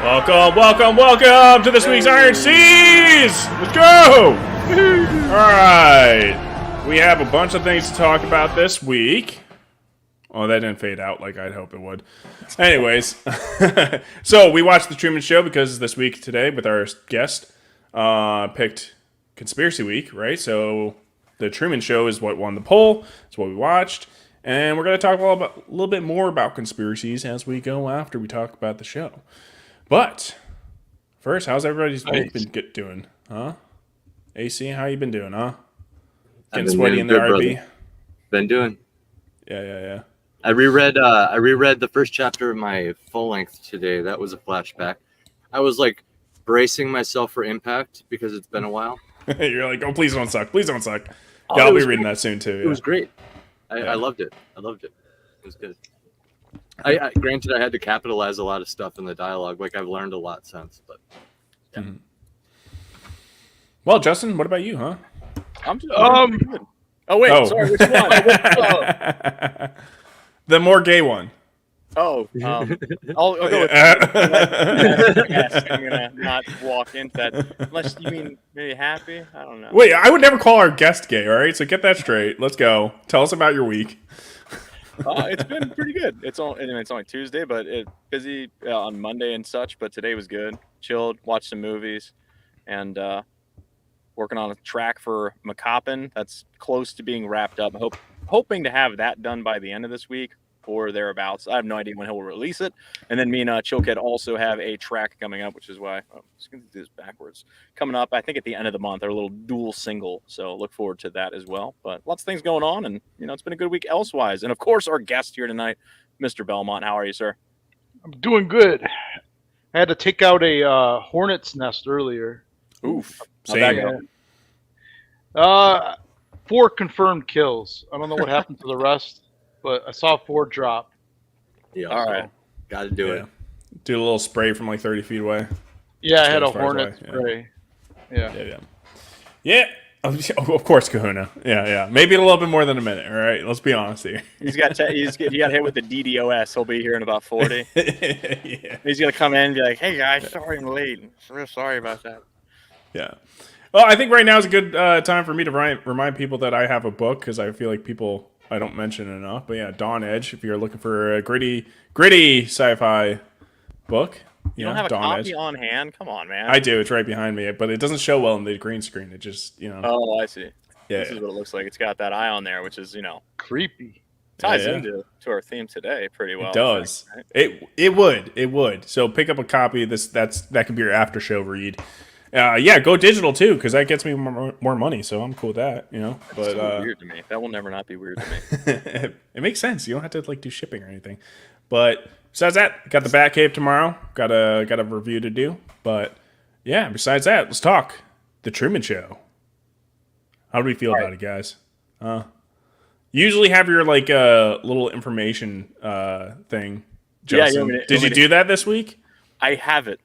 Welcome to this week's Iron Seas! Let's go! Alright. We have a bunch of things to talk about this week. Oh, that didn't fade out like I'd hope it would. Anyways. So, we watched The Truman Show because this week today with our guest picked Conspiracy Week, right? So, The Truman Show is what won the poll. It's what we watched. And we're going to talk a little bit more about conspiracies as we go after we talk about the show. But first, how's everybody's week been doing? Huh? AC, how you been doing, huh? Getting sweaty in the RV? Brother. Been doing. Yeah. I reread the first chapter of my full length today. That was a flashback. I was like bracing myself for impact because it's been a while. You're like, oh, please don't suck. Please don't suck. Yeah, I'll be reading that soon too. Yeah. It was great. I loved it. It was good. I granted I had to capitalize a lot of stuff in the dialogue. Like I've learned a lot since, but yeah. Mm-hmm. Well, Justin, what about you, huh? I'm just good. Oh wait, sorry, which one? The more gay one. I'll go with I guess I'm gonna not walk into that unless you mean maybe happy. I don't know. Wait, I would never call our guest gay. All right, so get that straight. Let's go. Tell us about your week. It's been pretty good. It's only Tuesday, but it's busy on Monday and such. But today was good. Chilled, watched some movies, and working on a track for McCoppin. That's close to being wrapped up. Hoping to have that done by the end of this week or thereabouts. I have no idea when he'll release it. And then me and Chilkhead also have a track coming up, which is why I'm just going to do this backwards. Coming up, I think at the end of the month, our little dual single. So look forward to that as well. But lots of things going on, and it's been a good week elsewise. And of course, our guest here tonight, Mr. Belmont. How are you, sir? I'm doing good. I had to take out a hornet's nest earlier. Oof. Same. 4 confirmed kills. I don't know what happened to the rest, but I saw 4 drop. Yeah, all right. Got to do it. Do a little spray from like 30 feet away. Yeah, I had a hornet spray. Yeah. Of course, Kahuna. Yeah. Maybe a little bit more than a minute. All right, let's be honest here. He got hit with the DDoS. He'll be here in about 40. Yeah. He's gonna come in and be like, "Hey guys, sorry I'm late. I'm real sorry about that." Yeah. Well, I think right now is a good time for me to remind people that I have a book because I feel like I don't mention it enough. But yeah, Dawn Edge. If you're looking for a gritty sci-fi book, you don't have a copy on hand. Come on, man. I do. It's right behind me, but it doesn't show well in the green screen. It just Oh, I see. Yeah. This is what it looks like. It's got that eye on there, which is creepy. Ties into our theme today pretty well. It does. Right? It would. So pick up a copy. That could be your after show read. Go digital too, because that gets me more money. So I'm cool with that, But so weird to me. That will never not be weird to me. It makes sense. You don't have to do shipping or anything. But besides that, got the Batcave tomorrow. Got a review to do. But yeah, besides that, let's talk The Truman Show. How do we feel about it, guys? Usually have your little information thing. Justin, did you do that this week? I have it.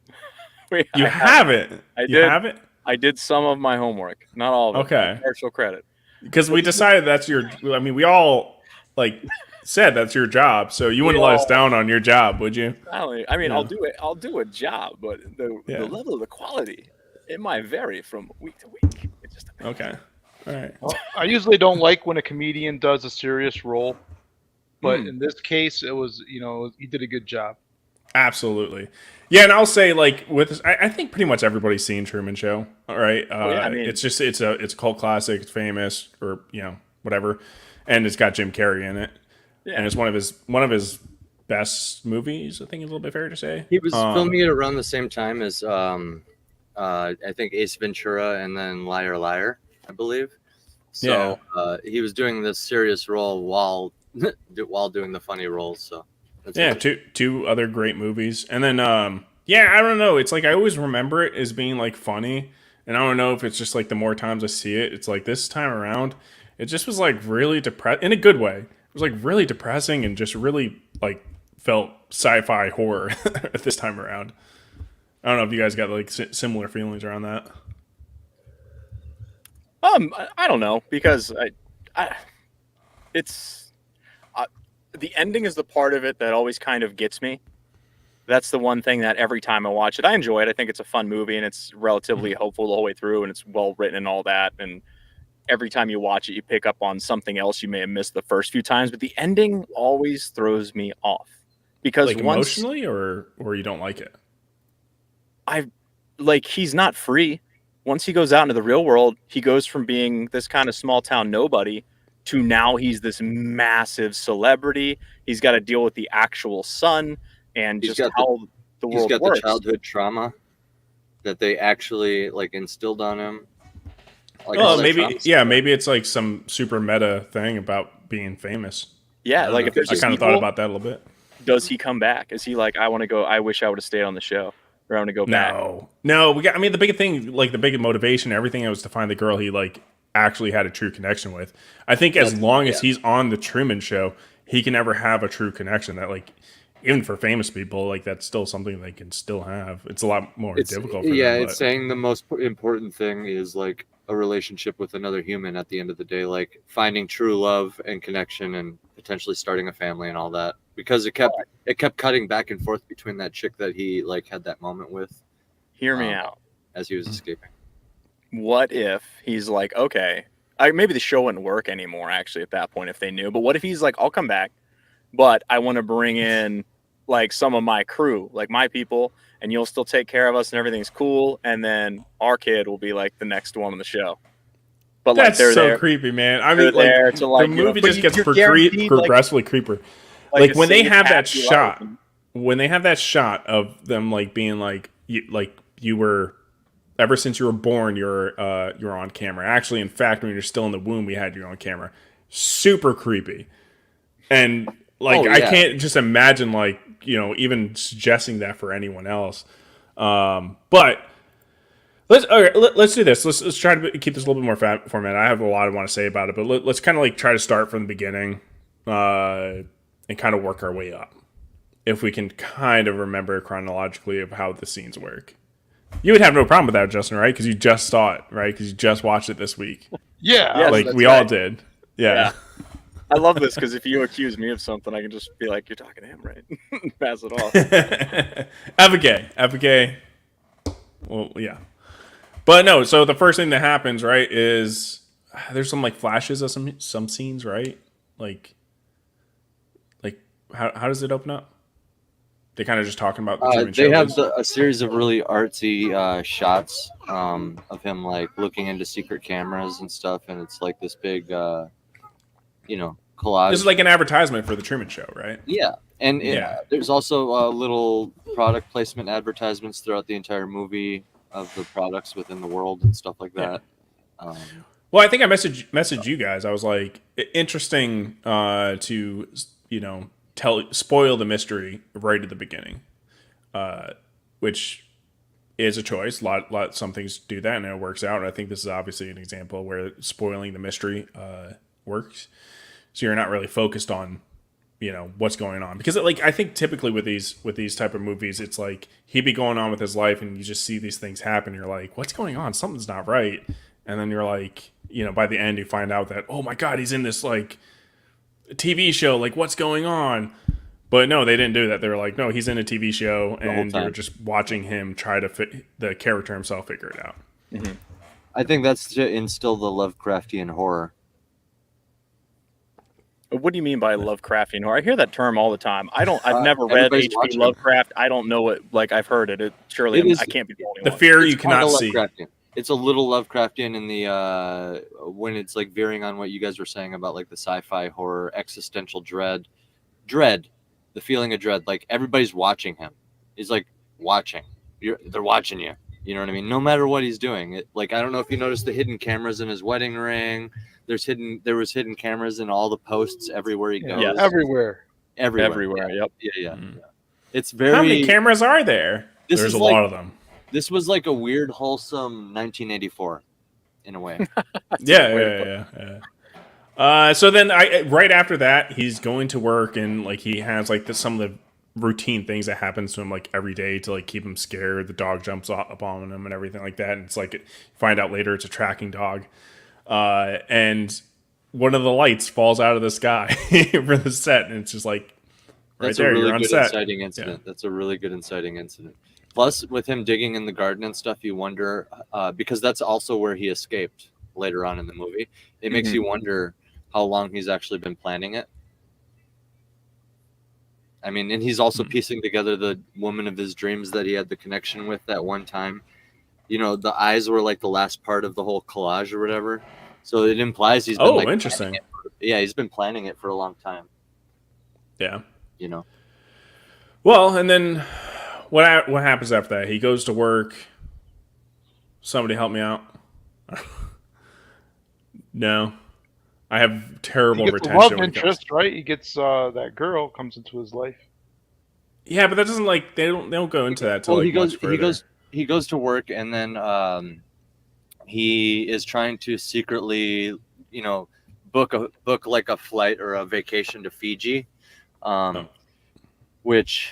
You have it. You have it? I did some of my homework. Not all of it. Okay. Partial credit. Because we decided that's your... I mean, we all, said that's your job, so you wouldn't let us down on your job, would you? I mean, I'll do it. I'll do a job, but the level of the quality, it might vary from week to week. It just depends. Okay. All right. Well, I usually don't like when a comedian does a serious role, but in this case, it was, he did a good job. Absolutely. Yeah, and I'll say with this, I think pretty much everybody's seen Truman Show. All right, it's a cult classic. It's famous, or whatever, and it's got Jim Carrey in it, and it's one of his best movies. I think it's a little bit fair to say. He was filming it around the same time as I think Ace Ventura and then Liar Liar, I believe. So he was doing this serious role while doing the funny roles. So. Two other great movies. And then, I don't know. It's I always remember it as being, funny. And I don't know if it's just, the more times I see it, it's this time around, it just was, really depressing, in a good way. It was, really depressing and just really, felt sci-fi horror at this time around. I don't know if you guys got, similar feelings around that. I don't know, because it's... the ending is the part of it that always kind of gets me. That's the one thing that every time I watch it, I enjoy it. I think it's a fun movie, and it's relatively hopeful the whole way through, and it's well written and all that. And every time you watch it, you pick up on something else you may have missed the first few times. But the ending always throws me off because Like emotionally, or you don't like it. He's not free. Once he goes out into the real world, he goes from being this kind of small town nobody to now he's this massive celebrity. He's got to deal with the actual son and He's just got how the world He's got works. the childhood trauma that they actually like instilled on him. Like, all Oh, that maybe trauma yeah, stuff. maybe it's like some super meta thing about being famous. Yeah, like if there's I a kind of thought sequel, about that a little bit. does he come back? Is he like, I want to go? I wish I would have stayed on the show, or I want to go back. No, we got. I mean, the big thing, like the big motivation, everything was to find the girl he like actually had a true connection with. I think as long as he's on the Truman Show, he can never have a true connection. That like, even for famous people, like that's still something they can still have. It's a lot more difficult. For them, it's saying the most important thing is like a relationship with another human. At the end of the day, like finding true love and connection, and potentially starting a family and all that. Because it kept cutting back and forth between that chick that he like had that moment with. Hear me out. As he was escaping. What if he's like, okay, maybe the show wouldn't work anymore actually at that point if they knew. But what if he's like, I'll come back, but I want to bring in like some of my crew, like my people, and you'll still take care of us and everything's cool. And then our kid will be like the next one on the show. But that's like they're so there, creepy, man. I mean, there like to, like, the you know, movie but just gets you're guaranteed, progressively creeper. like Like when they safe, have that happy shot, life. when they have that shot of them like being like you were ever since you were born, you're on camera. Actually, in fact, when you're still in the womb, we had you on camera. Super creepy, and like I can't just imagine like even suggesting that for anyone else. But let's do this. Let's try to keep this a little bit more format. I have a lot I want to say about it, but let's kind of like try to start from the beginning and kind of work our way up. If we can kind of remember chronologically of how the scenes work. You would have no problem with that, Justin, right? Because you just saw it, right? Because you just watched it this week. Yeah, Yes, like that's we right. all did. Yeah. I love this because if you accuse me of something, I can just be like, you're talking to him, right? Pass it off. Avocay. Well, yeah. But no, so the first thing that happens, right, is there's some like flashes of some scenes, right? Like how does it open up? They kind of just talking about the Truman Show. They have a series of really artsy shots of him like looking into secret cameras and stuff, and it's like this big, collage. This is like an advertisement for the Truman Show, right? Yeah, and Yeah. there's also little product placement advertisements throughout the entire movie of the products within the world and stuff like that. Well, I think I messaged you guys. I was like, interesting to spoil the mystery right at the beginning, which is a choice. Some things do that and it works out. And I think this is obviously an example where spoiling the mystery works. So you're not really focused on what's going on, because I think typically with these type of movies, it's like he'd be going on with his life and you just see these things happen. You're like, what's going on? Something's not right. And then you're like, by the end you find out that, oh my God, he's in this like TV show, like what's going on? But no, they didn't do that. They were like, no, he's in a TV show, and you're just watching him try to fit the character himself, figure it out. Mm-hmm. I think that's to instill the Lovecraftian horror. What do you mean by Lovecraftian horror? I hear that term all the time. I've never read everybody's H.P. watching. Lovecraft. I don't know it. Like I've heard it. I can't be the only The one. fear It's you cannot kinda see. Lovecraftian. It's a little Lovecraftian in the when it's like veering on what you guys were saying about like the sci-fi horror, existential dread, the feeling of dread. Like everybody's watching him. He's like watching. They're watching you. You know what I mean? No matter what he's doing. Like I don't know if you noticed the hidden cameras in his wedding ring. There was hidden cameras in all the posts everywhere he goes. Yes. everywhere. Everywhere. Yep. Yeah. It's very. How many cameras are there? This There's is a like- lot of them. This was like a weird, wholesome 1984, in a way. Yeah. So then, right after that, he's going to work, and like he has like some of the routine things that happens to him like every day to like keep him scared. The dog jumps up on him and everything like that. And it's like find out later it's a tracking dog, and one of the lights falls out of the sky for the set, and it's just like That's there, a really you're on good set. inciting incident. That's a really good inciting incident. Plus, with him digging in the garden and stuff, you wonder because that's also where he escaped later on in the movie. It makes you wonder how long he's actually been planning it. I mean, and he's also piecing together the woman of his dreams that he had the connection with that one time. You know, the eyes were like the last part of the whole collage or whatever. So it implies he's been interesting. he's been planning it for a long time. Yeah. You know. Well, and then what happens after that? He goes to work. Somebody help me out. No. I have terrible He gets a retention. love when it comes- interest, right? He gets that girl comes into his life. Yeah, but that doesn't like they don't go into that till Well, like much further. he goes to work, and then he is trying to secretly, you know, book like a flight or a vacation to Fiji, which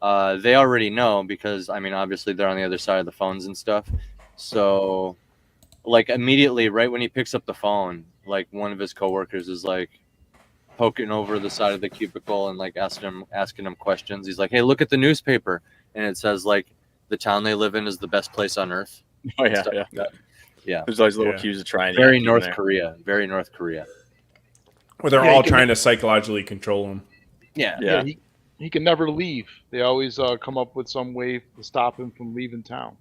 they already know because I mean obviously they're on the other side of the phones and stuff. So like immediately right when he picks up the phone, like one of his coworkers is like poking over the side of the cubicle and like asking him questions. He's like, "Hey, look at the newspaper," and it says like the town they live in is the best place on earth. Oh yeah, Stuff yeah. like that. Yeah. There's always little cues to try and Very keep North in there. Korea. Very North Korea. Where they're Yeah, all he can- trying to psychologically control him. Yeah. Yeah. He can never leave. They always come up with some way to stop him from leaving town.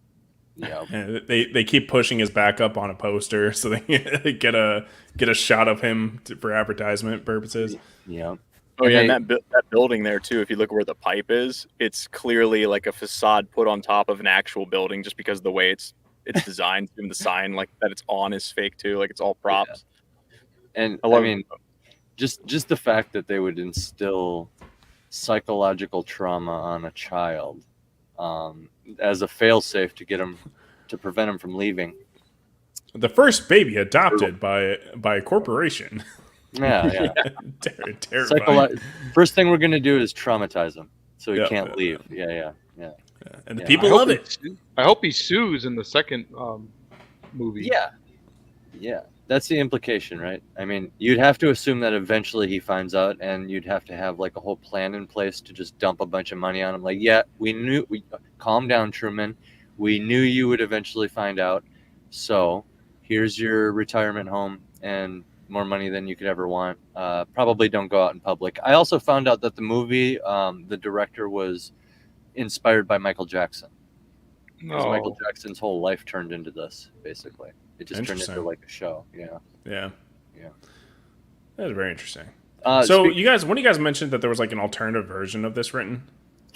Yeah. And they keep pushing his back up on a poster so they get a shot of him for advertisement purposes. Yeah. Oh yeah, And and that building there too. If you look where the pipe is, it's clearly like a facade put on top of an actual building, just because of the way it's designed. Even the sign like that it's on is fake too. Like it's all props. And I love mean, just the fact that they would instill psychological trauma on a child as a failsafe to prevent him from leaving. The first baby adopted by a corporation. Yeah. Terrifying. First thing we're gonna do is traumatize him so he Yeah. can't leave. Yeah. And the Yeah. people love it. I hope he sues in the second movie. Yeah. That's the implication, right? I mean, you'd have to assume that eventually he finds out, and you'd have to have like a whole plan in place to just dump a bunch of money on him. Like, yeah, calm down, Truman. We knew you would eventually find out. So here's your retirement home and more money than you could ever want. Probably don't go out in public. I also found out that the movie, the director was inspired by Michael Jackson. Because Michael Jackson's whole life turned into this, basically. It just turned into like a show. Yeah. That was very interesting. So when you guys mentioned that there was like an alternative version of this written.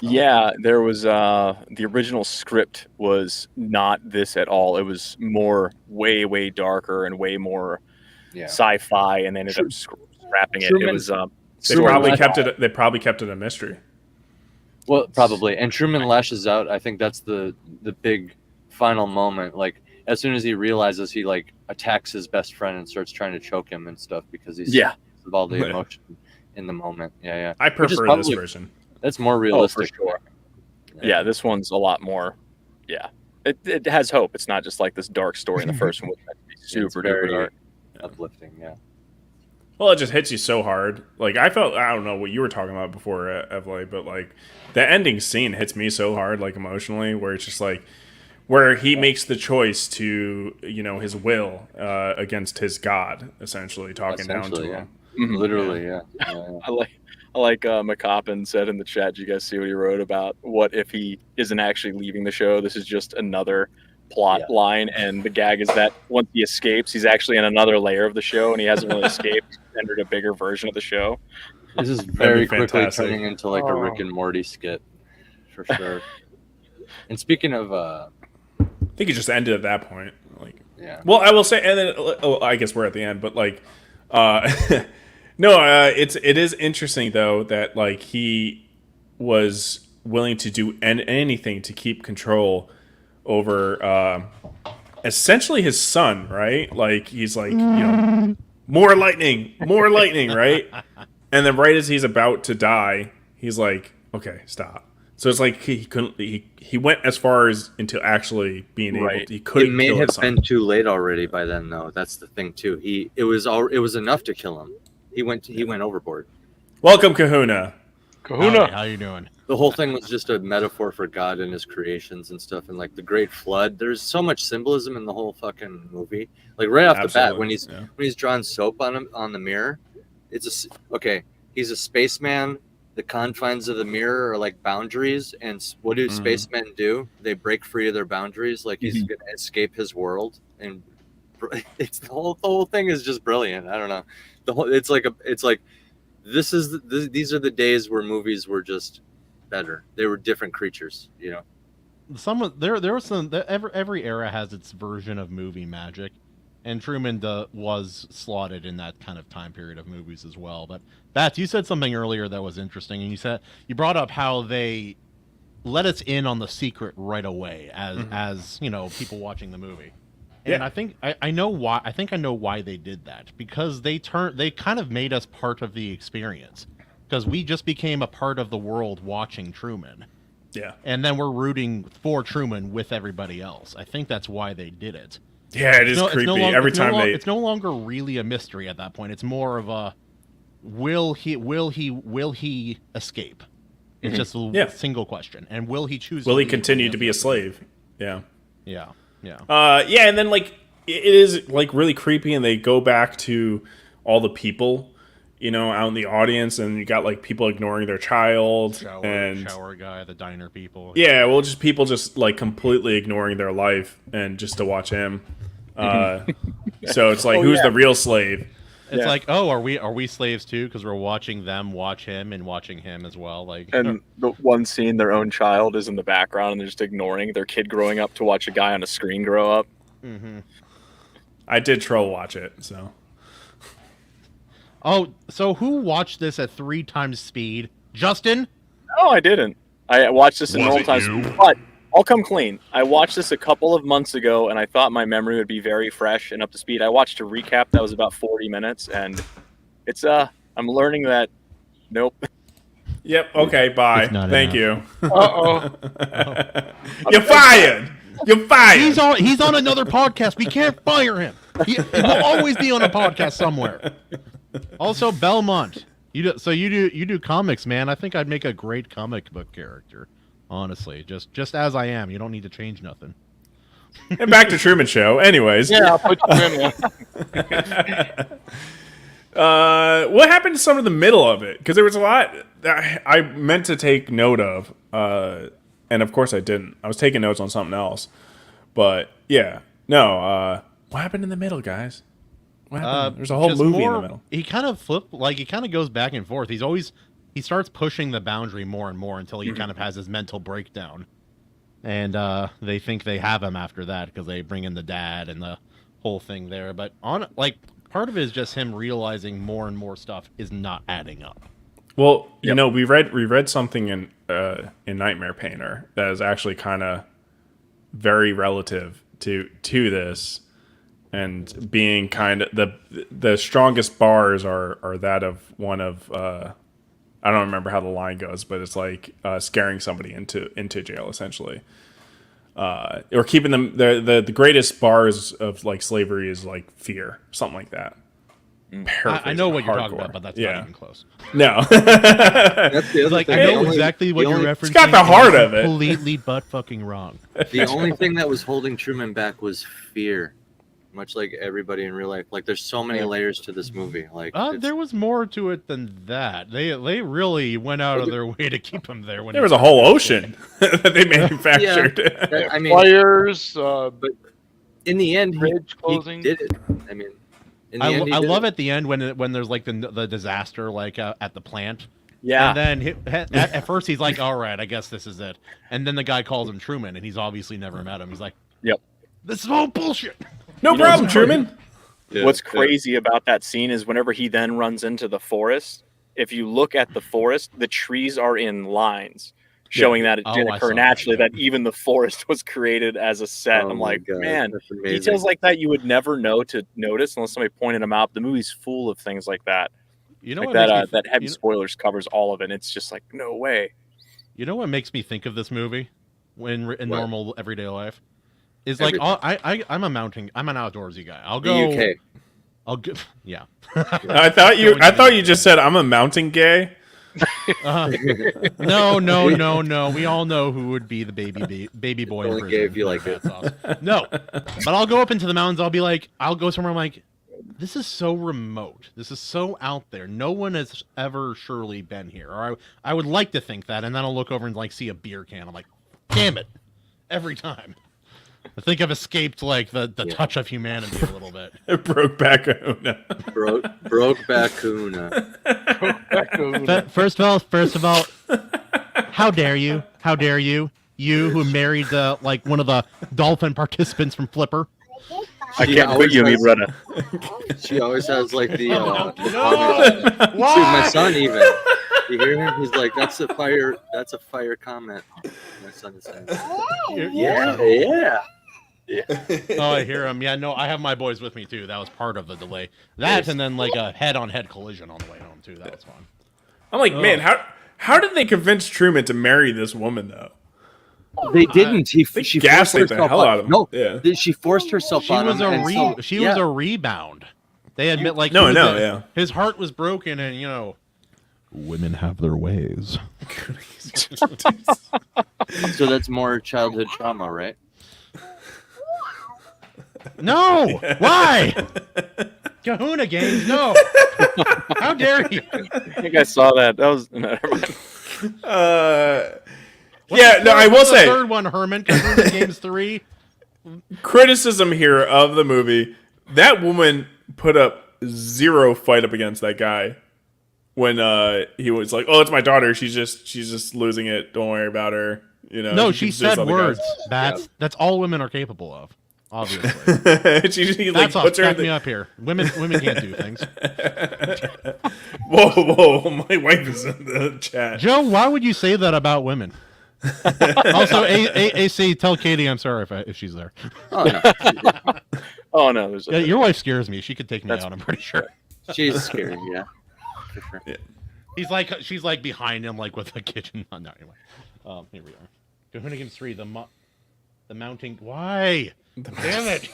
Yeah, there was the original script was not this at all. It was way darker and way more sci-fi, and they ended up scrapping it. It was They probably kept it a mystery. Well, probably. And Truman lashes out. I think that's the big final moment. Like as soon as he realizes, he like attacks his best friend and starts trying to choke him and stuff because he's of all the emotion in the moment. Yeah. I prefer this version. That's more realistic. For sure. Yeah, this one's a lot more. Yeah, it has hope. It's not just like this dark story in the first one, which might be super duper dark. Uplifting. Yeah. Well, it just hits you so hard. Like I don't know what you were talking about before, Evely, but like the ending scene hits me so hard, like emotionally, where it's just like where he makes the choice to, his will against his God, essentially talking down to him. Mm-hmm. Literally, yeah. I like McCoppin said in the chat. Did you guys see what he wrote about what if he isn't actually leaving the show? This is just another plot line, and the gag is that once he escapes, he's actually in another layer of the show, and he hasn't really escaped. He's entered a bigger version of the show. This is very quickly turning into like a Rick and Morty skit, for sure. And speaking of, I think it just ended at that point. Like, well, I will say, and then I guess we're at the end, but like, no, it is interesting though that like he was willing to do anything to keep control over essentially his son, right? Like he's like, more lightning, right? And then right as he's about to die, he's like, okay, stop. So it's like he couldn't. He went as far as into actually being able. He couldn't. It may have been too late already by then, though. That's the thing too. It was enough to kill him. He went overboard. Welcome, Kahuna. Kahuna. Howdy, how you doing? The whole thing was just a metaphor for God and his creations and stuff, and like the Great Flood. There's so much symbolism in the whole fucking movie. Like right off the bat, when he's drawing soap on him on the mirror, okay. He's a spaceman. The confines of the mirror are like boundaries, and what do spacemen do? They break free of their boundaries, like he's gonna escape his world, and it's the whole thing is just brilliant. I don't know, it's like these are the days where movies were just better. They were different creatures, you know. There was some. Every era has its version of movie magic, and Truman was slotted in that kind of time period of movies as well. But Bats, you said something earlier that was interesting, and you brought up how they let us in on the secret right away as you know, people watching the movie. And I think I know why. I think I know why they did that, because they kind of made us part of the experience, because we just became a part of the world watching Truman. Yeah. And then we're rooting for Truman with everybody else. I think that's why they did it. Yeah, it is creepy. It's no longer really a mystery at that point. It's more of a will he escape? It's just a single question. And will he choose? Will he continue to be a slave? Yeah. Yeah. And then like it is like really creepy, and they go back to all the people, you know, out in the audience, and you got like people ignoring their child, shower guy, the diner people. Yeah, well, just people just like completely ignoring their life and just to watch him. So it's like, who's the real slave? It's like, oh, are we slaves too? Because we're watching them watch him and watching him as well. Like, and the one scene, their own child is in the background, and they're just ignoring their kid growing up to watch a guy on a screen grow up. I did troll watch it, so. Oh, so who watched this at 3 times speed? Justin? No, I didn't. I watched this in normal time, but I'll come clean. I watched this a couple of months ago, and I thought my memory would be very fresh and up to speed. I watched a recap that was about 40 minutes, and it's I'm learning that nope. Yep. Okay. Bye. Thank you. You're fired. You're fired. He's on another podcast. We can't fire him. He will always be on a podcast somewhere. Also, Belmont. You do comics, man. I think I'd make a great comic book character. Honestly, just as I am. You don't need to change nothing. And back to Truman Show. Anyways. Yeah, I'll put you in. What happened to some of the middle of it? Because there was a lot that I meant to take note of, and of course I didn't. I was taking notes on something else. But yeah, no. What happened in the middle, guys? What happened? There's a whole movie in the middle. He kind of he kind of goes back and forth. He starts pushing the boundary more and more until he kind of has his mental breakdown. And they think they have him after that because they bring in the dad and the whole thing there. But part of it is just him realizing more and more stuff is not adding up. Well, you know, we read something in Nightmare Painter that is actually kind of very relative to this, and being kind of the strongest bars are that of one of I don't remember how the line goes, but it's like scaring somebody into jail essentially, or keeping them the greatest bars of like slavery is like fear, something like that. I know what you're talking about, but that's not even close. No, That's the other like thing. I know exactly what you're referencing. It's got the heart of it. Completely butt fucking wrong. The only thing that was holding Truman back was fear. Much like everybody in real life. Like, there's so many layers to this movie. Like, there was more to it than that. They really went out of their way to keep him there. There was a whole ocean that they manufactured. Yeah, I mean, Fires, but in the end, he did it. I mean, I love at the end when there's like the disaster like at the plant. Yeah. And then at first he's like, all right, I guess this is it. And then the guy calls him Truman, and he's obviously never met him. He's like, yep, this is all bullshit. No problem, Truman. Yeah, what's crazy about that scene is whenever he then runs into the forest, if you look at the forest, the trees are in lines, showing that it didn't occur naturally, that even the forest was created as a set. I'm like, man, details like that you would never know to notice unless somebody pointed them out. The movie's full of things like that. You know, like that heavy spoilers covers all of it. It's just like, no way. You know what makes me think of this movie in normal everyday life? Is like I'm an outdoorsy guy. I'll go. The UK. I'll go. Yeah. I thought you just said I'm a mountain gay. No. We all know who would be the baby boy in Only prison. gave you like it. Battsauce. No, but I'll go up into the mountains. I'll go somewhere. I'm like, this is so remote. This is so out there. No one has ever surely been here. Or I would like to think that, and then I'll look over and like see a beer can. I'm like, damn it, every time. I think I've escaped like the touch of humanity a little bit. Brokeback Kahuna. Brokeback Kahuna. First of all, how dare you? How dare you? You who married like one of the dolphin participants from Flipper. I can't quit you, me brother. She always has like the. No! Dude, my son even. You hear him? He's like, "That's a fire. That's a fire comment." My son is saying. Yeah. Oh, I hear him. Yeah, no, I have my boys with me too. That was part of the delay. That and then like a head-on-head collision on the way home too. That was fun. I'm like, man, how did they convince Truman to marry this woman though? They didn't. She gaslit the hell out of him. No, yeah. She forced herself She on was him. She was a rebound. They admit like yeah. His heart was broken, and women have their ways. So that's more childhood trauma, right? No, why? Kahuna games, no. How dare you? I think I saw that. That was never mind. I will say third one, Herman. Kahuna games 3. Criticism here of the movie: that woman put up zero fight up against that guy when he was like, "Oh, it's my daughter. She's just losing it. Don't worry about her." No, she said words. That's all women are capable of. Obviously, she that's puts her back me up here. Women can't do things. Whoa! My wife is in the chat. Joe, why would you say that about women? Also, AC, tell Katie I'm sorry if she's there. Oh no, Yeah, your wife scares me. She could take me out. I'm pretty sure. She's scary, yeah. For sure. Yeah. She's like behind him, like with the kitchen. No, anyway. Here we are. Kahuna games 3. The mounting. Why? Damn it!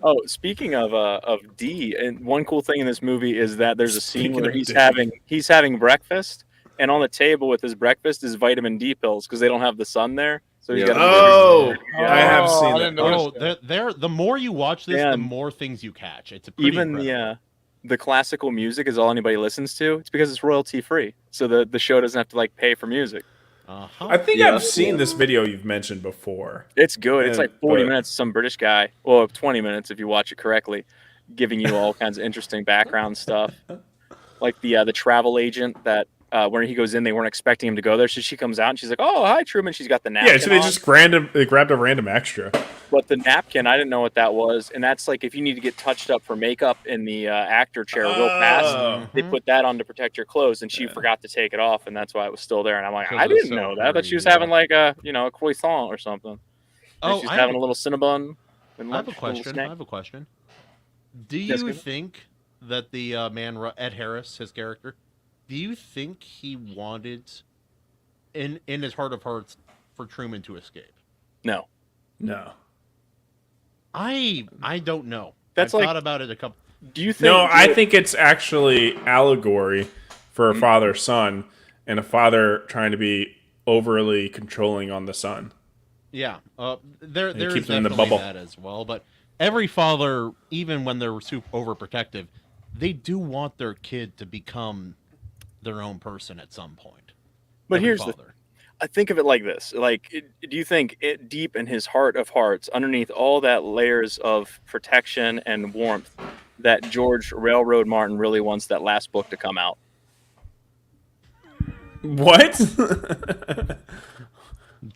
Oh, speaking of D, and one cool thing in this movie is that there's a scene where he's having breakfast, and on the table with his breakfast is vitamin D pills because they don't have the sun there. So he's got. I have seen that. Oh, the more you watch this, the more things you catch. It's even the classical music is all anybody listens to. It's because it's royalty free, so the show doesn't have to like pay for music. I think I've seen this video you've mentioned before. It's good. It's like 40 minutes. Some British guy, well, 20 minutes if you watch it correctly, giving you all kinds of interesting background stuff, like the travel agent that when he goes in, they weren't expecting him to go there, so she comes out and she's like, "Oh, hi, Truman." She's got the napkin. Yeah, so they just grabbed a random extra. But the napkin, I didn't know what that was, and that's like if you need to get touched up for makeup in the actor chair real fast, they put that on to protect your clothes, and she forgot to take it off, and that's why it was still there. And I'm like, I didn't know that. I thought she was having like a a croissant or something. She's having a little Cinnabon. I have a question. Do you think that the man Ed Harris, his character, do you think he wanted, in his heart of hearts, for Truman to escape? No. I don't know. I've thought about it a couple. Do you think? No, I think it's actually allegory for a father-son and a father trying to be overly controlling on the son. Yeah, there's keeps them in the definitely bubble. that as well. But every father, even when they're super overprotective, they do want their kid to become their own person at some point. But I think of it like this: do you think deep in his heart of hearts, underneath all that layers of protection and warmth, that George Railroad Martin really wants that last book to come out? What?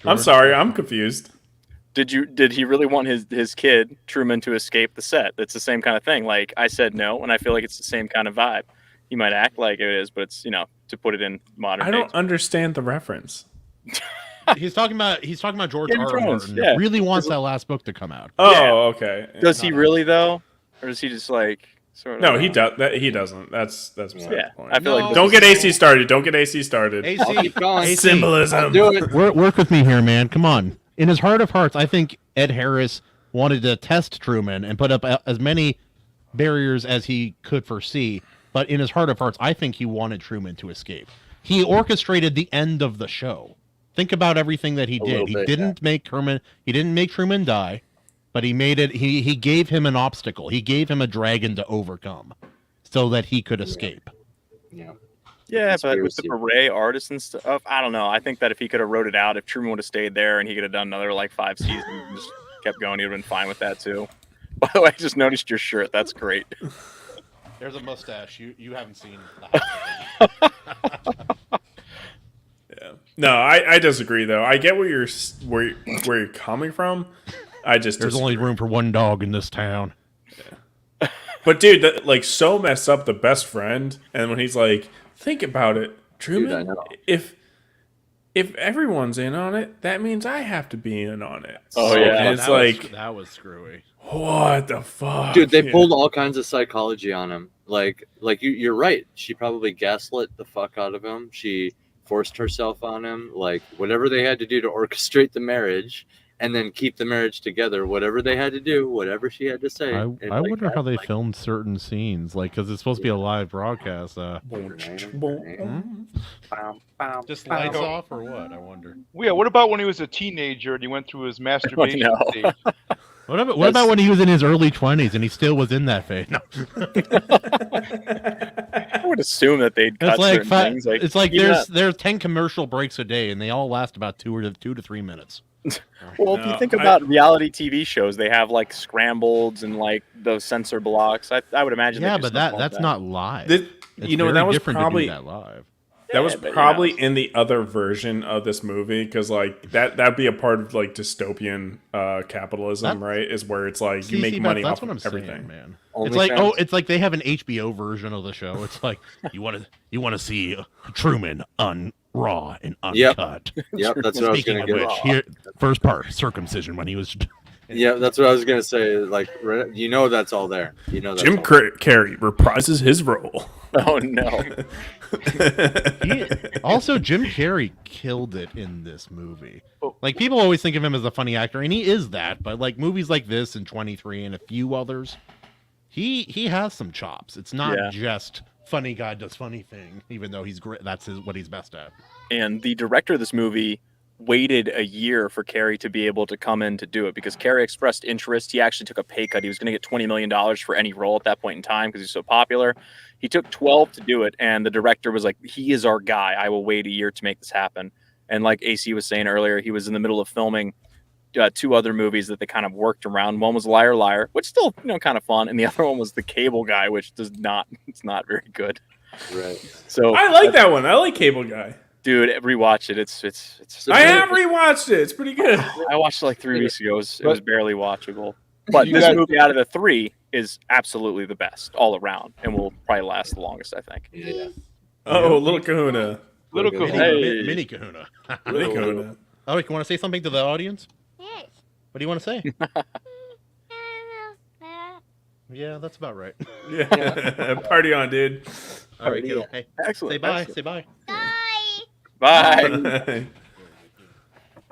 I'm sorry, I'm confused. Did he really want his kid Truman to escape the set? It's the same kind of thing. Like I said no, and I feel like it's the same kind of vibe. He might act like it is, but it's to put it in modern. I don't understand the reference. He's talking about George R. R. Martin. Yeah. Really wants that last book to come out. Oh, okay. Does he really though, or does he just like sort of? No, he does. He doesn't. That's beside the point. I feel like don't get AC started. Don't get AC started. AC, I'll keep going. Symbolism. I'll do it. Work with me here, man. Come on. In his heart of hearts, I think Ed Harris wanted to test Truman and put up as many barriers as he could foresee. But in his heart of hearts, I think he wanted Truman to escape. he orchestrated the end of the show. Think about everything that he did. He didn't make Truman die, but he made it. He gave him an obstacle. He gave him a dragon to overcome, so that he could escape. Yeah. Yeah, but with the beret artists and stuff, I don't know. I think that if he could have wrote it out, if Truman would have stayed there and he could have done another like 5 seasons and just kept going, he would have been fine with that too. By the way, I just noticed your shirt. That's great. There's a mustache. You haven't seen. Yeah. No, I disagree though. I get where you're coming from. I just there's only room for one dog in this town. Yeah. But dude, that, like, so messed up the best friend, and when he's like, think about it, Truman. Dude, if everyone's in on it, that means I have to be in on it. Oh yeah, and it's that was screwy. What the fuck, dude? They pulled all kinds of psychology on him. Like you're right. She probably gaslit the fuck out of him. She forced herself on him. Like whatever they had to do to orchestrate the marriage and then keep the marriage together. Whatever they had to do, whatever she had to say. I wonder how they filmed certain scenes, like because it's supposed to be a live broadcast. Just lights off or what? I wonder. Yeah. What about when he was a teenager and he went through his masturbation stage? What about when he was in his early 20s and he still was in that phase? No. I would assume that they'd cut certain things. Like, it's like there's 10 commercial breaks a day and they all last about 2 to 3 minutes. Well, if you think about reality TV shows, they have like scrambled and like those censor blocks. I would imagine. Yeah, but that's not live. That was probably that live. That was probably in the other version of this movie because like that'd be a part of like dystopian capitalism, right? Is where it's like you make money off of everything, saying, man. It's like they have an HBO version of the show. It's like you want to see Truman on raw and uncut. Yep, that's what I was going to get. Here, first part, circumcision when he was. Yeah, that's what I was going to say. Like, that's all there. Jim Carrey reprises his role. Oh no. Also, Jim Carrey killed it in this movie. Like people always think of him as a funny actor, and he is that. But like movies like this and 23 and a few others, he has some chops. It's not just funny guy does funny thing, even though he's great. That's what he's best at. And the director of this movie waited a year for Carrey to be able to come in to do it because Carrey expressed interest. He actually took a pay cut. He was going to get $20 million for any role at that point in time because he's so popular. He took 12 to do it, and the director was like, he is our guy. I will wait a year to make this happen. And like AC was saying earlier, he was in the middle of filming 2 other movies that they kind of worked around. One was Liar Liar, which still kind of fun, and the other one was The Cable Guy, which it's not very good. Right. So I like that one. I like Cable Guy. Dude, rewatch it. It's I have rewatched it. It's pretty good. I watched it like 3 weeks ago. It was barely watchable. But this movie out of the 3 is absolutely the best all around and will probably last the longest, I think. Yeah. Oh, Little Kahuna. Little Kahuna. Mini Kahuna. Mini Kahuna. Oh, you want to say something to the audience? Yes. What do you want to say? Yeah, that's about right. Yeah. Party on, dude. All right, kiddo. Hey, excellent. Say bye. Excellent. Say bye. Bye.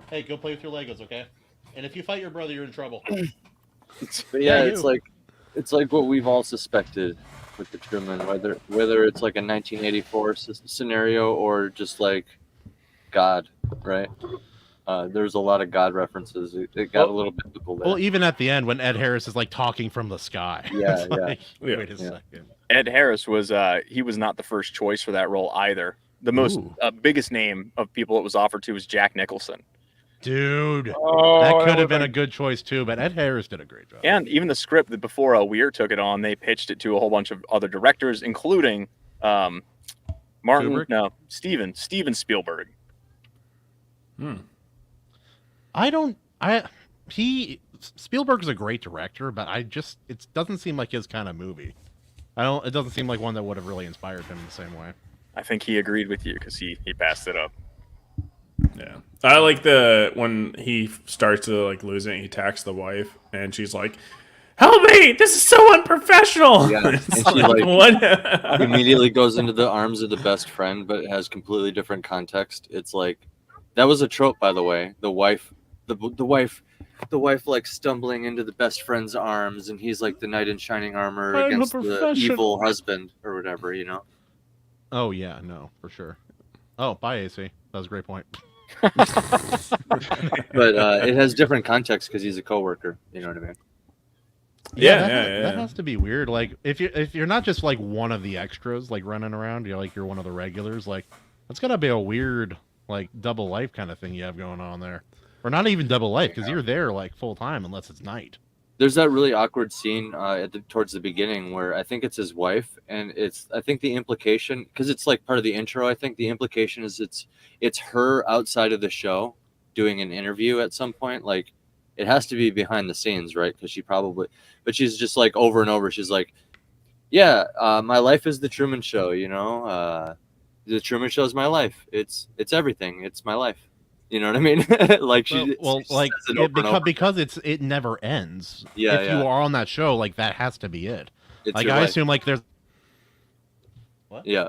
Hey, go play with your Legos, okay? And if you fight your brother, you're in trouble. But yeah, it's like what we've all suspected with the Truman, whether it's like a 1984 scenario or just like God, right? There's a lot of God references. It got a little biblical there. Well, even at the end when Ed Harris is like talking from the sky. Yeah, like, wait a second. Ed Harris was he was not the first choice for that role either. The most biggest name of people it was offered to was Jack Nicholson. Dude, that could have been a good choice too, but Ed Harris did a great job. And even the script that before Weir took it on, they pitched it to a whole bunch of other directors, including Steven Spielberg. Spielberg's a great director, but it doesn't seem like his kind of movie. It doesn't seem like one that would have really inspired him in the same way. I think he agreed with you because he passed it up. Yeah, I like when he starts to like lose it, and he attacks the wife, and she's like, "Help me! This is so unprofessional." Yeah, and she what? immediately goes into the arms of the best friend, but it has completely different context. It's like that was a trope, by the way. The wife like stumbling into the best friend's arms, and he's like the knight in shining armor against the evil husband or whatever, Oh yeah, no, for sure. Oh, bye, AC. That was a great point. But it has different context because he's a coworker. You know what I mean? That has to be weird. Like if you're not just like one of the extras like running around, you're one of the regulars. Like that's gotta be a weird like double life kind of thing you have going on there, or not even double life because you're there like full time unless it's night. There's that really awkward scene towards the beginning where I think it's his wife, and I think the implication, because it's like part of the intro, I think the implication is it's her outside of the show doing an interview at some point. Like it has to be behind the scenes, right? Because but she's just like over and over. She's like, yeah, my life is the Truman Show, the Truman Show is my life. It's everything. It's my life. You know what I mean? Like because it never ends. Yeah, if you are on that show, like that has to be it. It's like your I life. assume like there's what? Yeah.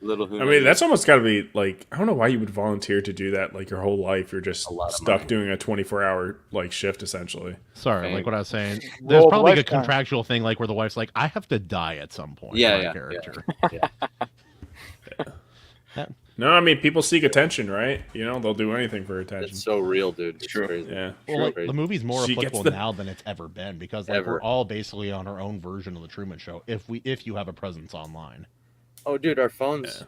Little I mean, that's almost got to be like, I don't know why you would volunteer to do that. Like your whole life, you're just stuck doing a 24-hour like shift essentially. Sorry, like what I was saying. There's probably a contractual thing like where the wife's like, I have to die at some point. Character. Yeah. No, I mean people seek attention, right? They'll do anything for attention. It's so real, dude. It's true. Crazy. Yeah. Well, like, the movie's more applicable the... now than it's ever been because like we're all basically on our own version of the Truman Show. If you have a presence online. Oh, dude, our phones,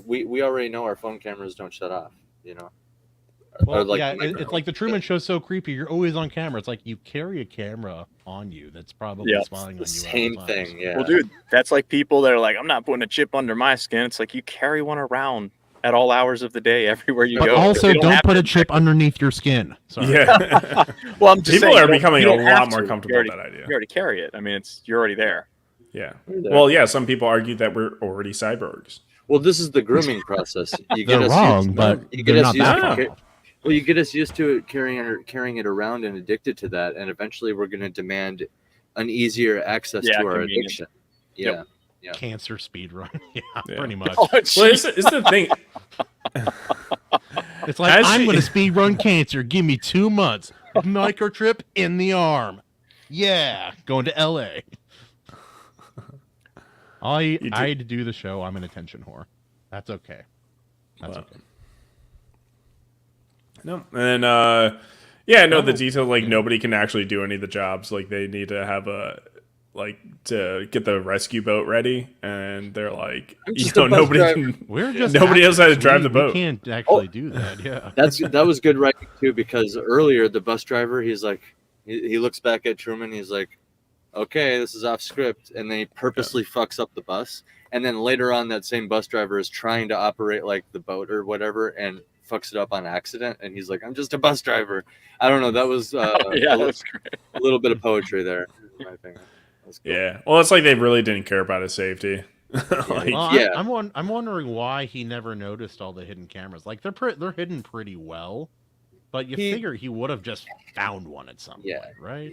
we already know our phone cameras don't shut off. Well, it's like the Truman Show's so creepy. You're always on camera. It's like you carry a camera on you that's probably smiling on you. Same thing, yeah. Well, dude, that's like people that are like, I'm not putting a chip under my skin. It's like you carry one around at all hours of the day, everywhere you go. Also, don't put a chip underneath your skin. Sorry. Yeah. Well, I'm just people saying, are becoming a lot more comfortable with that idea. You already carry it. I mean, you're already there. Yeah. Well, yeah. Some people argue that we're already cyborgs. Well, this is the grooming process. They're wrong, but they're not that wrong. Well, you get us used to it, carrying it around and addicted to that, and eventually we're going to demand an easier access to our addiction. Yeah. Cancer speed run. Pretty much. Well, it's the thing. It's like, I'm going to speed run cancer. Give me 2 months. Microchip in the arm. Yeah. Going to L.A. I had to do the show. I'm an attention whore. That's okay. That's okay. No, and the detail, like nobody can actually do any of the jobs. Like they need to have to get the rescue boat ready, and they're like, nobody else had to drive the boat. We can't actually do that. Yeah, that was good writing too, because earlier the bus driver, he's like, he looks back at Truman, he's like, okay, this is off script, and then he purposely fucks up the bus, and then later on that same bus driver is trying to operate like the boat or whatever, and fucks it up on accident, and he's like, I'm just a bus driver. I don't know, that was that's great. A little bit of poetry there, in my opinion. Cool. Yeah, well, it's like they really didn't care about his safety. I'm wondering why he never noticed all the hidden cameras. Like they're hidden pretty well, but you figure he would have just found one at some point, right?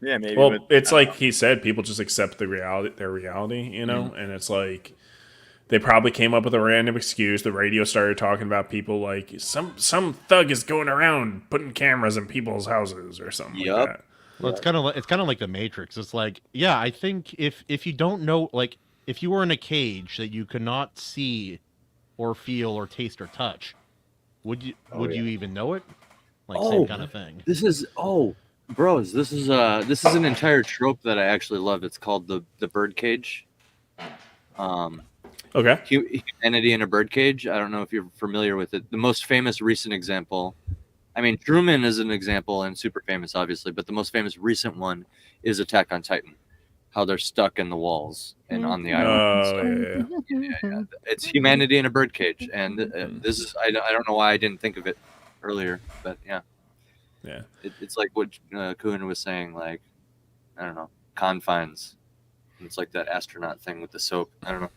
Yeah, maybe. Well, it's like he said, people just accept their reality, and it's like they probably came up with a random excuse. The radio started talking about people like some thug is going around putting cameras in people's houses or something like that. Well, it's kind of like the Matrix. It's like, I think if you don't know, like if you were in a cage that you could not see or feel or taste or touch, would you even know it? Like same kind of thing. This is bros. This is an entire trope that I actually love. It's called the bird cage. Okay. Humanity in a birdcage. I don't know if you're familiar with it. The most famous recent example, I mean, Truman is an example and super famous, obviously, but the most famous recent one is Attack on Titan. How they're stuck in the walls and on the island. Yeah. It's humanity in a birdcage, and this is I don't know why I didn't think of it earlier, but yeah. It's like what Kahuna was saying, like, I don't know, confines. It's like that astronaut thing with the soap. I don't know.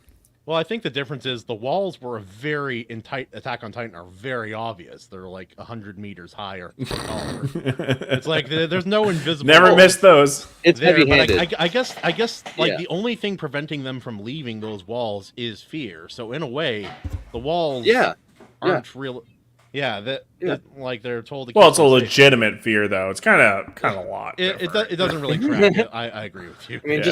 Well, I think the difference is the walls were in Attack on Titan are very obvious. They're like 100 meters high or taller. It's like there's no invisible. Never missed those. It's heavy-handed. I guess the only thing preventing them from leaving those walls is fear. So in a way, the walls aren't real. Yeah, like they're told. Well, it's a legitimate fear, though. It's kind of a lot. It doesn't really track. I agree with you. I mean,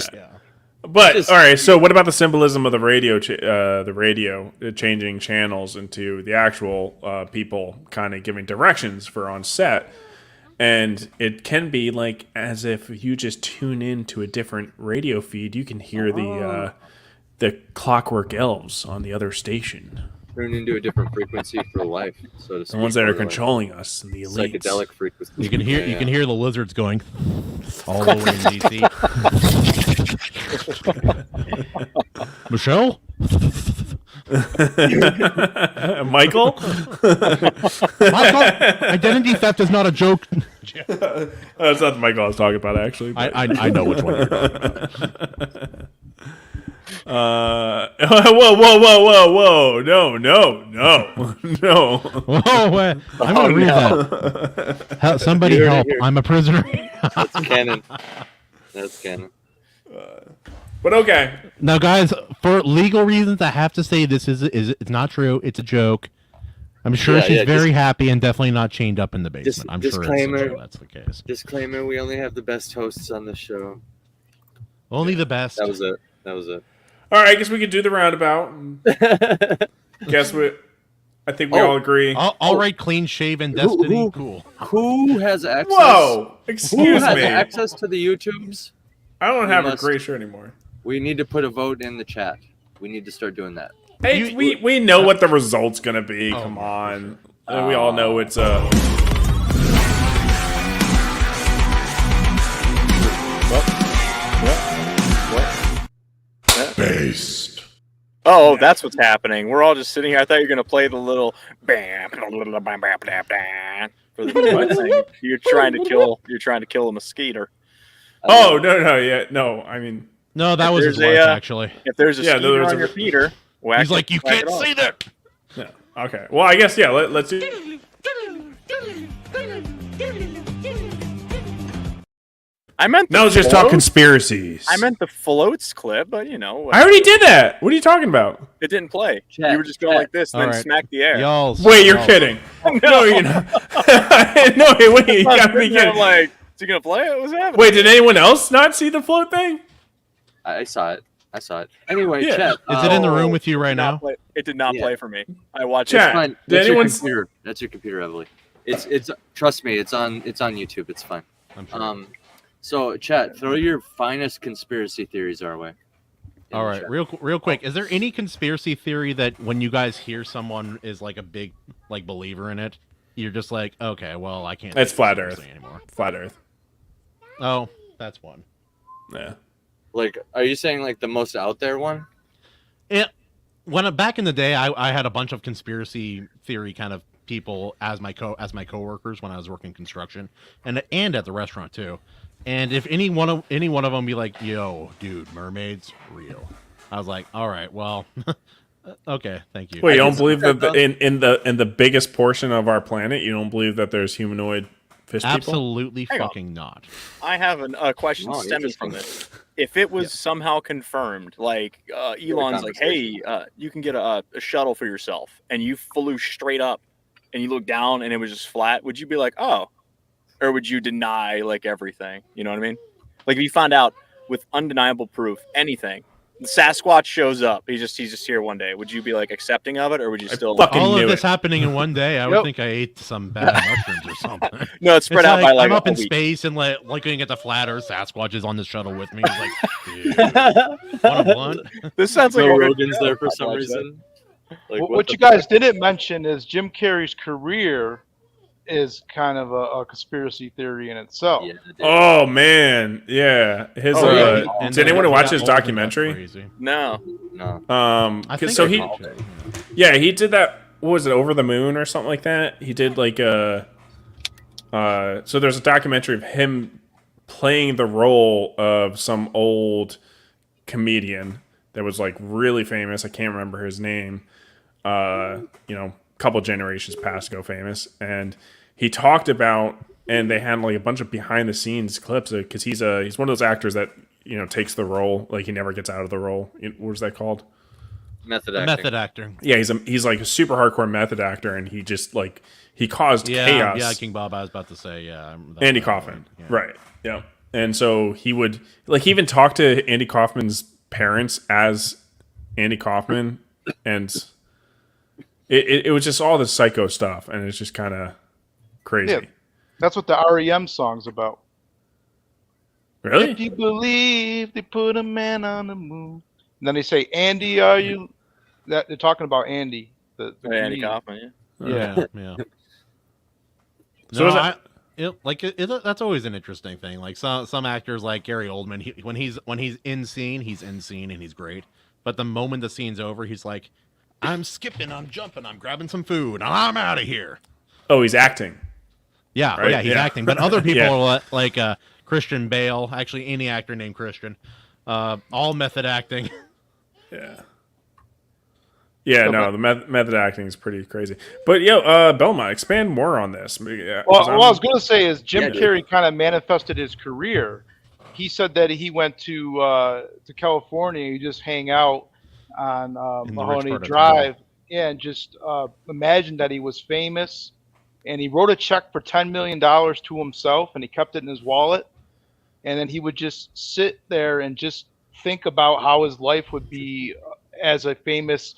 But Just- all right, so what about the symbolism of the radio changing channels into the actual people kind of giving directions for on set? And it can be like as if you just tune in to a different radio feed, you can hear the Clockwork Elves on the other station. Turn into a different frequency for life, so to speak. The ones that are or, like, controlling us, and the elites. psychedelic frequency. You can hear Yeah, you yeah. can hear the lizards going all the way in DC. Michelle? Michael? Michael, identity theft is not a joke. That's not the Michael I was talking about, actually. But. I know which one you're talking about. Whoa. No. Whoa, I'm gonna read that. Somebody You heard it help! here. I'm a prisoner. That's canon. That's canon. But okay. Now, guys, for legal reasons, I have to say this is it's not true. It's a joke. I'm sure Yeah, she's yeah, very happy and definitely not chained up in the basement. I'm sure disclaimer. that's the case. Disclaimer: we only have the best hosts on the show. Only the best. That was it. All right, I guess we could do the roundabout. Guess what? I think we all agree. All right, clean shaven Destiny. who- Cool. Who has access? Whoa! Who Excuse has me. access to the YouTubes? I don't have must- a gray shirt anymore. We need to put a vote in the chat. We need to start doing that. Hey, we know what the result's gonna be. Come on. We all know it's a. Based. Oh, that's what's happening. We're all just sitting here. I thought you were gonna play the little bam, for the thing. You're trying to kill a mosquito. Oh no, yeah, no. I mean, No, that was his There's wife, a, actually. If there's a Yeah, skeeter there's on a- your feeder, He's like, you can't say that. yeah. Okay. Well, I guess let's do. I meant the Now let's just talk floats. conspiracies. I meant the floats clip, but you know, I already did that. What are you talking about? it didn't play. Chat, You were just going chat. like this and All then right. smack the air. Y'all. Wait, you're kidding? No, you're not. No, wait, you gotta be I'm kidding. like, is he gonna play it? What's happening? Wait, did anyone else not see the float thing? I saw it. Anyway, Yeah. chat. Is it in the room with you right now? It did not Yeah. play for me. I watched Chat. it. Fine. Did That's your anyone- computer. That's your computer, Emily. It's trust me, it's on YouTube. It's fine. I'm sure. So chat, throw your finest conspiracy theories our way. in All the right, chat. real quick. Is there any conspiracy theory that when you guys hear someone is like a big like believer in it, you're just like, okay, well, I can't. It's take flat this Earth. seriously anymore. Flat Earth. Oh, that's one. Yeah. Like, are you saying like the most out there one? Back in the day, I had a bunch of conspiracy theory kind of people as my coworkers when I was working construction and at the restaurant too. And if any one of them be like, "Yo, dude, mermaids real," I was like, "All right, well, okay, thank you." Wait, you don't just- believe that in the biggest portion of our planet, you don't believe that there's humanoid fish people? Absolutely Hang on. fucking not. I have a question Oh, stemming from interesting. this. If it was somehow confirmed, like Elon's like, hey, you can get a shuttle for yourself, and you flew straight up, and you look down, and it was just flat, would you be like, oh, or would you deny like everything? You know what I mean? Like if you found out with undeniable proof anything, the Sasquatch shows up, he's just here one day, would you be like accepting of it, or would you still? fucking All knew of this it. happening in one day, I would Yep. think I ate some bad mushrooms or something. No, it's spread It's out by like I'm up a in week. space and like looking at the flat Earth. Sasquatch is on the shuttle with me. He's like, dude, want a blunt? This sounds like Joe a good Rogan's show. there for I'd some watch that. reason. Like, What the you guys fuck? didn't mention is Jim Carrey's career is kind of a conspiracy theory in itself. Yeah, dude. Oh man, yeah. His Oh, yeah. And did then anyone he watch got his old and got documentary? crazy. No. No. I 'Cause think so I he watched it, yeah, he did that. What was it, Over the Moon or something like that? He did like a so there's a documentary of him playing the role of some old comedian that was like really famous. I can't remember his name. You know, a couple generations past ago famous, and he talked about, and they had like a bunch of behind the scenes clips because he's one of those actors that, you know, takes the role, like he never gets out of the role. What is that called? Method The acting. method actor. Yeah, he's like a super hardcore method actor, and he just like he caused Yeah, chaos. yeah, King Bob. I was about to say, yeah. Andy Kaufman, Yeah. right? Yeah, and so he would he even talked to Andy Kaufman's parents as Andy Kaufman, and it was just all this psycho stuff, and it's just kind of crazy. Yeah, that's what the REM song's about. Really? If you believe they put a man on the moon, and then they say, "Andy, are you?" That they're talking about Andy. The Andy comedian. Kaufman. Yeah. Yeah. So is that- that's always an interesting thing. Like some actors, like Gary Oldman, when he's in scene and he's great. But the moment the scene's over, he's like, "I'm skipping, I'm jumping, I'm grabbing some food, and I'm out of here." Oh, he's acting. Yeah, Right? yeah, he's Yeah. acting. But other people Yeah. are like Christian Bale, actually any actor named Christian, all method acting. Yeah. Yeah, no, the method acting is pretty crazy. But Belmont, expand more on this. Well, what I was going to say is Jim Yeah, dude. Carrey kind of manifested his career. He said that he went to California, he just hang out on In the rich Mahoney part of Drive, and just imagined that he was famous. And he wrote a check for $10 million to himself, and he kept it in his wallet. And then he would just sit there and just think about how his life would be as a famous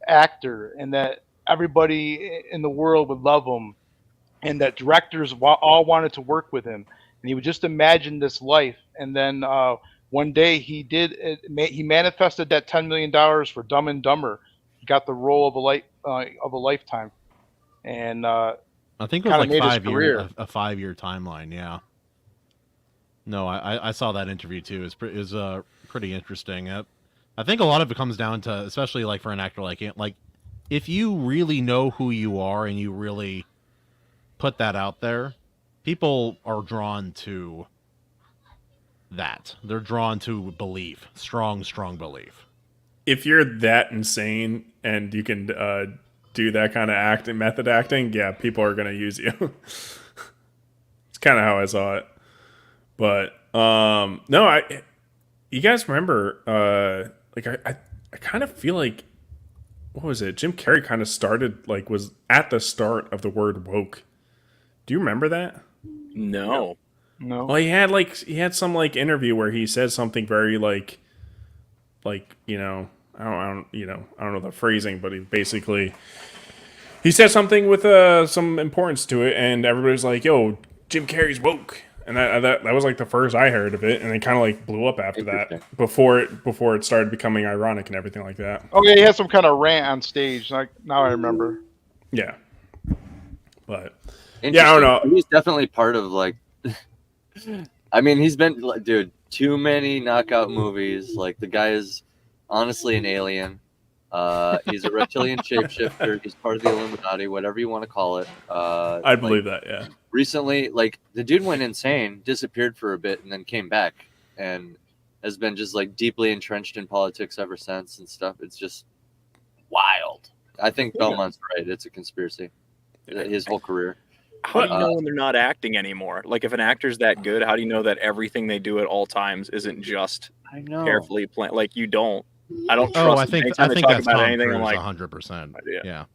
actor, and that everybody in the world would love him, and that directors all wanted to work with him. And he would just imagine this life. And then one day he manifested that $10 million for Dumb and Dumber. He got the role of a lifetime. And I think it was Kinda like made his 5 career. years, a 5-year timeline. Yeah. No, I saw that interview too. It was pretty interesting. I think a lot of it comes down to, especially like for an actor like if you really know who you are and you really put that out there, people are drawn to that. They're drawn to belief, strong belief. If you're that insane and you can do that kind of method acting, yeah, people are going to use you. It's kind of how I saw it. But no, you guys remember I kind of feel like, what was it? Jim Carrey kind of started was at the start of the word woke. Do you remember that? No. no, Well, he had some interview where he said something very I don't know the phrasing, but he said something with some importance to it, and everybody's like, "Yo, Jim Carrey's woke," and that was the first I heard of it, and it kind of blew up after that before it started becoming ironic and everything like that. Oh yeah, he had some kind of rant on stage. Now I remember. Yeah, but yeah, I don't know. He's definitely part of I mean, he's been too many knockout movies. The guy is honestly an alien. He's a reptilian shapeshifter. He's part of the Illuminati, whatever you want to call it. I believe that. Yeah. Recently, the dude went insane, disappeared for a bit, and then came back, and has been just deeply entrenched in politics ever since and stuff. It's just wild. I think Belmont's right. It's a conspiracy. His whole career. How do you know when they're not acting anymore? If an actor's that good, how do you know that everything they do at all times isn't just I know. carefully planned? You don't. I don't Oh, trust. I think anytime they talk that's about Tom anything. Cruise, I'm 100%. Yeah.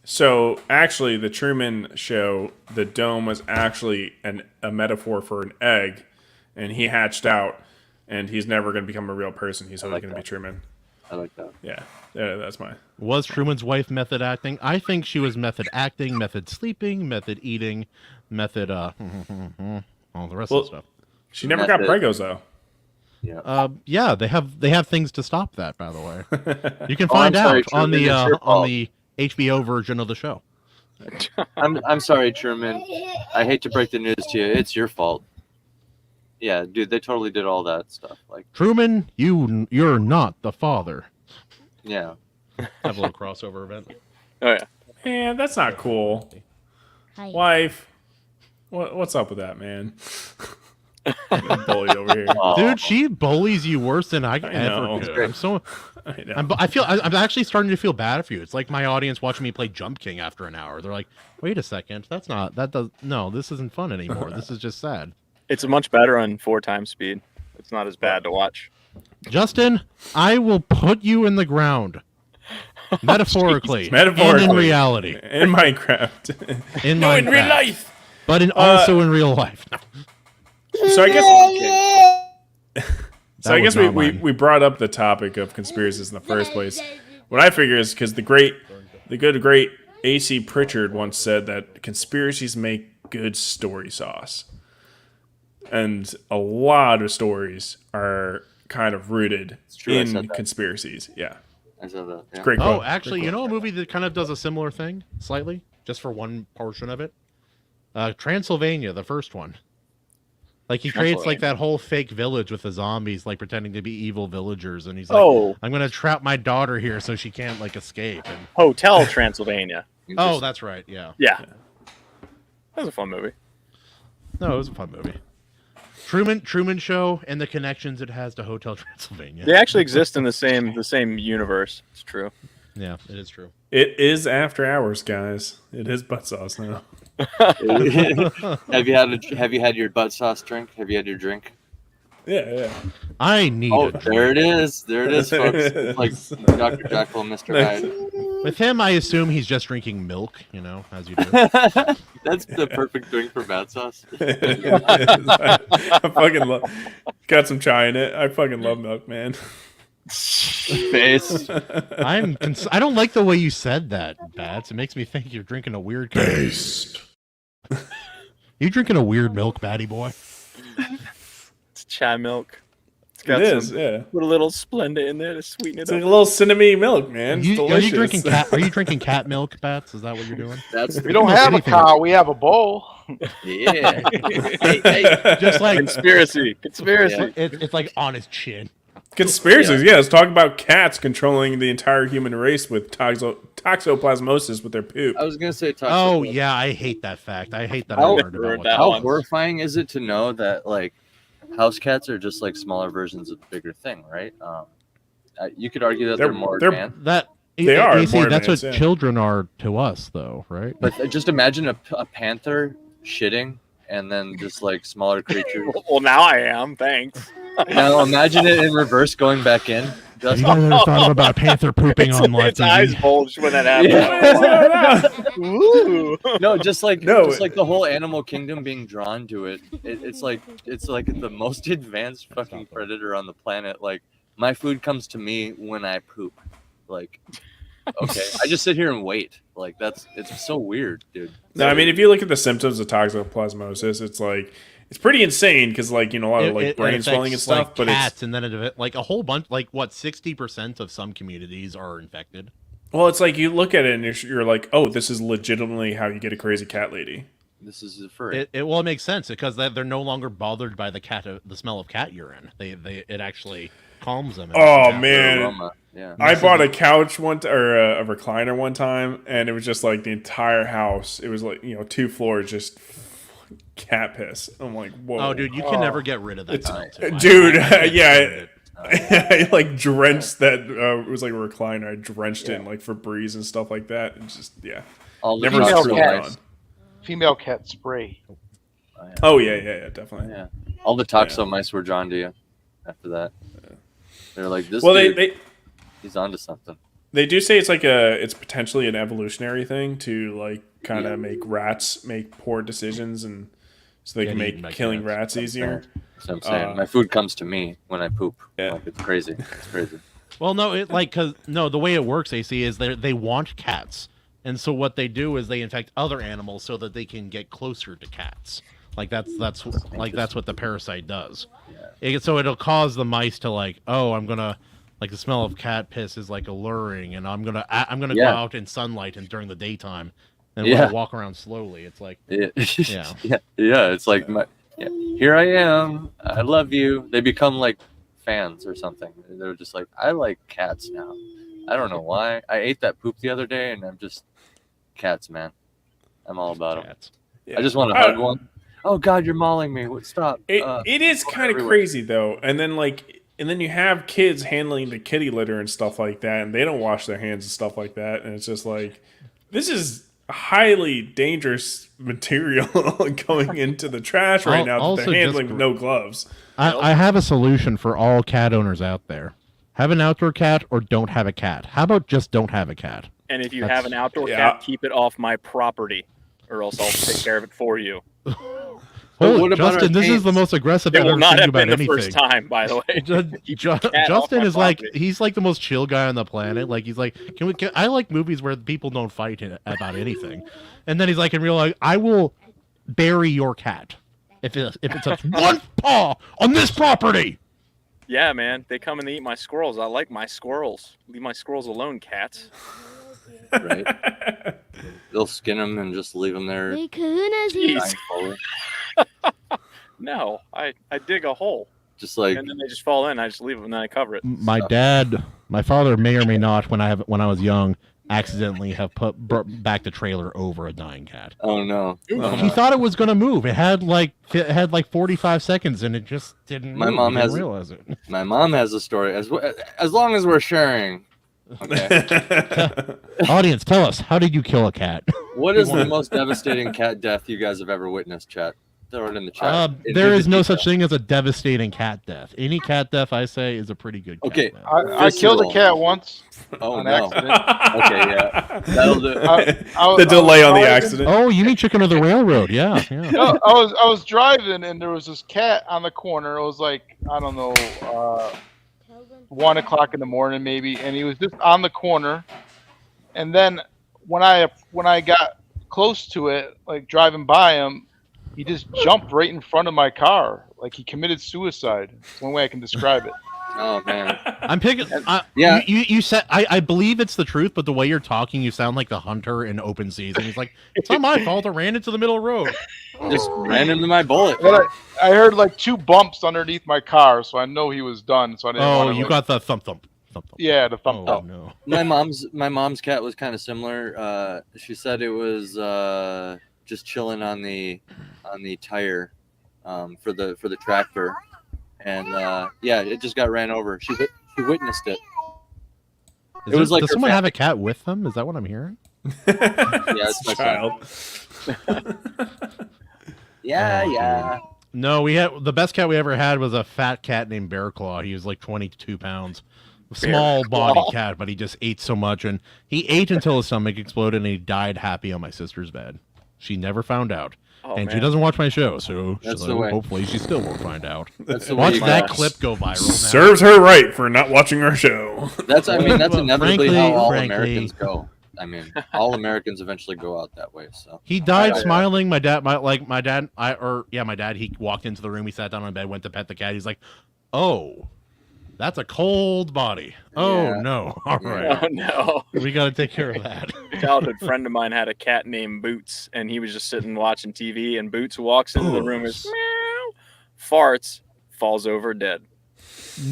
So actually, the Truman Show, the dome was actually a metaphor for an egg, and he hatched out, and he's never going to become a real person. He's always going to be Truman. I like that. Yeah, that's my. Was Truman's wife method acting? I think she was method acting, method sleeping, method eating, method all the rest of the stuff. She never got pregos though. Yeah. Yeah, they have things to stop that. By the way, you can find I'm sorry, out on Truman, the it's your fault. HBO version of the show. I'm sorry, Truman. I hate to break the news to you. It's your fault. Yeah, dude, they totally did all that stuff. Truman, you're not the father. Yeah. Have a little crossover event. Oh yeah. Man, that's not cool. Hi. Wife, what's up with that, man? Bully over here. Dude, she bullies you worse than I know. ever could. I'm so. I know. I'm actually starting to feel bad for you. It's like my audience watching me play Jump King after an hour. They're like, "Wait a second, this isn't fun anymore. This is just sad." It's much better on 4x speed. It's not as bad to watch. Justin, I will put you in the ground, metaphorically, Metaphorically. and in reality, In Minecraft. in No, in real Minecraft, life. but also in real life. So I guess. So That I guess was not we mine. brought up the topic of conspiracies in the first place. What I figure is because the great A.C. Pritchard once said that conspiracies make good story sauce, and a lot of stories are kind of rooted true, I in said that. conspiracies. Yeah, I said that. Yeah. great Oh, quote. actually, you know a movie that kind of does a similar thing, slightly, just for one portion of it? Transylvania, the first one. Like, he creates, like, that whole fake village with the zombies, like, pretending to be evil villagers, and he's like, Oh, I'm gonna trap my daughter here so she can't, like, escape. And... Hotel Transylvania. Oh, that's right, yeah. Yeah. That was a fun movie. No, it was a fun movie. Truman Show and the connections it has to Hotel Transylvania. They actually exist in the same universe. It's true. Yeah, it is true. It is after hours, guys. It is Battsauce now. Have you had your butt sauce drink? Have you had your drink? Yeah. I need Oh, a drink. there it is, folks. It's like Dr. Jekyll and Mr. Hyde. With him, I assume he's just drinking milk, you know, as you do. That's the perfect drink for bad sauce. I fucking love. Got some chai in it. I fucking love milk, man. Face. I don't like the way you said that, Bats. It makes me think you're drinking a weird kind Based. You drinking a weird milk, Batty boy? It's chai milk. It's It got is, some yeah. put a little Splenda in there to sweeten It's it like up. a little cinnamon milk, man. It's Are you delicious. drinking cat? Are you drinking cat milk, Bats? Is that what you're doing? That's We don't have a cow. We have a bull. yeah. hey. Just like Conspiracy. Yeah. it's like on his chin. Conspiracies, yeah. Let's talk about cats controlling the entire human race with toxoplasmosis with their poop. I was gonna say. Oh yeah, I hate that fact. I hate that I How- learned about what that How one. horrifying is it to know that like house cats are just like smaller versions of the bigger thing, right? You could argue that they're more they're- advanced. that. They are AC, more that's advanced, what yeah. children are to us, though, right? But just imagine a panther shitting and then just like smaller creatures. Well, now I am. Thanks. Now imagine it in reverse going back in. Have Just, you guys ever thought about a panther pooping on live Its eyes TV? bulged when that happened. Yeah. Ooh. no, just like No. the whole animal kingdom being drawn to it. It's like the most advanced fucking predator on the planet. Like my food comes to me when I poop. Like okay, I just sit here and wait. Like it's so weird, dude. No, I mean, if you look at the symptoms of toxoplasmosis, it's like it's pretty insane because, like, you know, a lot of like brain affects, swelling and stuff. like, But cats, it's and then like a whole bunch, like what 60% of some communities are infected. well, it's like you look at it and you're like, oh, this is legitimately how you get a crazy cat lady. This is the furry. It makes sense because they're no longer bothered by the smell of cat urine. It actually calms them. Oh, Yeah. man. Aroma. Yeah. I bought a couch or a recliner one time, and it was just like the entire house. It was like, you know, 2 floors just cat piss. I'm like, whoa. Oh, dude, you can never get rid of that smell. Too. Dude, I yeah. hated it. I like drenched that. It was like a recliner. I drenched it in like Febreze and stuff like that. And just, yeah. All the Never female screwed cats. on. Female cat spray. Oh, yeah, definitely. Yeah. All the toxo mice were drawn to you after that. They're like, this Well, dude, he's onto something. they do say it's potentially an evolutionary thing to like kind of make rats make poor decisions, and so they Get can eaten by make killing cats. rats easier. So I'm saying my food comes to me when I poop. Yeah. Like, it's crazy. It's crazy. Well, no, the way it works, AC, is they want cats, and so what they do is they infect other animals so that they can get closer to cats. Like that's what the parasite does. So it'll cause the mice to like, oh, I'm gonna like the smell of cat piss is like alluring, and I'm gonna go out in sunlight and during the daytime, and walk around slowly. It's like Yeah. Yeah. yeah. It's like here I am. I love you. They become like fans or something. They're just like, I like cats now. I don't know why. I ate that poop the other day, and I'm just cats, man. I'm all about them. cats. I just want to hug one. Oh God, you're mauling me. Stop. It is kind of everywhere. crazy though, and then you have kids handling the kitty litter and stuff like that, and they don't wash their hands and stuff like that, and it's just like this is highly dangerous material going into the trash right now that Also, they're handling just- with no gloves. I have a solution for all cat owners out there: have an outdoor cat or don't have a cat. How about just don't have a cat? And if you That's- have an outdoor yeah. cat, keep it off my property, or else I'll take care of it for you. Holy, what about Justin, our this is the paints? most aggressive It I've will ever not seen you have about been the anything. first time, by the way. Keep your cat off Justin my is like, property. he's like the most chill guy on the planet. Like, he's like, I like movies where people don't fight about anything. And then he's like, in real life, I will bury your cat if it's a one paw on this property. Yeah, man. They come and they eat my squirrels. I like my squirrels. Leave my squirrels alone, cats. Right? They'll skin them and just leave them there. Hey, Kahuna's here. Jeez. Dying slowly. No, I dig a hole. Just like, And then they just fall in. I just leave them and then I cover it. My father may or may not, when I was young, accidentally have brought back the trailer over a dying cat. oh no. He thought it was going to move. It had like 45 seconds, and it just didn't. My move. mom He didn't has- realize it. My mom has a story. As long as we're sharing. Okay. Audience, tell us, how did you kill a cat? What is the most devastating cat death you guys have ever witnessed, chat? Throw it in the chat. There is no such thing as a devastating cat death. Any cat death, I say, is a pretty good cat Okay. death. I killed a Visceral. cat once Oh on no. accident. Okay, yeah. That'll do. The delay on the accident. Oh, you mean Chicken of the Railroad? Yeah. No, I was driving and there was this cat on the corner. It was like, I don't know, 1 o'clock in the morning maybe, and he was just on the corner. And then when I got close to it, like driving by him, he just jumped right in front of my car. Like he committed suicide. It's one way I can describe it. Oh man. I'm picking. Yeah. You said I believe it's the truth, but the way you're talking, you sound like the hunter in Open Season. He's like, it's not my fault. I ran into the middle of the road. Just ran into my bullet. But I heard like 2 bumps underneath my car, so I know he was done. So I didn't Oh, want to, you like, got the thump thump. yeah, the thump Oh thump. no. My mom's cat was kind of similar. She said it was just chilling on the tire for the tractor, and yeah, it just got ran over. She witnessed it. It was like does her someone fa- have a cat with them? Is that what I'm hearing? Yeah, it's my Child. Yeah. No, we had the best cat we ever had was a fat cat named Bear Claw. He was like 22 pounds. Small body cat, but he just ate so much, and he ate until his stomach exploded, and he died happy on my sister's bed. She never found out, Oh, and man. she doesn't watch my show, so That's the way. hopefully she still won't find out. That's the Watch way. that must. clip go viral. Now. Serves her right for not watching our show. That's Well, inevitably how all frankly- Americans go. I mean, all Americans eventually go out that way. So He died Yeah. smiling. My dad, my dad. He walked into the room. He sat down on bed, went to pet the cat. He's like, "Oh, that's a cold body. Oh Yeah. no! All right, Oh no. we got to take care of that." Childhood friend of mine had a cat named Boots, and he was just sitting watching TV, and Boots walks into the room, is meow, farts, falls over dead.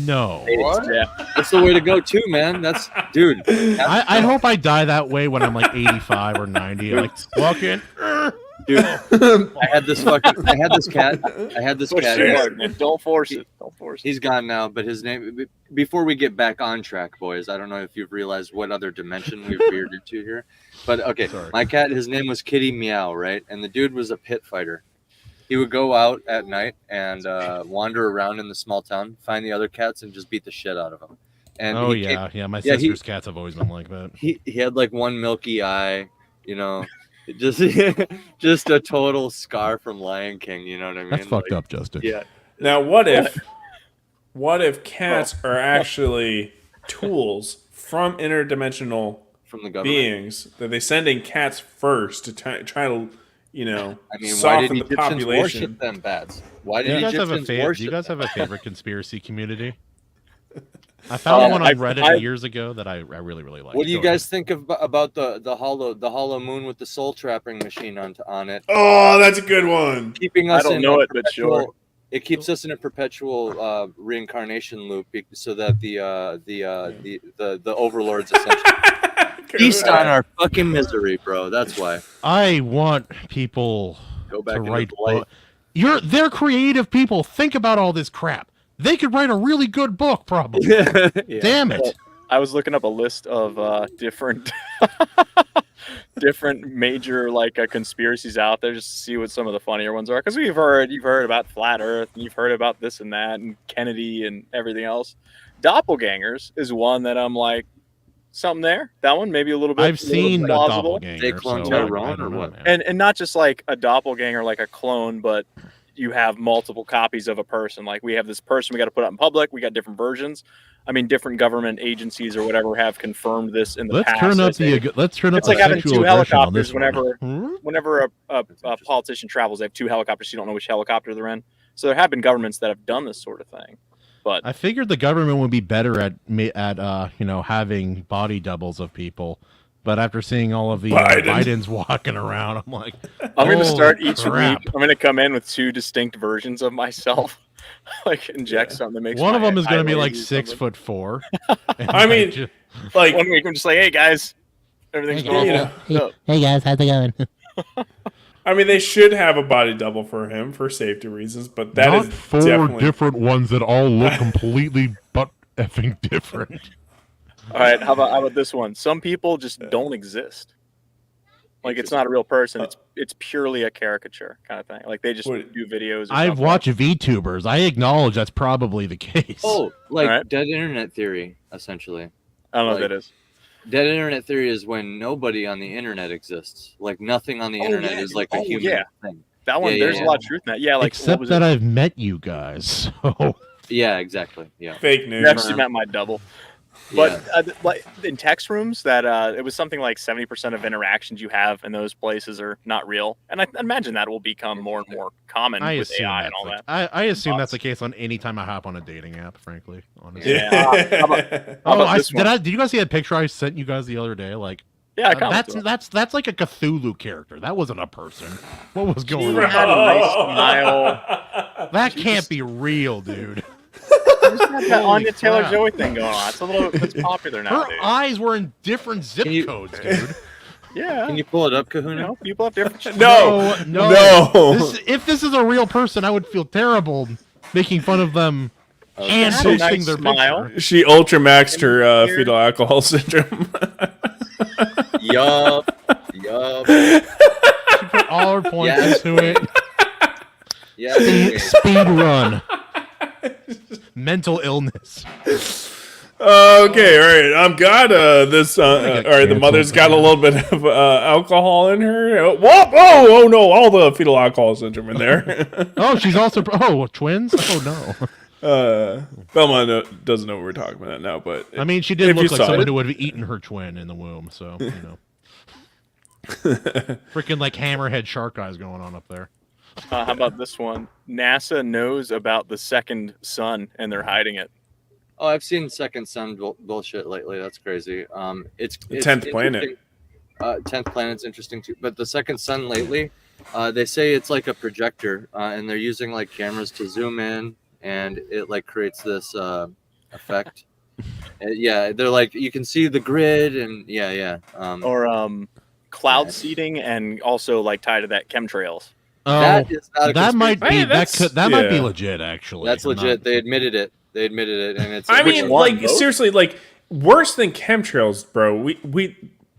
No, Yeah. that's the way to go too, man. That's dude. I hope I die that way when I'm like 85 or 90. Like walk in. Dude, I had this cat. Push too hard, man. Don't force it. Don't force it. He's gone now, but his name. Before we get back on track, boys, I don't know if you've realized what other dimension we've veered into here, but okay, Sorry. my cat. His name was Kitty Meow, right? And the dude was a pit fighter. He would go out at night and wander around in the small town, find the other cats, and just beat the shit out of them. And Oh he came- yeah. My yeah, he- sister's cats have always been like that. he had like one milky eye, you know, just just a total scar from Lion King. You know what I mean? That's fucked Like, up, Justin. Yeah. Now, what if cats are actually tools from interdimensional From the government. beings that they send in cats first to try to, I mean, why did soften the Egyptians population? worship them bats? Why Do did you guys have a Egyptians worship do you guys them? have a favorite conspiracy community? I found one on Reddit years ago that I really like. What do you guys think about the hollow moon with the soul trapping machine on it, Oh, that's a good one. keeping I us don't in know a it, but perpetual- sure. It keeps us in a perpetual reincarnation loop, so that the overlords essentially feast on our fucking misery, bro. That's why. I want people Go back to into write the light. They're creative people. Think about all this crap. They could write a really good book, probably. Yeah. Damn it. I was looking up a list of different different major conspiracies out there just to see what some of the funnier ones are, because you've heard about flat earth, and you've heard about this and that and Kennedy and everything else. Doppelgangers is one that I'm like, something there. That one maybe a little bit. I've seen a plausible. doppelganger. They clone so Tyrone I don't or know, what? man. And not just like a doppelganger like a clone, but you have multiple copies of a person. Like we have this person we got to put out in public. We got different versions. I mean, different government agencies or whatever have confirmed this in the Let's past. turn up the It's like having two helicopters on whenever a politician travels. They have two helicopters. You don't know which helicopter they're in. So there have been governments that have done this sort of thing. But I figured the government would be better at having body doubles of people. But after seeing all of the Bidens walking around, I'm like, I'm going to start each crap. week. I'm going to come in with 2 distinct versions of myself. Like inject something that makes one of them is going to be like 6'4". I mean, like 1 week I'm just like, hey guys, everything's normal. Hey guys, how's it going? I mean, they should have a body double for him for safety reasons, but that Not is 4 definitely different ones that all look completely but effing different. All right, how about this one? Some people just don't exist. Like it's not a real person. It's purely a caricature kind of thing. Like they just do videos. I've watched VTubers. I acknowledge that's probably the case. Oh, like Right. dead internet theory, essentially. I don't know like- what that is. Dead internet theory is when nobody on the internet exists. Like nothing on the internet is like a human thing. That one, Yeah, there's yeah. a lot of truth in that. Yeah, like what Except was that it? I've met you guys. So Yeah, exactly. Yeah. fake news. You actually met my double. But like in text rooms, that it was something like 70% of interactions you have in those places are not real, and I imagine that will become more and more common I with assume AI that's and all the- that. I assume that's the case on any time I hop on a dating app. Frankly, honestly. Yeah. How Oh, about this one? did you guys see that picture I sent you guys the other day? Like, Yeah, I commented. that's like a Cthulhu character. That wasn't a person. What was going She on? had a nice smile. That can't be real, dude. Just had that Anya Taylor crap. Joy thing going on. It's popular now. Her eyes were in different zip Can you- codes, dude. Yeah. Can you pull it up, You Kahuna? know, people have different. No, no. If this is a real person, I would feel terrible making fun of them and Had a posting nice their smile. picture. She ultramaxed her fetal alcohol syndrome. Yup. She put all her points Yeah. into it. Yeah. Speed run. Mental illness. Okay, all right. I'm got this. All get right, the canceled mother's for got a that. little bit of alcohol in her. Whoa! Oh no! All the fetal alcohol syndrome in there. Oh, she's also twins. Oh no. Belmont doesn't know what we're talking about now, but I mean, she did if look you like saw someone it- who would have eaten her twin in the womb. So you know, freaking like hammerhead shark eyes going on up there. How about this one? NASA knows about the second sun and they're hiding it. Oh, I've seen Second Sun bullshit lately. That's crazy. It's 10th planet. interesting. 10th planet's interesting too. But the Second Sun lately, they say it's like a projector, and they're using like cameras to zoom in, and it like creates this effect. Yeah, they're like you can see the grid, and yeah. Or cloud Nice. seeding, and also like tied to that chemtrails. Oh, That is not a that might Hey, be that's- that might be yeah. legit. Actually, That's I'm not- legit. They admitted it. And it's. I Which mean, one, like both? seriously, like worse than chemtrails, bro.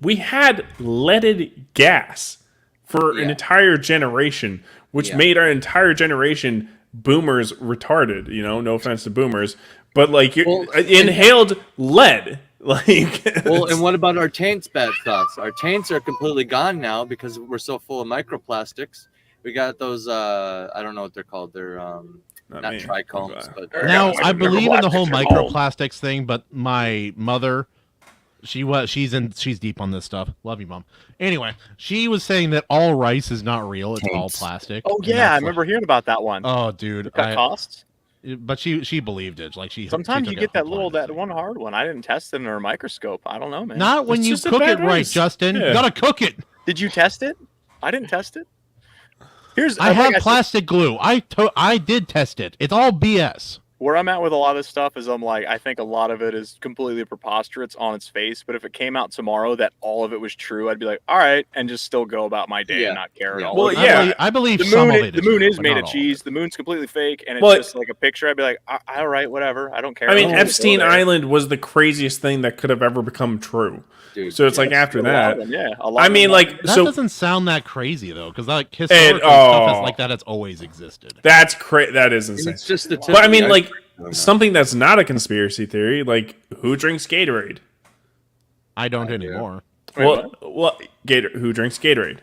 We had leaded gas for an Yeah. entire generation, which Yeah. made our entire generation boomers retarded. You know, no offense to boomers, but like you Well, inhaled lead. Like, Well, and what about our taints, Battsauce? Our taints are completely gone now because we're so full of microplastics. We got those. I don't know what they're called. They're not me. trichomes, but Now I believe in the whole Microplastics are home. microplastics thing, but my mother, she's deep on this stuff. Love you, Mom. Anyway, she was saying that all rice is not real; it's all plastic. Oh And yeah, I that's remember hearing about that one. Oh, dude, Cut costs. but she believed it. Like she Sometimes she you took get it that one hard one. I didn't test it under a microscope. I don't know, man. Not when It's you just a cook bad it right, rice. Justin. Yeah. You gotta cook it. Did you test it? I didn't test it. Here's I like have said, plastic glue. I did test it. It's all BS. where I'm at with a lot of this stuff is I'm like, I think a lot of it is completely preposterous on its face. But if it came out tomorrow that all of it was true, I'd be like, all right, and just still go about my day Yeah. and not care at Yeah. all. Well, If yeah. I believe the some moon, of it. the moon real, is but made not of all. cheese. The moon's completely fake, and it's Well, just like a picture. I'd be like, all right, whatever. I don't care. I mean, don't wanna go Epstein there. Island was the craziest thing that could have ever become true. dude, So it's like after A lot that, of them, yeah. A lot I of mean, them, like, That so doesn't sound that crazy though, because like historically oh. stuff like that has always existed. that's that is and insane. it's just the tip But I of mean, the like iceberg. something that's not a conspiracy theory, like who drinks Gatorade? I don't anymore. Wait, Well, Who drinks Gatorade?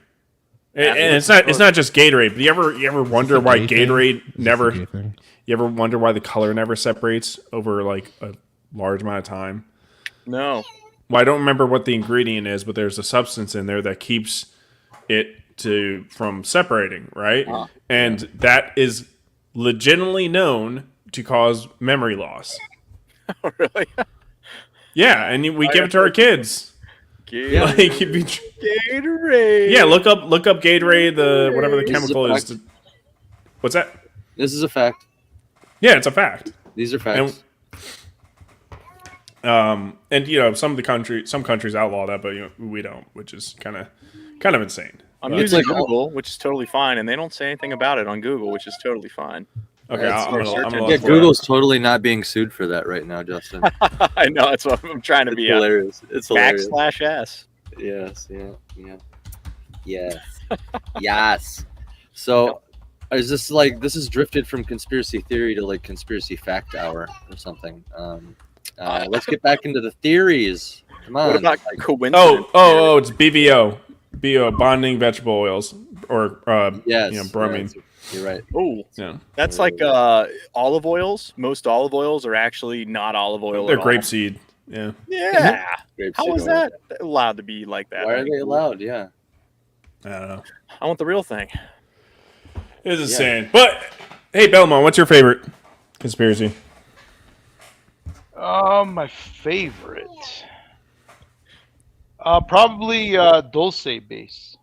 And it's not just Gatorade, but you ever wonder why Gatorade never? You ever wonder why the color never separates over like a large amount of time? No. Well, I don't remember what the ingredient is, but there's a substance in there that keeps it from separating, right? And that is legitimately known to cause memory loss. Oh, really? Yeah, and we give it to our kids. Gatorade. Like, Gatorade. yeah, look up Gatorade, the whatever the chemical is. What's that? This is a fact. Yeah, it's a fact. These are facts. And you know, some countries outlaw that, but we don't, which is kind of insane. I'm using Google, which is totally fine, and they don't say anything about it on Google, which is totally fine. Okay, I'm gonna yeah, Google's totally not being sued for that right now, Justin. I know, that's what I'm trying to be. Hilarious. It's hilarious. /s. Yes. Yes. So, is this like this is drifted from conspiracy theory to like conspiracy fact hour or something? Let's get back into the theories. Come on. What about coincidence? It's BVO, bonding vegetable oils, or yes, bromine. You're right. Oh, Yeah, that's like olive oils. Most olive oils are actually not olive oil. they're at all. grapeseed. Yeah. Yeah. Grapeseed How is oil. that allowed to be like that? Why are they allowed? Yeah. I don't know. I want the real thing. It's insane. But hey, Belmont, what's your favorite conspiracy? My favorite. Probably Dulce base.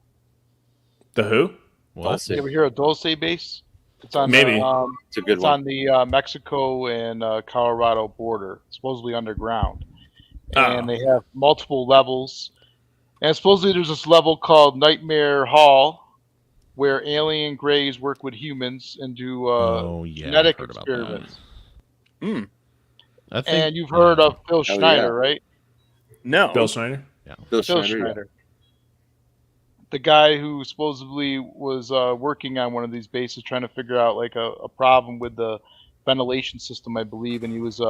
The who? What? You ever hear of Dulce base? It's on Maybe. It's a good it's one. on the Mexico and Colorado border, supposedly underground, and they have multiple levels. And supposedly there's this level called Nightmare Hall, where alien greys work with humans and do genetic I've heard about experiments. that. And you've heard of Phil Schneider, right? No. Bill Snyder. Phil Phil Schneider. Schneider. The guy who supposedly was working on one of these bases trying to figure out like a problem with the ventilation system, I believe, and he was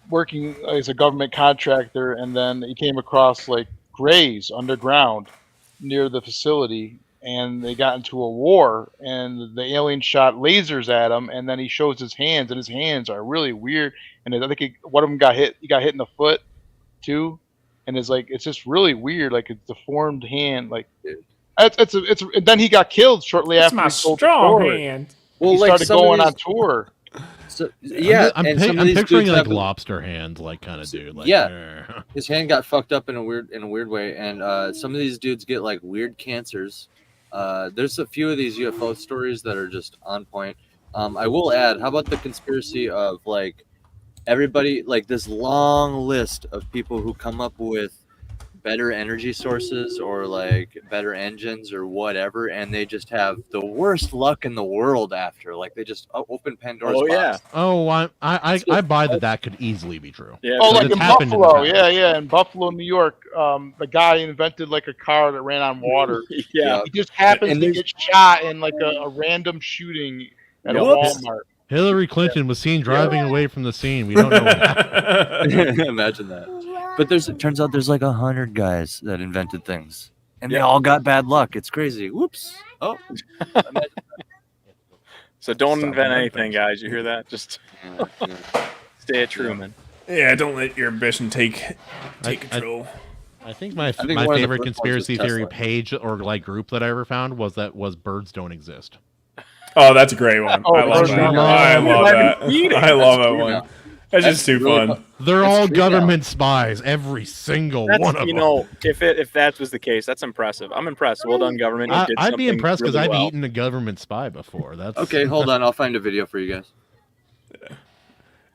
working as a government contractor, and then he came across like greys underground near the facility, and they got into a war, and the alien shot lasers at him, and then he shows his hands, and his hands are really weird, and I think one of them got hit. He got hit in the foot too. And it's just really weird, like a deformed hand. Like it's and then he got killed shortly after. My he told the strong story. hand. Well, He started going on tour. So, yeah, I'm some of these picturing dudes like have- lobster hands, like kind of dude. Like, Yeah. his hand got fucked up in a weird way, and some of these dudes get like weird cancers. There's a few of these UFO stories that are just on point. I will add, how about the conspiracy of like everybody, like this long list of people who come up with better energy sources or like better engines or whatever, and they just have the worst luck in the world after. Like they just open Pandora's box. Oh, I buy that could easily be true. Yeah. Oh, Because like it's in happened in the Buffalo, past. yeah, in Buffalo, New York, the guy invented like a car that ran on water. Yeah. He just happens And to there's- get shot in like a random shooting at a Whoops. Walmart. Hillary Clinton was seen driving away from the scene. We don't know what happened. Imagine that. But it turns out there's like 100 guys that invented things, and they all got bad luck. It's crazy. Whoops. Oh. So don't Stop invent inventing anything, things. guys. You hear that? Just stay a Truman. Yeah, don't let your ambition take control. I think my one of the favorite first ones was conspiracy theory Tesla. page or like group that I ever found was birds don't exist. Oh, that's a great one. Oh, I love Birds that. Don't I Lie. love that. I love that true one. now. That's just too really fun. They're That's all true now. government spies, every single That's, one of you them. know, if that was the case, that's impressive. I'm impressed. Well done, government. You did I'd be something impressed because really I've well. eaten a government spy before. That's Okay, hold on. I'll find a video for you guys.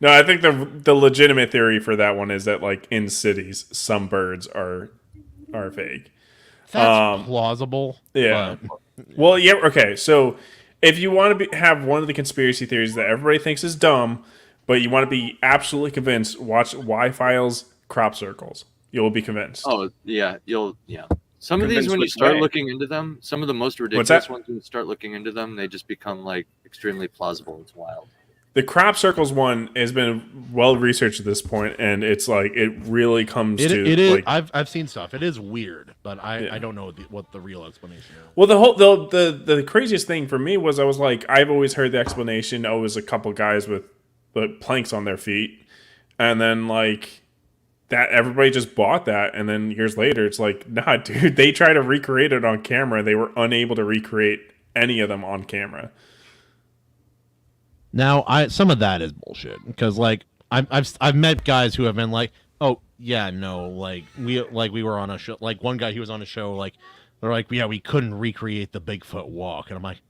No, I think the legitimate theory for that one is that like in cities, some birds are fake. That's plausible. Yeah. but- Well, yeah. Okay, so if you want to have one of the conspiracy theories that everybody thinks is dumb, but you want to be absolutely convinced, watch Y-Files crop circles. You'll be convinced. Oh, yeah. Some of these, Convinced when you which start way? looking into them, some of the most What's ridiculous that? ones, when you start looking into them, they just become like extremely plausible. It's wild. The crop circles one has been well researched at this point, and it's like it really comes to It is. like I've seen stuff. It is weird, but I don't know what the real explanation is. well, the craziest thing for me was I was like, I've always heard the explanation. Oh, it was a couple guys with planks on their feet, and then like that everybody just bought that, and then years later it's like, nah, dude, they tried to recreate it on camera. They were unable to recreate any of them on camera. Now, some of that is bullshit because like I've met guys who have been like, oh yeah, no, like we were on a show, like one guy he was on a show, like they're like, yeah, we couldn't recreate the Bigfoot walk, and I'm like,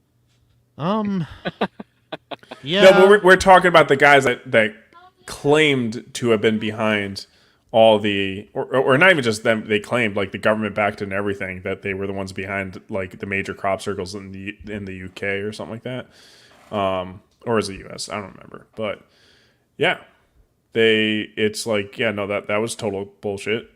yeah, No, but we're talking about the guys that claimed to have been behind all the, or not even just them. They claimed, like, the government backed it and everything, that they were the ones behind like the major crop circles in the UK or something like that. Or is it US? I don't remember. But yeah, it's like, yeah, no, that was total bullshit.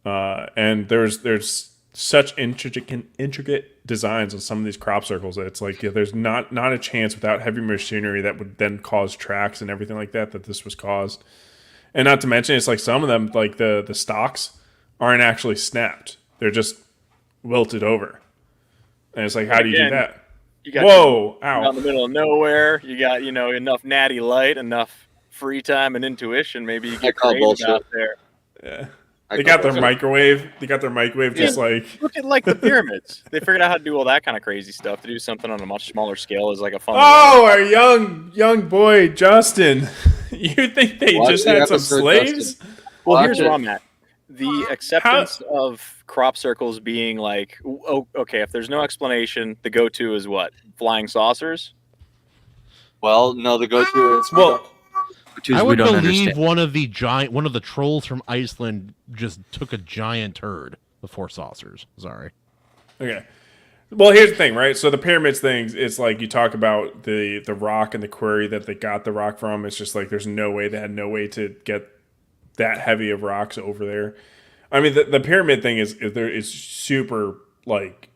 And there's such intricate designs on some of these crop circles that it's like, yeah, there's not a chance without heavy machinery that would then cause tracks and everything like that this was caused. And not to mention, it's like some of them, like the stalks aren't actually snapped. They're just wilted over. And it's like, how do you do that? You got Whoa! out Ow! in the middle of nowhere. You got enough natty light, enough free time and intuition. Maybe you get creative out there. Yeah, they got their microwave. They got their microwave. Just like look at like the pyramids. They figured out how to do all that kind of crazy stuff. To do something on a much smaller scale is like a fun. Oh, our young boy Justin. You think they just had some slaves? Justin. Well, here's where I'm at. The acceptance of crop circles being like, oh, okay, if there's no explanation, the go-to is what? Flying saucers? Well, no, the go-to is I would believe one of the trolls from Iceland just took a giant turd before saucers. Sorry. Okay. Well, here's the thing, right? So the pyramids thing, it's like you talk about the rock and the quarry that they got the rock from. It's just like they had no way to get that heavy of rocks over there. I mean, the pyramid thing is super like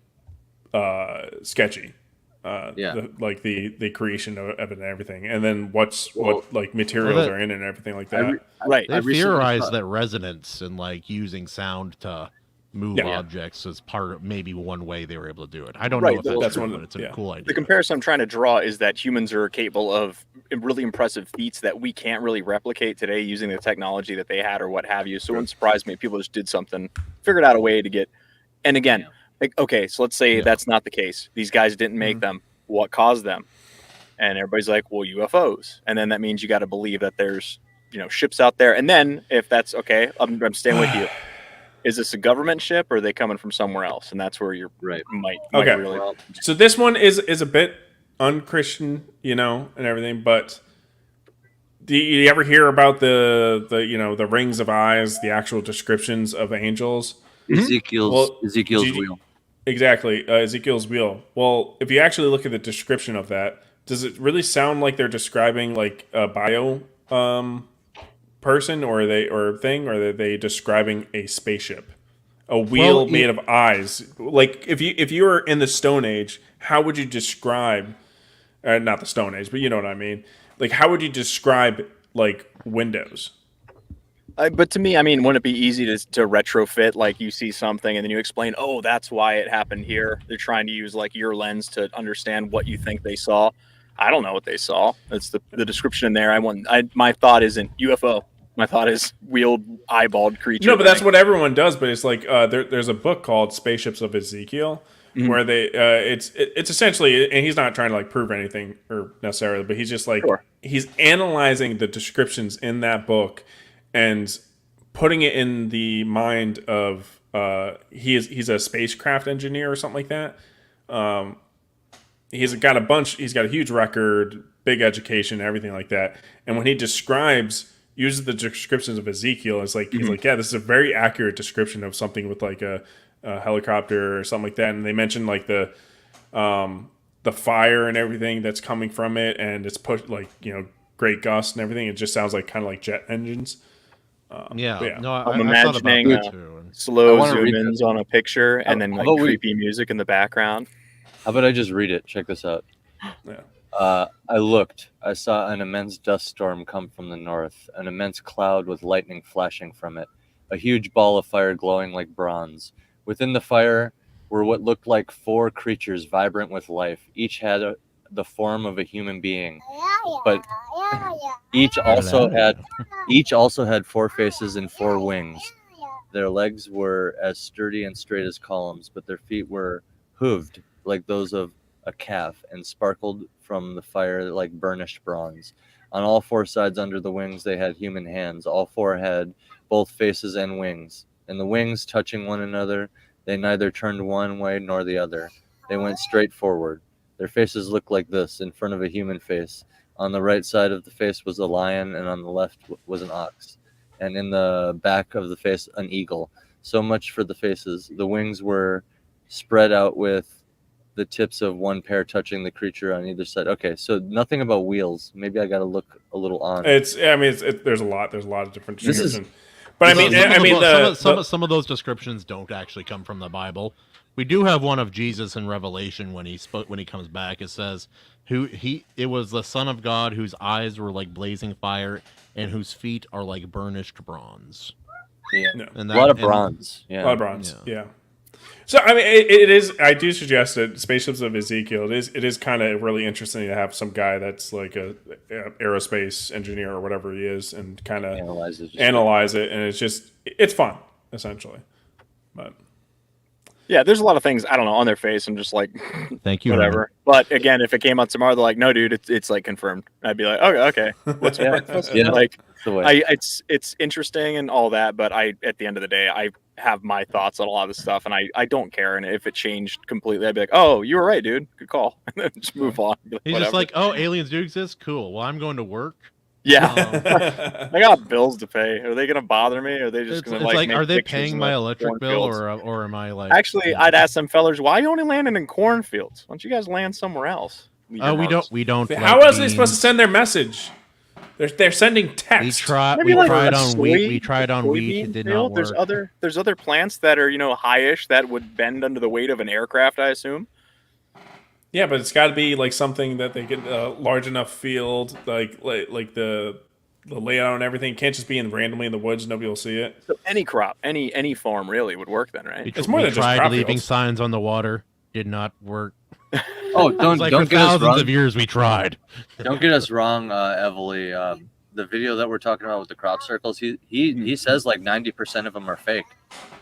sketchy. The creation of it and everything, and then what like materials are in it and everything like that. They theorized that resonance and like using sound to move objects is part of maybe one way they were able to do it. I don't know if that's true, but it's a cool idea. The comparison I'm trying to draw is that humans are capable of really impressive feats that we can't really replicate today using the technology that they had or what have you. So it wouldn't surprise me if people just did something, figured out a way to get. And again, like, okay, so let's say that's not the case. These guys didn't make them. What caused them? And everybody's like, well, UFOs. And then that means you got to believe that there's ships out there. And then if that's okay, I'm staying with you. Is this a government ship or are they coming from somewhere else? And that's where you're might really. So this one is a bit unchristian, and everything. But do you ever hear about the rings of eyes, the actual descriptions of angels? Ezekiel's wheel. Exactly, Ezekiel's wheel. Well, if you actually look at the description of that, does it really sound like they're describing like a bio person, or are they describing a spaceship, a wheel made of eyes? Like if you were in the Stone Age, how would you describe? Not the Stone Age, but you know what I mean. Like, how would you describe like windows? But to me, I mean, wouldn't it be easy to retrofit? Like you see something and then you explain, oh, that's why it happened here. They're trying to use like your lens to understand what you think they saw. I don't know what they saw. It's the description in there. My thought isn't UFO. My thought is wheeled, eyeballed creature. No, but that's what everyone does. But it's like there's a book called Spaceships of Ezekiel, where they it's essentially, and he's not trying to like prove anything or necessarily, but he's just like he's analyzing the descriptions in that book and putting it in the mind of he's a spacecraft engineer or something like that. He's got a huge record, big education, everything like that. And when he uses the descriptions of Ezekiel, it's like he's like, yeah, this is a very accurate description of something with like a helicopter or something like that. And they mentioned like the fire and everything that's coming from it, and it's pushed like great gusts and everything. It just sounds like kind of like jet engines. No, I'm imagining slow zoom-ins on a picture and then like creepy music in the background. How about I just read it? Check this out. Yeah. I looked. I saw an immense dust storm come from the north, an immense cloud with lightning flashing from it, a huge ball of fire glowing like bronze. Within the fire were what looked like 4 creatures vibrant with life. Each had the form of a human being, but each also had 4 faces and 4 wings. Their legs were as sturdy and straight as columns, but their feet were hooved like those of a calf and sparkled from the fire like burnished bronze. On all 4 sides under the wings they had human hands. All 4 had both faces and wings. And the wings touching one another, they neither turned one way nor the other. They went straight forward. Their faces looked like this, in front of a human face. On the right side of the face was a lion, and on the left was an ox. And in the back of the face, an eagle. So much for the faces. The wings were spread out with the tips of one pair touching the creature on either side. Okay, so nothing about wheels. Maybe I got to look a little on. There's a lot of different This is- descriptions. But Some of those descriptions don't actually come from the Bible. We do have one of Jesus in Revelation when he comes back. It says it was the Son of God whose eyes were like blazing fire and whose feet are like burnished bronze. Yeah. No. And A lot of bronze. Yeah. A lot of bronze. Yeah. So I mean, it is. I do suggest that Spaceships of Ezekiel. It is kind of really interesting to have some guy that's like a aerospace engineer or whatever he is, and kind of analyze it, and it's fun essentially. But Yeah, there's a lot of things I don't know on their face. I'm just like, thank you, whatever. But again, if it came out tomorrow, they're like, no, dude, it's like confirmed. I'd be like, okay. What's like? It's interesting and all that, but at the end of the day, I have my thoughts on a lot of this stuff, and I don't care. And if it changed completely, I'd be like, oh, you were right, dude. Good call. And then just move on. He's just like, oh, aliens do exist. Cool. Well, I'm going to work. Yeah, I got bills to pay. Are they gonna bother me? Or are they just gonna like make are they pictures paying in my the electric bill, cornfields? or am I like? Actually, I'd ask them fellers, why are you only landing in cornfields? Why don't you guys land somewhere else? Oh, we don't. How else are they supposed to send their message? They're sending text. We tried on wheat. We tried on wheat. It did not work. There's other plants that are high-ish that would bend under the weight of an aircraft, I assume. Yeah, but it's got to be like something that they get a large enough field, like the layout and everything. It can't just be randomly in the woods. Nobody will see it. So any crop, any farm really would work then, right? It's more than just tried crop leaving fields. signs on the water. Did not work. Oh, don't for get us thousands wrong. of years we tried. Don't get us wrong, Evely. The video that we're talking about with the crop circles, he says like 90% of them are fake,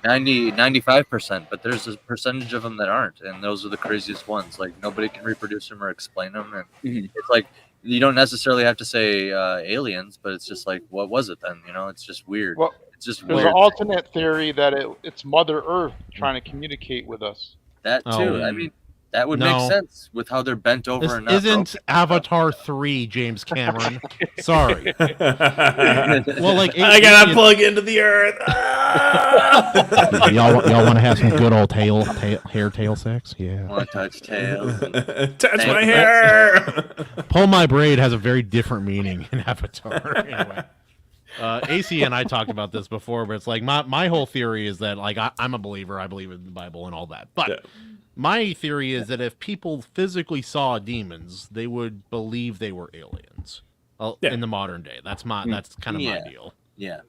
95%, but there's a percentage of them that aren't, and those are the craziest ones. Like nobody can reproduce them or explain them, and it's like you don't necessarily have to say aliens, but it's just like, what was it then? It's just weird. Well, it's just there's weird. an alternate theory that it's Mother Earth trying to communicate with us. That too. I mean, that would make sense with how they're bent over. This and not isn't broken. Avatar 3, James Cameron. Sorry. Well, like I gotta plug into the earth. y'all want to have some good old hair tail sex? Yeah. Want to touch tails? Touch my hair. Pull my braid has a very different meaning in Avatar. Anyway. AC and I talked about this before, but it's like my whole theory is that like I'm a believer. I believe in the Bible and all that, but my theory is that if people physically saw demons, they would believe they were aliens in the modern day. That's kind of my deal. Yeah,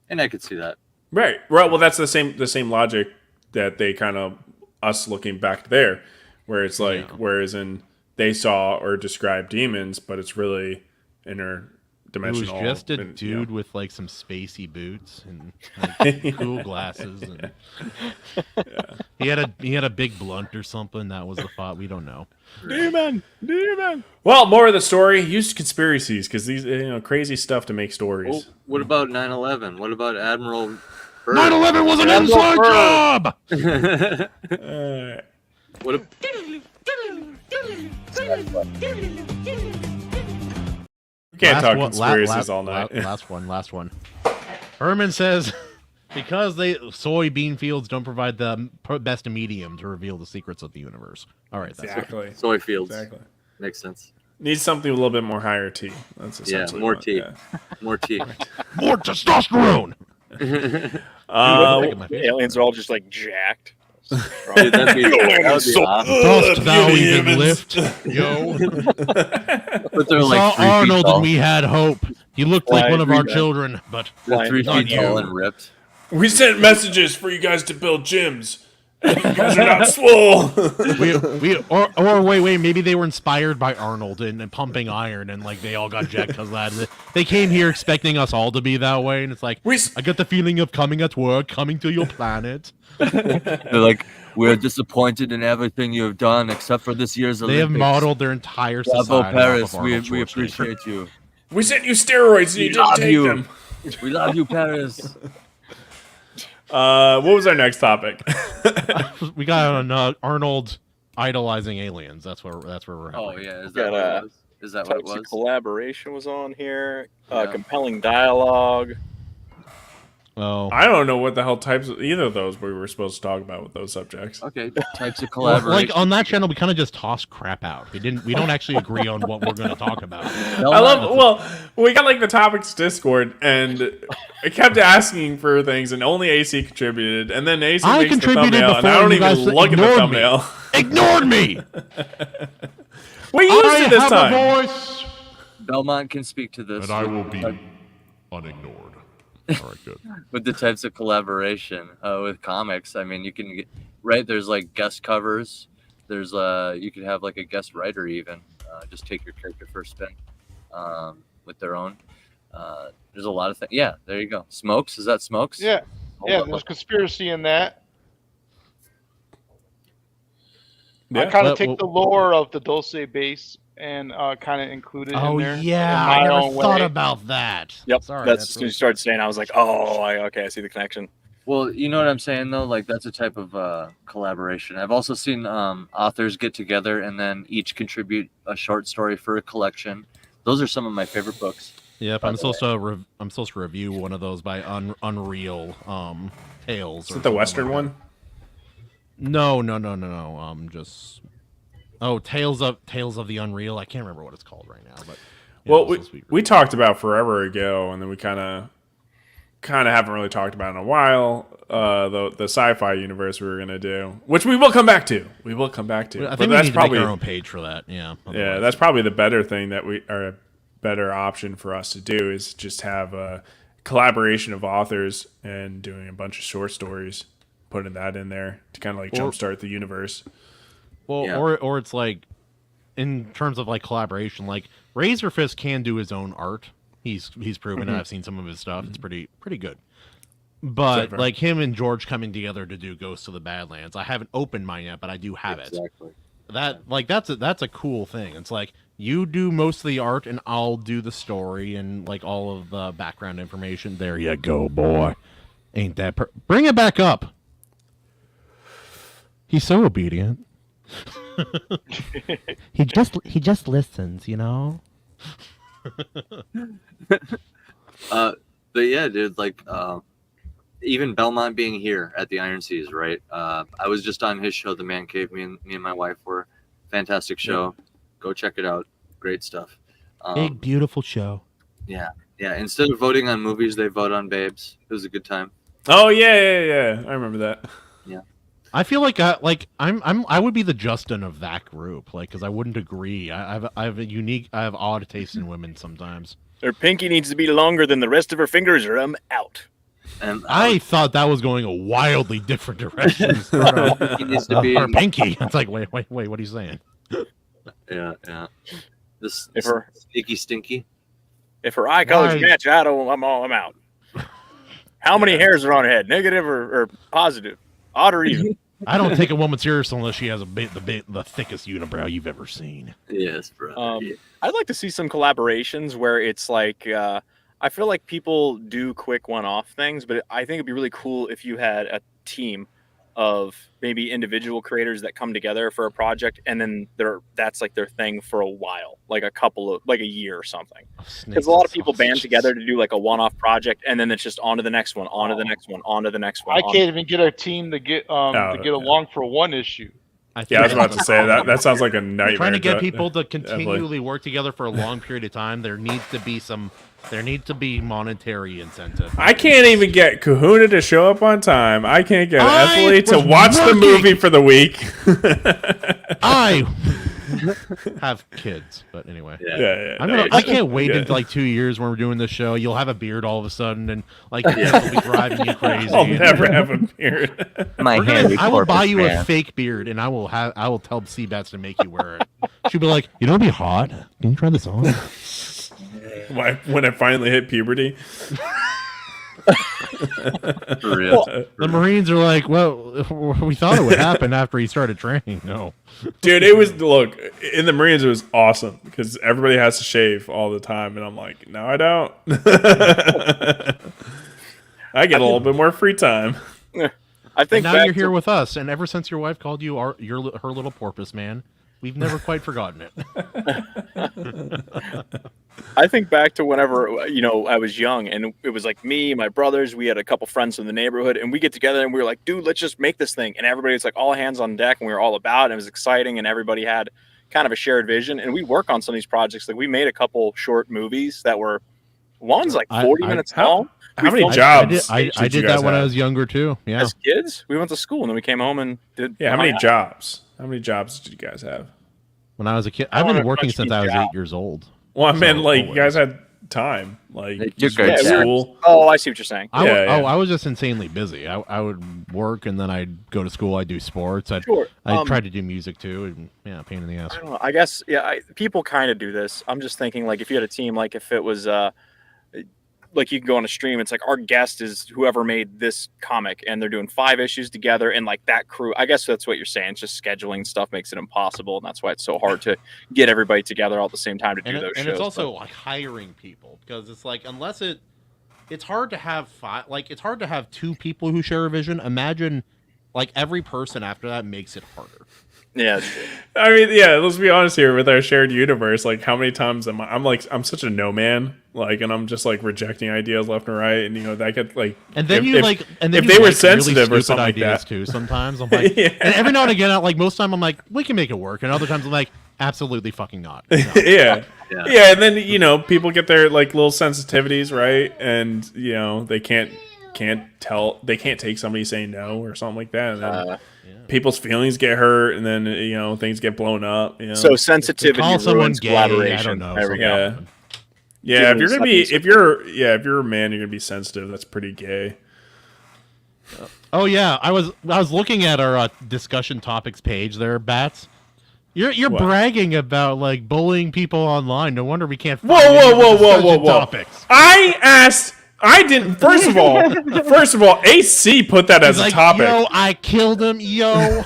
and I could see that. Right. Well, that's the same logic that they kind of us looking back there, where it's like whereas they saw or described demons, but it's really interdimensional. It was just a dude with like some spacey boots and like, cool glasses. And he had a big blunt or something. That was the thought. We don't know. Demon. Well, more of the story. Use conspiracies because these crazy stuff to make stories. Well, what about 9/11? What about Admiral Byrd? 9/11 was an inside job. What if we can't talk conspiracies all night. Last one. Herman says, because soybean fields don't provide the best medium to reveal the secrets of the universe. All right, that's exactly. Soy fields. Exactly. Makes sense. Needs something with a little bit more higher T. That's essentially more T. More T. More testosterone. Aliens are all just like jacked. Dude, that'd be awesome. Dost thou beauty even humans. lift, yo? But they're We like saw 3 feet Arnold tall. and we had hope. He looked like Why one of we our got- children, but They're 3 not feet tall you. and ripped. We sent messages for you guys to build gyms. You guys are not swole. wait, maybe they were inspired by Arnold and pumping iron, and like they all got jacked because that. They came here expecting us all to be that way, and it's like I get the feeling of coming at work, coming to your planet. They're like, we're disappointed in everything you have done except for this year's They have Olympics. modeled their entire Bravo, society Paris. off of Arnold We Schwarzenegger. appreciate you. We sent you steroids and you didn't love take you. them. We love you, Paris. What was our next topic? We got an Arnold idolizing aliens. That's where we're at. Oh yeah, is Got, that what it was? Is that what it Types of was? collaboration was on here. Yeah. Compelling dialogue. Oh, I don't know what the hell types of either of those we were supposed to talk about with those subjects. Okay, types of like collaboration. on that channel, we kind of just toss crap out. We don't actually agree on what we're going to talk about. I love. Well, we got like the topics Discord, and I kept asking for things, and only AC contributed, and then AC I makes the contributed thumbnail, and I before don't you guys even look at the ignored me. thumbnail. Ignored me. We used I it this have time. a voice. Belmont can speak to this. And I will be unignored. All right, good. With the types of collaboration with comics. I mean, you can get there's like guest covers. There's you could have like a guest writer even. Just take your character for a spin with their own. There's a lot of things. Yeah, there you go. Smokes, is that Smokes? Yeah, Hold yeah. up. There's conspiracy in that. I Yeah. kind of But- take the lore of the Dulce base and kind of include it Oh in there. yeah, in I my never own thought way. about that. Yep. Sorry, That's as soon as really- you started saying, I was like, oh, okay, I see the connection. Well, you know what I'm saying though. Like that's a type of collaboration. I've also seen authors get together and then each contribute a short story for a collection. Those are some of my favorite books. Yep, I'm supposed to review one of those by Unreal Tales. Is it the Western one? No. Just Tales of the Unreal. I can't remember what it's called right now, but yeah, Well, this is we talked about forever ago, and then we kind of haven't really talked about in a while. The sci-fi universe we were gonna do, which we will come back to. We will come back to. I But think we that's need to probably make our own page for that. Yeah. yeah, otherwise- that's probably the better thing that we are a better option for us to do is just have a collaboration of authors and doing a bunch of short stories, putting that in there to kind of like jumpstart the universe. Well, Yeah. or it's like, in terms of like collaboration, like Razorfist can do his own art. He's proven it. I've seen some of his stuff. It's pretty good. But fair? like him and George coming together to do Ghosts of the Badlands, I haven't opened mine yet, but I do have it. Exactly. That's a cool thing. It's like you do most of the art and I'll do the story and like all of the background information. There you go, boy. Ain't that bring it back up. He's so obedient. he just listens, you know. But yeah, dude, like even Belmont being here at the Iron Seas, right? I was just on his show, The Man Cave. Me and my wife were. Fantastic show. Go check it out. Great stuff. Big beautiful show. Yeah. Instead of voting on movies, they vote on babes. It was a good time. Oh yeah. I remember that. I feel like I would be the Justin of that group, like because I wouldn't agree. I have odd taste in women sometimes. Her pinky needs to be longer than the rest of her fingers, or I'm out. And I thought that was going a wildly different direction. he needs to be. Or pinky. It's like wait, what are you saying? Yeah. This If her stinky. if her eye colors Why? match, I'm out. How many hairs are on her head? Negative or positive? Odd or even? I don't take a woman serious unless she has the thickest unibrow you've ever seen. Yes, bro. Yeah. I'd like to see some collaborations where it's like I feel like people do quick one-off things, but I think it'd be really cool if you had a team of maybe individual creators that come together for a project, and then that's like their thing for a while, like a year or something. Because a lot of people band together to do like a one-off project, and then it's just on to the next one, on to the next one, on to the next one. I can't even get our team to get along for one issue. Yeah, I was about to say that sounds like a nightmare. Trying to get people to continually work together for a long period of time, there needs to be some There needs to be monetary incentive. I can't even get Kahuna to show up on time. I can't get I Ethel to was watch the working. movie for the week. I have kids, but anyway. Yeah. I can't wait Yeah. until like 2 years when we're doing this show. You'll have a beard all of a sudden, and like your kids will be driving you crazy. I'll never have a beard. My handy I will buy corpus you a man. fake beard, and I will tell Seabats to make you wear it. She'll be like, "You know, it'd be hot. Can you try this on?" When I finally hit puberty. For real. The Marines are like, "Well, we thought it would happen after he started training." No. Dude, it was, look, in the Marines, it was awesome because everybody has to shave all the time. And I'm like, no, I don't. I get a little bit more free time. I think And now back you're here to- with us, and ever since your wife called you her little porpoise man, we've never quite forgotten it. I think back to whenever I was young, and it was like me, my brothers. We had a couple friends from the neighborhood, and we get together and we were like, "Dude, let's just make this thing." And everybody was like, all hands on deck, and we were all about it. And it was exciting, and everybody had kind of a shared vision. And we work on some of these projects. Like we made a couple short movies that were one's like 40 minutes long. How many filmed- jobs? I you did guys that when I have? was younger too. Yeah. As kids, we went to school, and then we came home and did. Yeah, how many jobs? How many jobs did you guys have? When I was a kid, I I've don't been know working much since I was job. 8 years old. Well, I meant, like, you always. guys had time. Like, They you took just our went to time. school. Oh, I see what you're saying. Yeah. I was just insanely busy. I would work and then I'd go to school. I'd do sports. I Sure. tried to do music too. And yeah, pain in the ass. I don't know. I guess people kind of do this. I'm just thinking like if you had a team, like if it was like you can go on a stream, it's like our guest is whoever made this comic, and they're doing 5 issues together, and like that crew. I guess that's what you're saying. It's just scheduling stuff makes it impossible, and that's why it's so hard to get everybody together all at the same time to do those shows. And it's also like hiring people because it's like unless it's hard to have it's hard to have 2 people who share a vision. Imagine like every person after that makes it harder. Yeah, it's true. I mean, yeah, let's be honest here with our shared universe. Like, how many times I'm such a no man, like, and I'm just like rejecting ideas left and right, and that could like. And then if they were sensitive or something like ideas that too. Sometimes I'm like, Yeah. and every now and again, like most time I'm like, we can make it work, and other times I'm like, absolutely fucking not. No. yeah. Yeah. Yeah, and then people get their like little sensitivities, right? And they can't take somebody saying no or something like that, and then people's feelings get hurt, and then things get blown up. So sensitivity Call someone ruins gay. collaboration. I don't know. There we Yeah. go. Yeah, if Giving you're gonna be something if you're a man, you're gonna be sensitive. That's pretty gay. Oh yeah, I was looking at our discussion topics page there, Bats. You're What? bragging about like bullying people online. No wonder we can't. Whoa, find any whoa, of the whoa, whoa, whoa, discussion whoa! Topics. I asked. I didn't. First of all, AC put that as He's a like, topic. yo, I killed him, yo.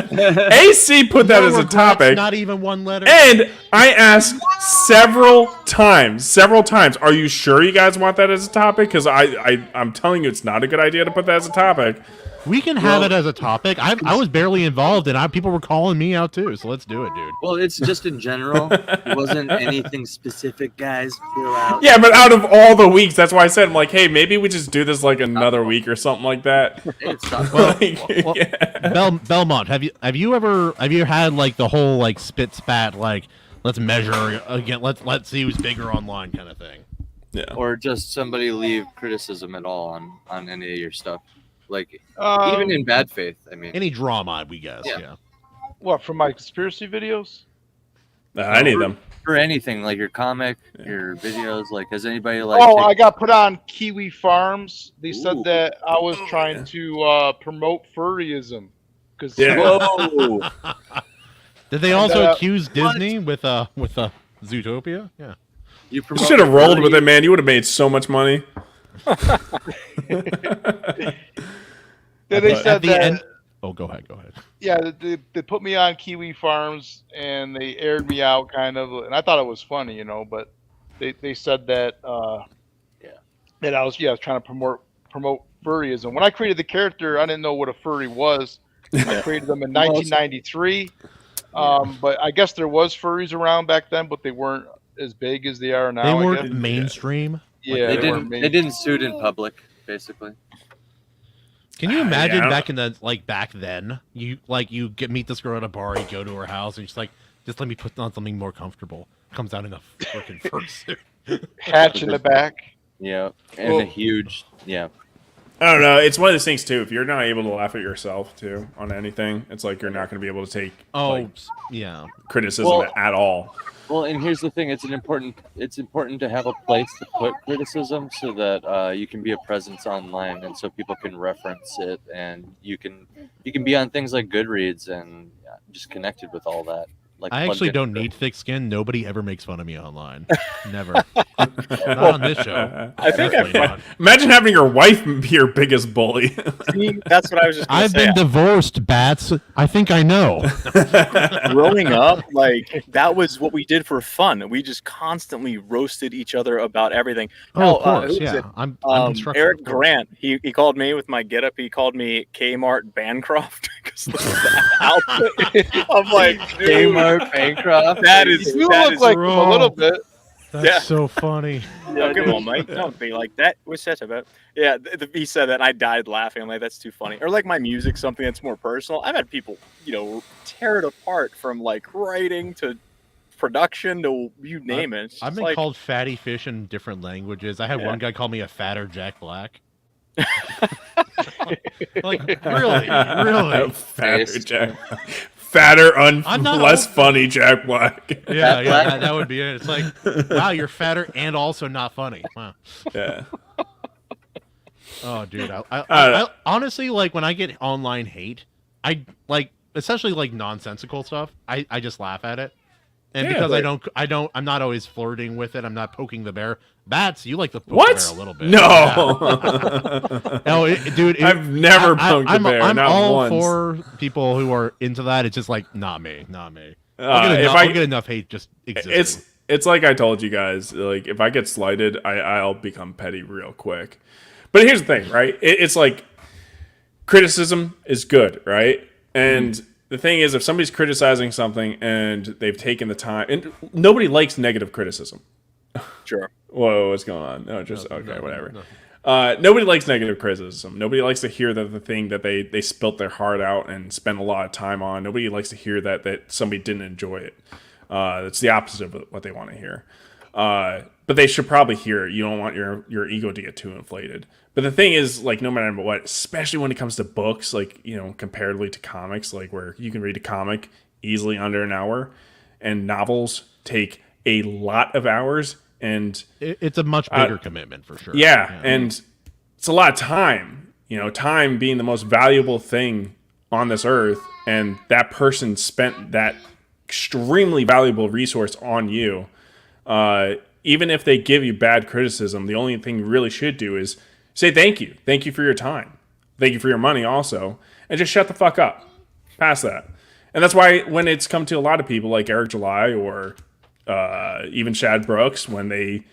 AC put that No as a regrets, topic. Not even one letter. And I asked several times, are you sure you guys want that as a topic? Because I'm telling you, it's not a good idea to put that as a topic. We can have it as a topic. I was barely involved, and people were calling me out too. So let's do it, dude. Well, it's just in general. It wasn't anything specific, guys. Chill out. Yeah, but out of all the weeks, that's why I said, I'm like, hey, maybe we just do this like another week or something like that. It's not Like, Well, yeah. Belmont, have you ever had like the whole like spit spat like let's measure again, let's see who's bigger online kind of thing? Yeah. or just somebody leave criticism at all on any of your stuff, like even in bad faith. I mean, Any drama, we guess. Yeah. Yeah. What, from my conspiracy videos? I need them. for anything like your comic, your videos. Like, has anybody like? Oh, I got put on Kiwi Farms. They said Ooh. that I was trying to promote furryism. Because Yeah. Whoa. Did they also And, accuse Disney with Zootopia? Yeah. You You promote should have rolled with furry- it, man. You would have made so much money. then they At said that, Oh, go ahead. yeah, they put me on Kiwi Farms and they aired me out kind of, and I thought it was funny, but they said that that I was trying to promote furryism. When I created the character, I didn't know what a furry was. I created them in 1993, but I guess there was furries around back then, but they weren't as big as they are now. They I weren't guess. mainstream. Yeah, They weren't didn't. They didn't suit in public, basically. Can you imagine Yeah. back then? You meet this girl at a bar, you go to her house, and she's like, "Just let me put on something more comfortable." Comes out in a freaking fursuit. Hatch in the back. Yeah, and Well- a huge I don't know. It's one of those things too. If you're not able to laugh at yourself too on anything, it's like you're not going to be able to take like, yeah. criticism at all. Well, and here's the thing: it's important to have a place to put criticism so that you can be a presence online, and so people can reference it, and you can be on things like Goodreads and just connected with all that. Like I plugged actually in. don't need thick skin. Nobody ever makes fun of me online. Never. Not on this show. I think Definitely not. Imagine having your wife be your biggest bully. That's what I was just gonna I've say. been divorced, Bats. I think I know. Growing up, like that was what we did for fun. We just constantly roasted each other about everything. Oh, of Hell, course, who was yeah. it? I'm constructive, Eric of course. Grant. He called me with my getup. He called me Kmart Bancroft because the outfit. I'm like, dude, Kmart Bancroft. that is You that look is like him a little bit. That's Yeah. so funny. No, come on, Mike. Don't be like that. What's that about? Yeah, he said that, and I died laughing. I'm like, that's too funny. Or like my music, something that's more personal. I've had people, tear it apart from like writing to production to you name it. It's I've just been like, called fatty fish in different languages. I had Yeah. one guy call me a fatter Jack Black. Like, really? Fatter Face. Jack. Fatter, I'm not less old. funny Jack Black. Yeah, Black? that would be it. It's like, wow, you're fatter and also not funny. Wow. Yeah. Oh, dude. I honestly, like, when I get online hate, I like, especially like nonsensical stuff. I just laugh at it, and Yeah, because like- I'm not always flirting with it. I'm not poking the bear. Bats, you like to poke What? the bear a little bit. No. No, dude. I've never poked a bear, I'm not all once. for people who are into that. It's just like, not me. If I'll get enough hate just existing. It's like I told you guys. Like if I get slighted, I'll become petty real quick. But here's the thing, right? It's like criticism is good, right? And the thing is, if somebody's criticizing something and they've taken the time, and nobody likes negative criticism. sure. Whoa, what's going on? No, just okay, whatever. Nobody likes negative criticism. Nobody likes to hear that the thing that they spilt their heart out and spent a lot of time on. Nobody likes to hear that somebody didn't enjoy it. It's the opposite of what they want to hear. But they should probably hear it. You don't want your ego to get too inflated. But the thing is, like, no matter what, especially when it comes to books, like, comparatively to comics, like where you can read a comic easily under an hour, and novels take a lot of hours. And It's a much bigger commitment for sure. yeah, and it's a lot of time. Time being the most valuable thing on this earth, and that person spent that extremely valuable resource on you. Even if they give you bad criticism, the only thing you really should do is say thank you. Thank you for your time. Thank you for your money also. And just shut the fuck up. Past that. And that's why when it's come to a lot of people like Eric July or even Shad Brooks, when they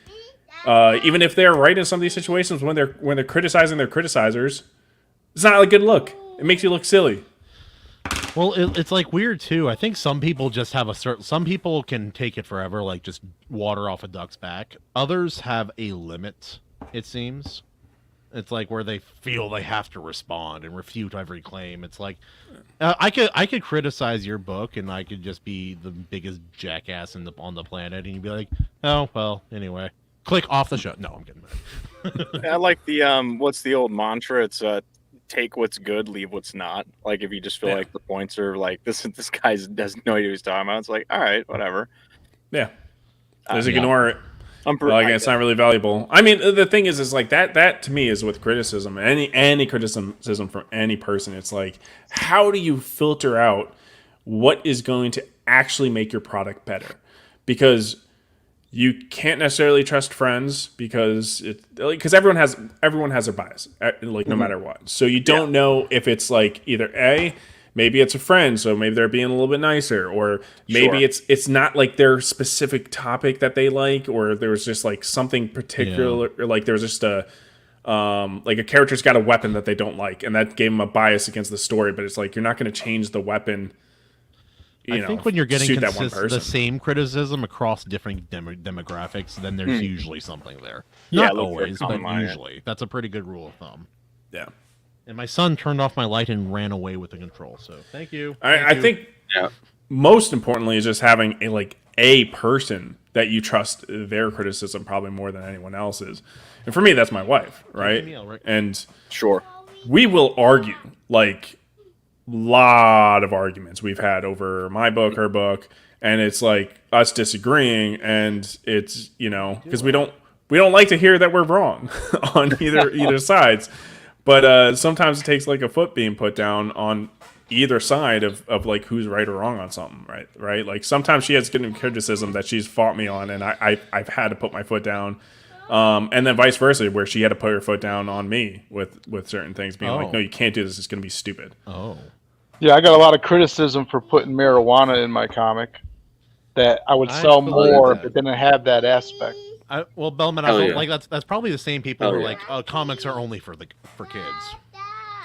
even if they're right in some of these situations, when they're criticizing their criticizers, it's not a good look. It makes you look silly. Well, it's like weird too. I think some people just have some people can take it forever, like just water off a duck's back. Others have a limit, it seems. It's like where they feel they have to respond and refute every claim. It's like I could criticize your book and I could just be the biggest jackass on the planet, and you'd be like, oh well, anyway, click off the show. No, I'm kidding. I like the what's the old mantra? It's take what's good, leave what's not. Like if you just feel like the points are like this guy doesn't know what he's talking about. It's like, all right, whatever. Yeah. Just ignore it. It's not really valuable. I mean, the thing is like that to me is with criticism, any criticism from any person. It's like, how do you filter out what is going to actually make your product better? Because you can't necessarily trust friends because everyone has their bias, like no matter what. So you don't know if it's like either maybe it's a friend, so maybe they're being a little bit nicer, or maybe it's not like their specific topic that they like, or there was just like something particular, or like there was just a character's got a weapon that they don't like, and that gave them a bias against the story. But it's like you're not going to change the weapon. I think when you're getting that one person. the same criticism across different demographics, then there's usually something there. Yeah, Not look for always, but common. usually. That's a pretty good rule of thumb. Yeah. And my son turned off my light and ran away with the control. So thank you. I think most importantly is just having a person that you trust their criticism probably more than anyone else's. And for me, that's my wife, right? And Sure. we will argue, like, lot of arguments we've had over my book, her book, and it's like us disagreeing, and it's, you know, because we don't like to hear that we're wrong on either sides. But sometimes it takes like a foot being put down on either side of like who's right or wrong on something, right? Like sometimes she has good criticism that she's fought me on, and I've had to put my foot down, and then vice versa, where she had to put her foot down on me with certain things, being like, no, you can't do this, it's going to be stupid. Yeah, I got a lot of criticism for putting marijuana in my comic, that I would sell more if it didn't have that aspect. Well, Belmont, like that's probably the same people who are like, comics are only for kids.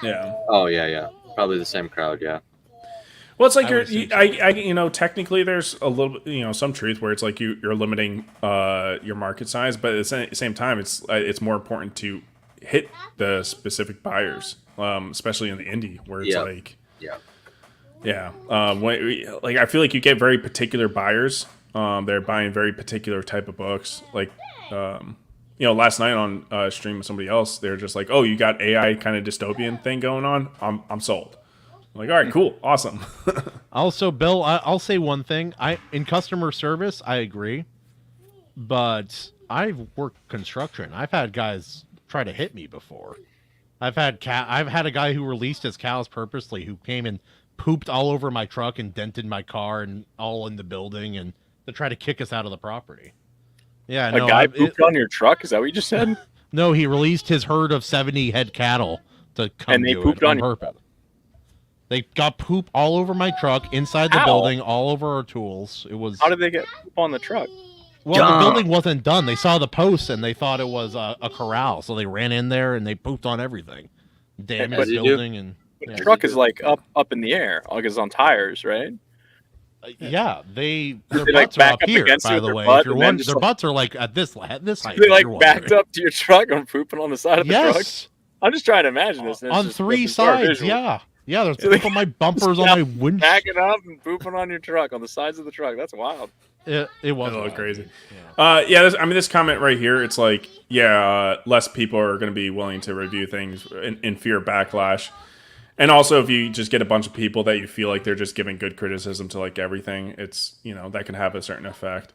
Yeah. Oh yeah. Probably the same crowd. Yeah. Well, it's like you know, technically there's a little, you know, some truth where it's like you're limiting your market size, but at the same time, it's more important to hit the specific buyers, especially in the indie where it's like, like I feel like you get very particular buyers. They're buying very particular type of books. Like, you know, last night on stream with somebody else, they're just like, "Oh, you got AI kind of dystopian thing going on? I'm sold." I'm like, all right, cool, awesome. Also, Bill, I'll say one thing. In customer service, I agree, but I've worked construction. I've had guys try to hit me before. I've had a guy who released his cows purposely, who came and pooped all over my truck and dented my car and all in the building, and to try to kick us out of the property. Yeah, a guy pooped on your truck. Is that what you just said? No, he released his herd of 70 head cattle to come. And they pooped on purpose. They got poop all over my truck, inside the building, all over our tools. It was. How did they get poop on the truck? Well, the building wasn't done. They saw the posts and they thought it was a corral, so they ran in there and they pooped on everything. Damaged the building and. The truck is like up in the air, like it's on tires, right? Yeah, their butts are up here. By the way, if you're wondering, their butts are like at this height. They like backed up to your truck and pooping on the side of the truck. I'm just trying to imagine this. On three sides, yeah, there's poop on my bumpers, on my windshield. Backing up and pooping on your truck on the sides of the truck. That's wild. It was a little crazy. This comment right here, it's like, less people are going to be willing to review things in fear of backlash. And also, if you just get a bunch of people that you feel like they're just giving good criticism to like everything, it's, you know, that can have a certain effect.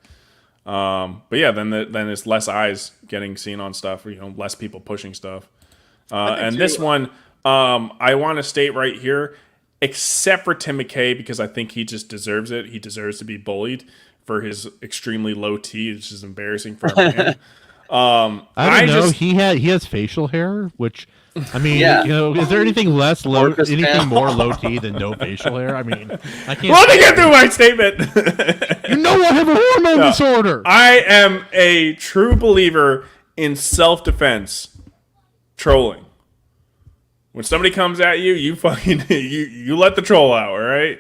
But yeah, then there's less eyes getting seen on stuff, or, you know, less people pushing stuff. And this one, I want to state right here, except for Tim McKay, because I think he just deserves it. He deserves to be bullied for his extremely low T, which is embarrassing for him. I don't know. He has facial hair, which. I mean, you know, is there anything more low T than no facial hair? I mean, I can't. Let me get through my statement. You know I have a hormone disorder. I am a true believer in self-defense trolling. When somebody comes at you, you fucking you let the troll out, all right?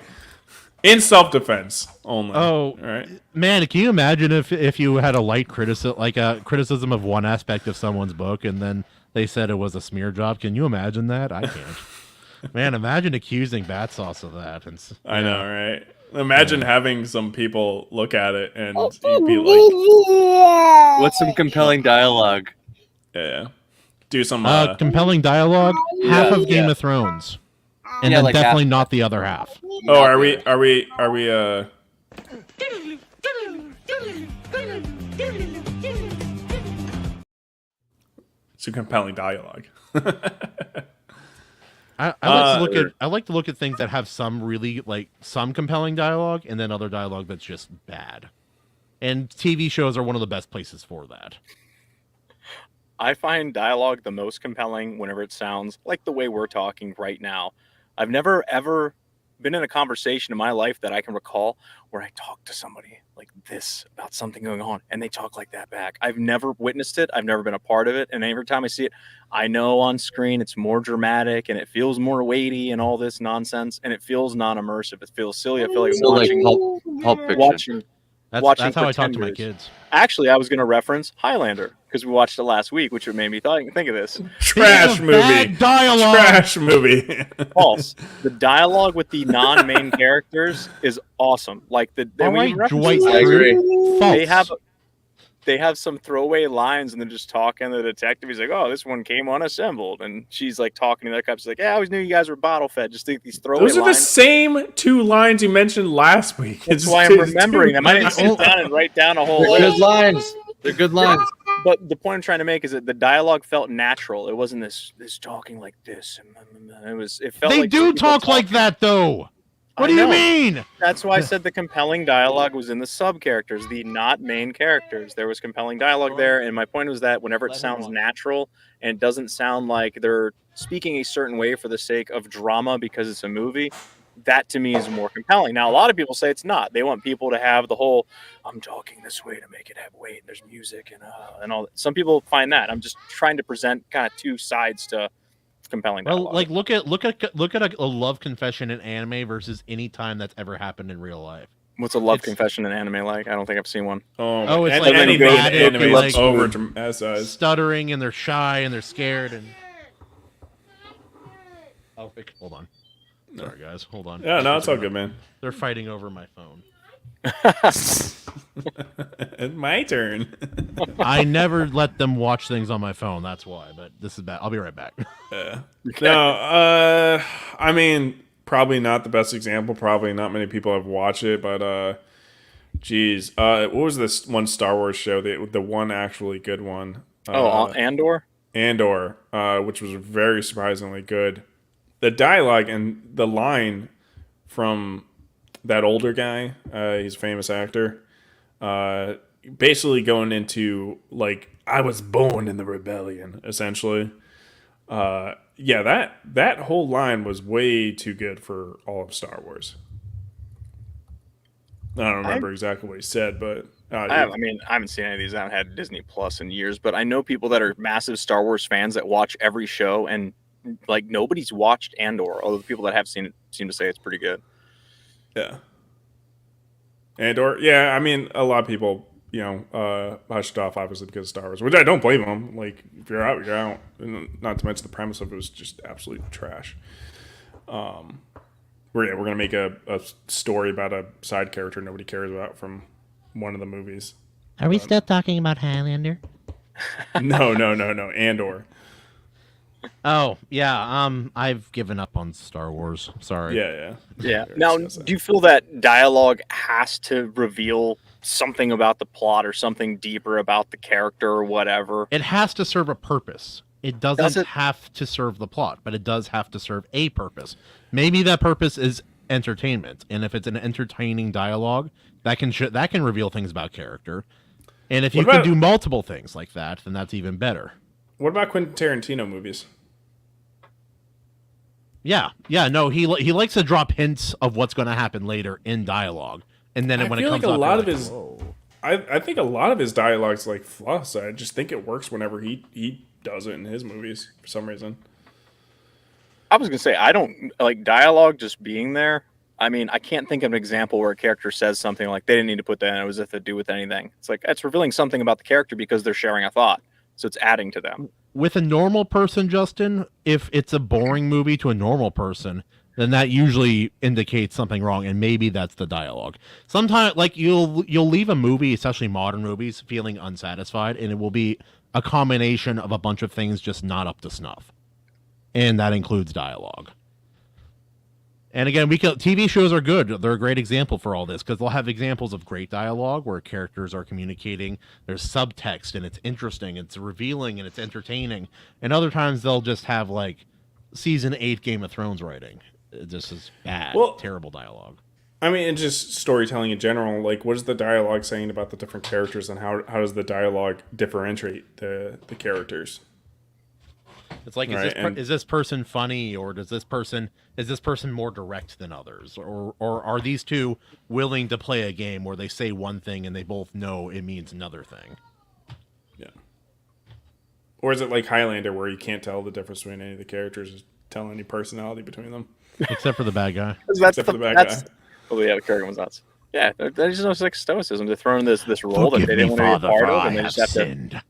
In self-defense only. Oh, all right. Man, can you imagine if you had a light criticism of one aspect of someone's book, and then they said it was a smear job? Can you imagine that? I can't. Man, imagine accusing Battsauce of that. I know, right? Imagine having some people look at it and you'd be like, what's some compelling dialogue? Yeah. Do some compelling dialogue, half of Game of Thrones. And then like definitely not the other half. Oh, are we Some compelling dialogue. I like to look at things that have some really some compelling dialogue, and then other dialogue that's just bad. And TV shows are one of the best places for that. I find dialogue the most compelling whenever it sounds like the way we're talking right now. I've never ever been in a conversation in my life that I can recall where I talk to somebody like this about something going on and they talk like that back. I've never witnessed it. I've never been a part of it. And every time I see it, I know on screen it's more dramatic and it feels more weighty and all this nonsense, and it feels non-immersive. It feels silly. I feel like I'm watching Pulp Fiction. watching That's how I talk to my Pretenders. kids. Actually, I was going to reference Highlander because we watched it last week, which made me think of this. Trash It's a movie. bad dialogue. Trash movie. False. The dialogue with the non-main characters is awesome. Like All right, Dwight I agree. Schrute. False. They have some throwaway lines and they're just talking. The detective, he's like, "Oh, this one came unassembled," and she's like talking to the cop. She's like, "Yeah, I always knew you guys were bottle fed." Just think these throwaway Those are the lines. same 2 lines you mentioned last week. That's why I'm remembering them. I didn't sit down and write down a whole They're list. good lines. They're good lines. But the point I'm trying to make is that the dialogue felt natural. It wasn't this talking like this. It felt They like do people talk like talking. that, though. What do you know. mean? That's why I said the compelling dialogue was in the sub characters, the not main characters. There was compelling dialogue there, and my point was that whenever it sounds natural and it doesn't sound like they're speaking a certain way for the sake of drama because it's a movie, that to me is more compelling. Now, a lot of people say it's not. They want people to have the whole, I'm talking this way to make it have weight. There's music and all that. Some people find that. I'm just trying to present kind of 2 sides to compelling dialogue. Well, like look at a love confession in anime versus any time that's ever happened in real life. What's a love confession in anime like? I don't think I've seen one. Oh, it's and like anything in dramatic, anime is like over dramatized. stuttering and they're shy and they're scared and. Oh, hold on. Sorry, guys. Hold on. Yeah, no, it's all good, man. They're fighting over my phone. It's my turn. I never let them watch things on my phone. That's why. But this is bad. I'll be right back. No, I mean, probably not the best example. Probably not many people have watched it, but geez, what was this one Star Wars show? The one actually good one. Andor? Andor, which was very surprisingly good. The dialogue and the line from that older guy, he's a famous actor, basically going into, like, I was born in the rebellion, essentially. Yeah, that whole line was way too good for all of Star Wars. I don't remember exactly what he said, but... I haven't seen any of these. I haven't had Disney Plus in years, but I know people that are massive Star Wars fans that watch every show, and like nobody's watched Andor, although the people that have seen it seem to say it's pretty good. Yeah. Andor, yeah, I mean, a lot of people, hushed off, obviously, because of Star Wars, which I don't blame them. Like, if you're out, you're out. And not to mention the premise of it was just absolute trash. We're going to make a story about a side character nobody cares about from one of the movies. Are we still talking about Highlander? No, Andor. Oh, yeah. I've given up on Star Wars. Sorry. Yeah. Now, do you feel that dialogue has to reveal something about the plot or something deeper about the character or whatever? It has to serve a purpose. It doesn't have to serve the plot, but it does have to serve a purpose. Maybe that purpose is entertainment, and if it's an entertaining dialogue, that can reveal things about character. And if you can do multiple things like that, then that's even better. What about Quentin Tarantino movies? Yeah, no, he likes to drop hints of what's going to happen later in dialogue, and then when it comes up, I think a lot of his dialogue's like fluff. So I just think it works whenever he does it in his movies for some reason. I was gonna say I don't like dialogue just being there. I mean, I can't think of an example where a character says something like they didn't need to put that in. It was if to do with anything. It's like it's revealing something about the character because they're sharing a thought. So it's adding to them. With a normal person, Justin, if it's a boring movie to a normal person, then that usually indicates something wrong, and maybe that's the dialogue. Sometimes, like, you'll leave a movie, especially modern movies, feeling unsatisfied, and it will be a combination of a bunch of things just not up to snuff. And that includes dialogue. And again, TV shows are good. They're a great example for all this because they'll have examples of great dialogue where characters are communicating. There's subtext and it's interesting, it's revealing, and it's entertaining. And other times they'll just have like season 8 Game of Thrones writing. This is bad, terrible dialogue. I mean, it's just storytelling in general. Like, what is the dialogue saying about the different characters, and how does the dialogue differentiate the characters? It's like, is this person funny, or is this person more direct than others, or are these two willing to play a game where they say one thing and they both know it means another thing? Yeah. Or is it like Highlander, where you can't tell the difference between any of the characters, tell any personality between them, except for the bad guy. Except for the bad guy. Oh yeah, the character was nuts. Yeah, there's just no like stoicism. They're throwing this role that Forgive they me, didn't want to be a Father, part for of, I and they have just have to. sinned.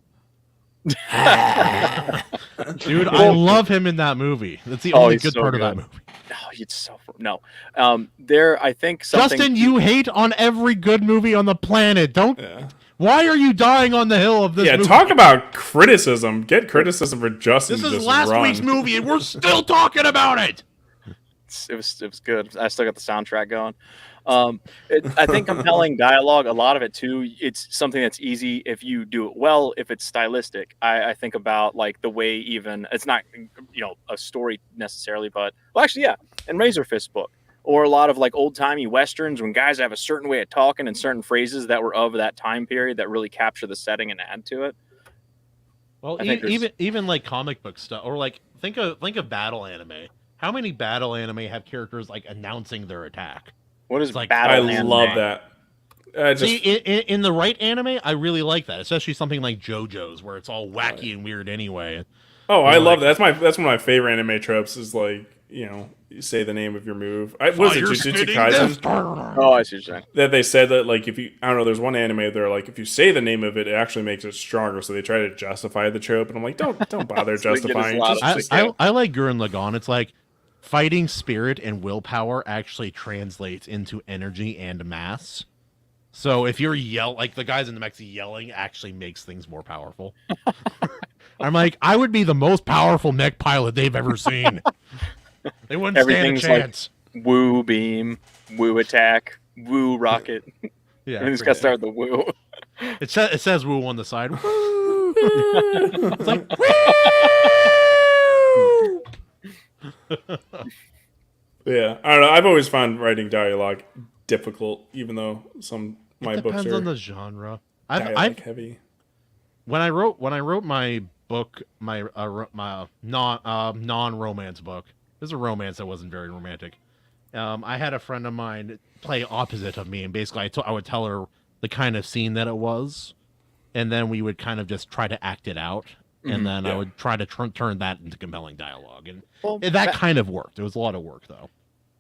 Dude, I love him in that movie. That's the only he's good so part of good. that movie. Oh, it's so no. There, I think something. Justin, you hate on every good movie on the planet. Don't. Yeah. Why are you dying on the hill of this Yeah, movie? talk about criticism. Get criticism for Justin. This is just last run. week's movie, and we're still talking about it. It was good. I still got the soundtrack going. I think compelling dialogue, a lot of it too, it's something that's easy if you do it well, if it's stylistic. I think about like the way even it's not a story necessarily, but well actually yeah, and Razor Fist book. Or a lot of like old timey westerns when guys have a certain way of talking and certain phrases that were of that time period that really capture the setting and add to it. Well, I think even like comic book stuff, or like think of battle anime. How many battle anime have characters like announcing their attack? What is like battle I anime? love that. See, in the right anime, I really like that, especially something like JoJo's, where it's all wacky and weird anyway. Oh, I Like- love that. That's one of my favorite anime tropes. Is like you say the name of your move. Was it Jujutsu Kaisen? Oh, I see what you're saying. That they said that like if you I don't know, there's one anime they're like if you say the name of it, it actually makes it stronger. So they try to justify the trope, and I'm like, don't bother So they get us justifying. a lot of- I like Gurren Lagann. It's like fighting spirit and willpower actually translates into energy and mass. So if you're like the guys in the mechs yelling actually makes things more powerful. I'm like, I would be the most powerful mech pilot they've ever seen. They wouldn't Everything's stand a chance. Woo beam, woo attack, woo rocket. Yeah, Everything's got to start with the woo. it says woo on the side. Woo! It's like Yeah, I don't know. I've always found writing dialogue difficult, even though my it books depends are on the genre. dialogue heavy. When I wrote my book, my non-romance book. This is a romance that wasn't very romantic. I had a friend of mine play opposite of me, and basically I would tell her the kind of scene that it was, and then we would kind of just try to act it out, and then I would try to turn that into compelling dialogue, and that kind of worked. It was a lot of work, though.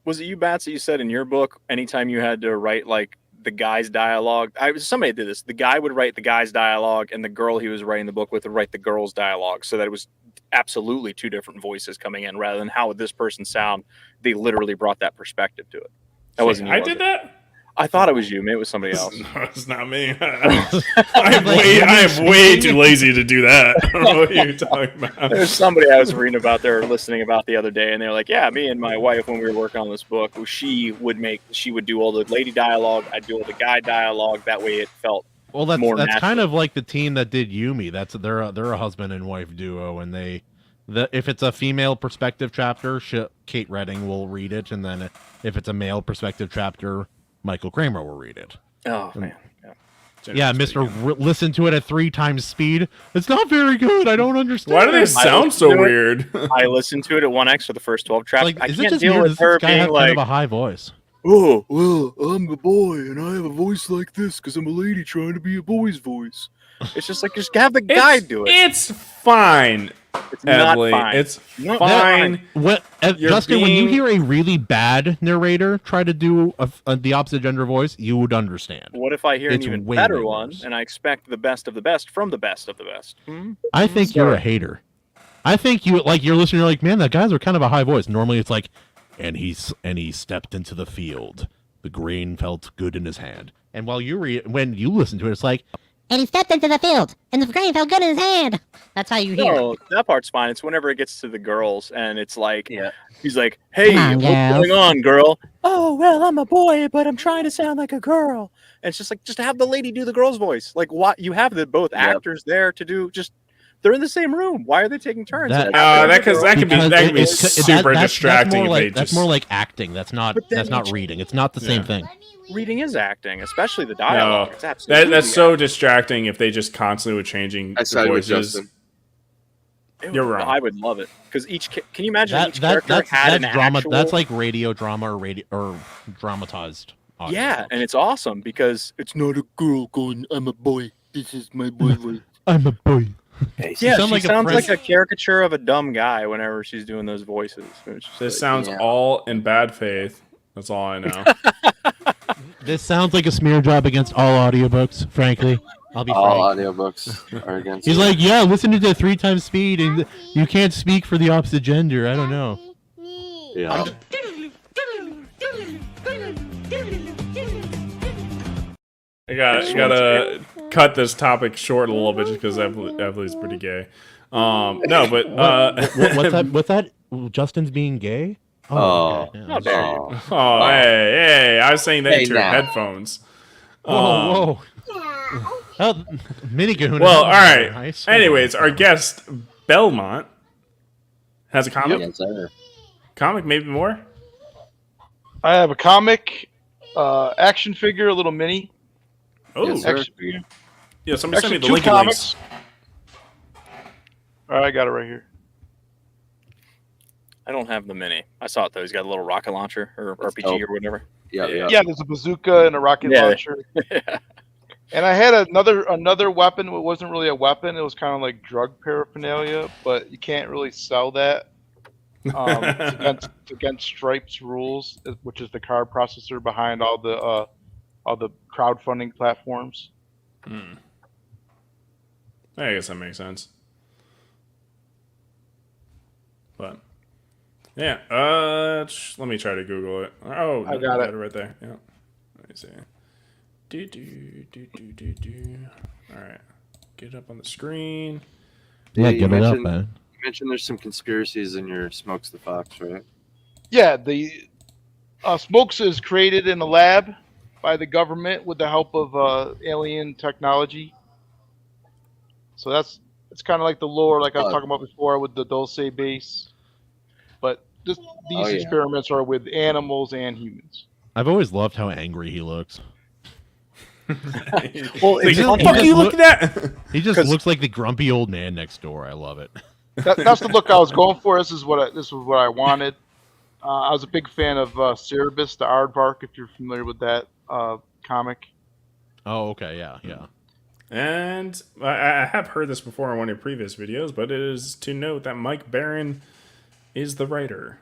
Was it you, Bats, that you said in your book, anytime you had to write like the guy's dialogue, somebody did this. The guy would write the guy's dialogue, and the girl he was writing the book with would write the girl's dialogue, so that it was absolutely two different voices coming in, rather than how would this person sound. They literally brought that perspective to it. That wasn't you. I was did it? that. I thought it was you. Maybe it was somebody else. No, it's not me. I am way too lazy to do that. I don't know what you're talking about. There's somebody I was reading about there, listening about the other day, and they're like, "Yeah, me and my wife, when we were working on this book, she would do all the lady dialogue. I'd do all the guy dialogue. That way, it felt Well, that's more kind natural." of like the team that did Yumi. They're a husband and wife duo, and if it's a female perspective chapter, Kate Redding will read it, and then if it's a male perspective chapter, Michael Kramer will read it. Oh man, Yeah, Mister, listen to it at 3 times speed. It's not very good. I don't understand. Why do they sound so weird? I listened to it at 1x for the first 12 tracks. Like, I is it can't just deal weird? with Does her this guy being have like, kind of a high voice? "Oh, well, I'm a boy and I have a voice like this because I'm a lady trying to be a boy's voice." it's just like, just have the guy do it. It's fine. It's not Emily. fine. It's Not fine. You're Justin, when you being- hear a really bad narrator try to do the opposite gender voice, you would understand. What if I hear an It's even way, better way one, worse. and I expect the best of the best from the best of the best? I think you're a hater. I think you're listening. You're like, man, that guy's are kind of a high voice. Normally, it's like, and he stepped into the field. The grain felt good in his hand. And when you listen to it, it's like, And he stepped into the field, and the grain felt good in his hand. That's how you hear it. No, that part's fine. It's whenever it gets to the girls, and it's like, Yeah. he's like, "Hey, Come on, what's girls." going on, girl?" "Oh, well, I'm a boy, but I'm trying to sound like a girl." And it's just like, just have the lady do the girl's voice. Like, what? You have both actors there to do. Just they're in the same room. Why are they taking turns? That- Like, that could be super distracting. That's more like acting. That's not reading. It's not the same thing. reading is acting, especially the dialogue. No, It's absolutely that's so distracting if they just constantly were changing I the side with voices. Justin. You're wrong. I would love it because can you imagine each character That's had an drama. actual... That's like radio drama or dramatized. audio. Yeah, and it's awesome because It's not a girl going, "I'm a boy. This is my boy voice." I'm a boy. yeah, sound she like a sounds like friend- a caricature of a dumb guy whenever she's doing those voices. It's just This like, sounds yeah. all in bad faith. That's all I know. This sounds like a smear job against all audiobooks, frankly. I'll be All frank. audiobooks are against. He's like, yeah, listen to the 3 times speed, and you can't speak for the opposite gender. I don't know. Yeah. You gotta cut this topic short a little bit just because Evelyn's pretty gay. No, but What's that? Justin's being gay? Oh, okay. How dare you? oh, hey, I was saying that Hey, to your now. headphones. Whoa. Oh, mini Kahuna. Well, all right. Nice. Anyways, our guest Belmont has a comic. Yes, sir. Comic, maybe more. I have a comic, action figure, a little mini. Oh, Yes, sir. Action figure. yeah. Somebody send me Actually, the two linky links. comics. All right, I got it right here. I don't have the mini. I saw it though. He's got a little rocket launcher or RPG dope. or whatever. Yeah. Yeah, there's a bazooka and a rocket Yeah. launcher. And I had another weapon. It wasn't really a weapon. It was kind of like drug paraphernalia, but you can't really sell that. It's against Stripes rules, which is the card processor behind all the crowdfunding platforms. I guess that makes sense. But yeah, let me try to Google it. Oh, I got it right there. Yeah, let me see. Do. All right, get up on the screen. Yeah, you give it up, mentioned- man. You mentioned there's some conspiracies in your Smokes the Fox, right? Yeah, the Smokes is created in a lab by the government with the help of alien technology. So it's kind of like the lore, like I was talking about before, with the Dulce base. But these experiments are with animals and humans. I've always loved how angry he looks. Well, He what just- the fuck he are you just looking at? He just looks like the grumpy old man next door. I love it. That's the look I was going for. This is what I wanted. I was a big fan of Cerebus the Aardvark, if you're familiar with that comic. Oh, okay, yeah. And I have heard this before in one of your previous videos, but it is to note that Mike Barron is the writer.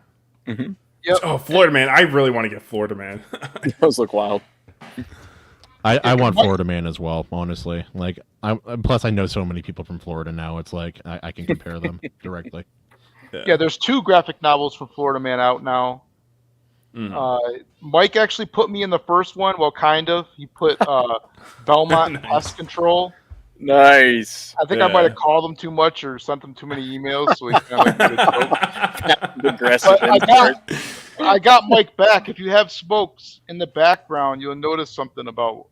Mm-hmm. Yep. Oh, Florida Man. I really want to get Florida Man. Those look wild. I want Florida Man as well, honestly. Like, plus I know so many people from Florida now. It's like I can compare them directly. Yeah, there's 2 graphic novels from Florida Man out now. Mike actually put me in the first one. Well, kind of. He put Belmont Nice. Pest Control. Nice. I think I might have called him too much or sent him too many emails, so he kind of like Aggressive. But I got Mike back. If you have Smokes in the background, you'll notice something about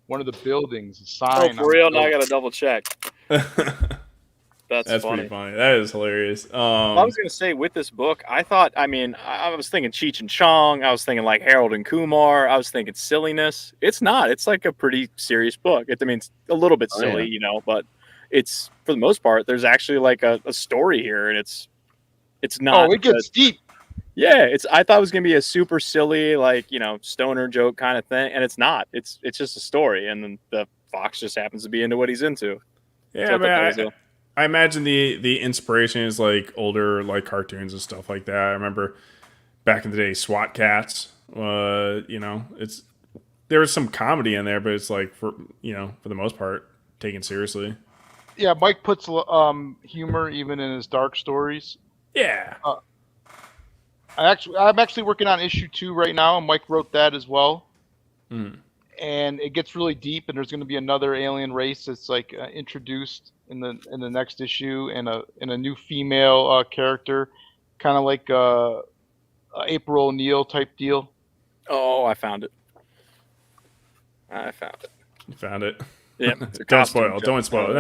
one of the buildings, a sign. For real? Now I got to double check. That's funny. Pretty funny. That is hilarious. Well, I was going to say with this book, I was thinking Cheech and Chong. I was thinking like Harold and Kumar. I was thinking silliness. It's not. It's like a pretty serious book. It's a little bit silly, but it's, for the most part, there's actually like a story here, and it's not. Oh, it gets deep. Yeah, I thought it was going to be a super silly, like, stoner joke kind of thing, and it's not. It's just a story, and then the Fox just happens to be into what he's into. Yeah, So man. I imagine the inspiration is like older like cartoons and stuff like that. I remember back in the day, SWAT Cats. There was some comedy in there, but it's like for the most part taken seriously. Yeah, Mike puts humor even in his dark stories. Yeah. I'm actually working on issue 2 right now, and Mike wrote that as well. And it gets really deep, and there's going to be another alien race that's like introduced in the next issue, and a new female character, kind of like a April O'Neil type deal. Oh, I found it. You found it. Yeah. Don't spoil. Don't spoil.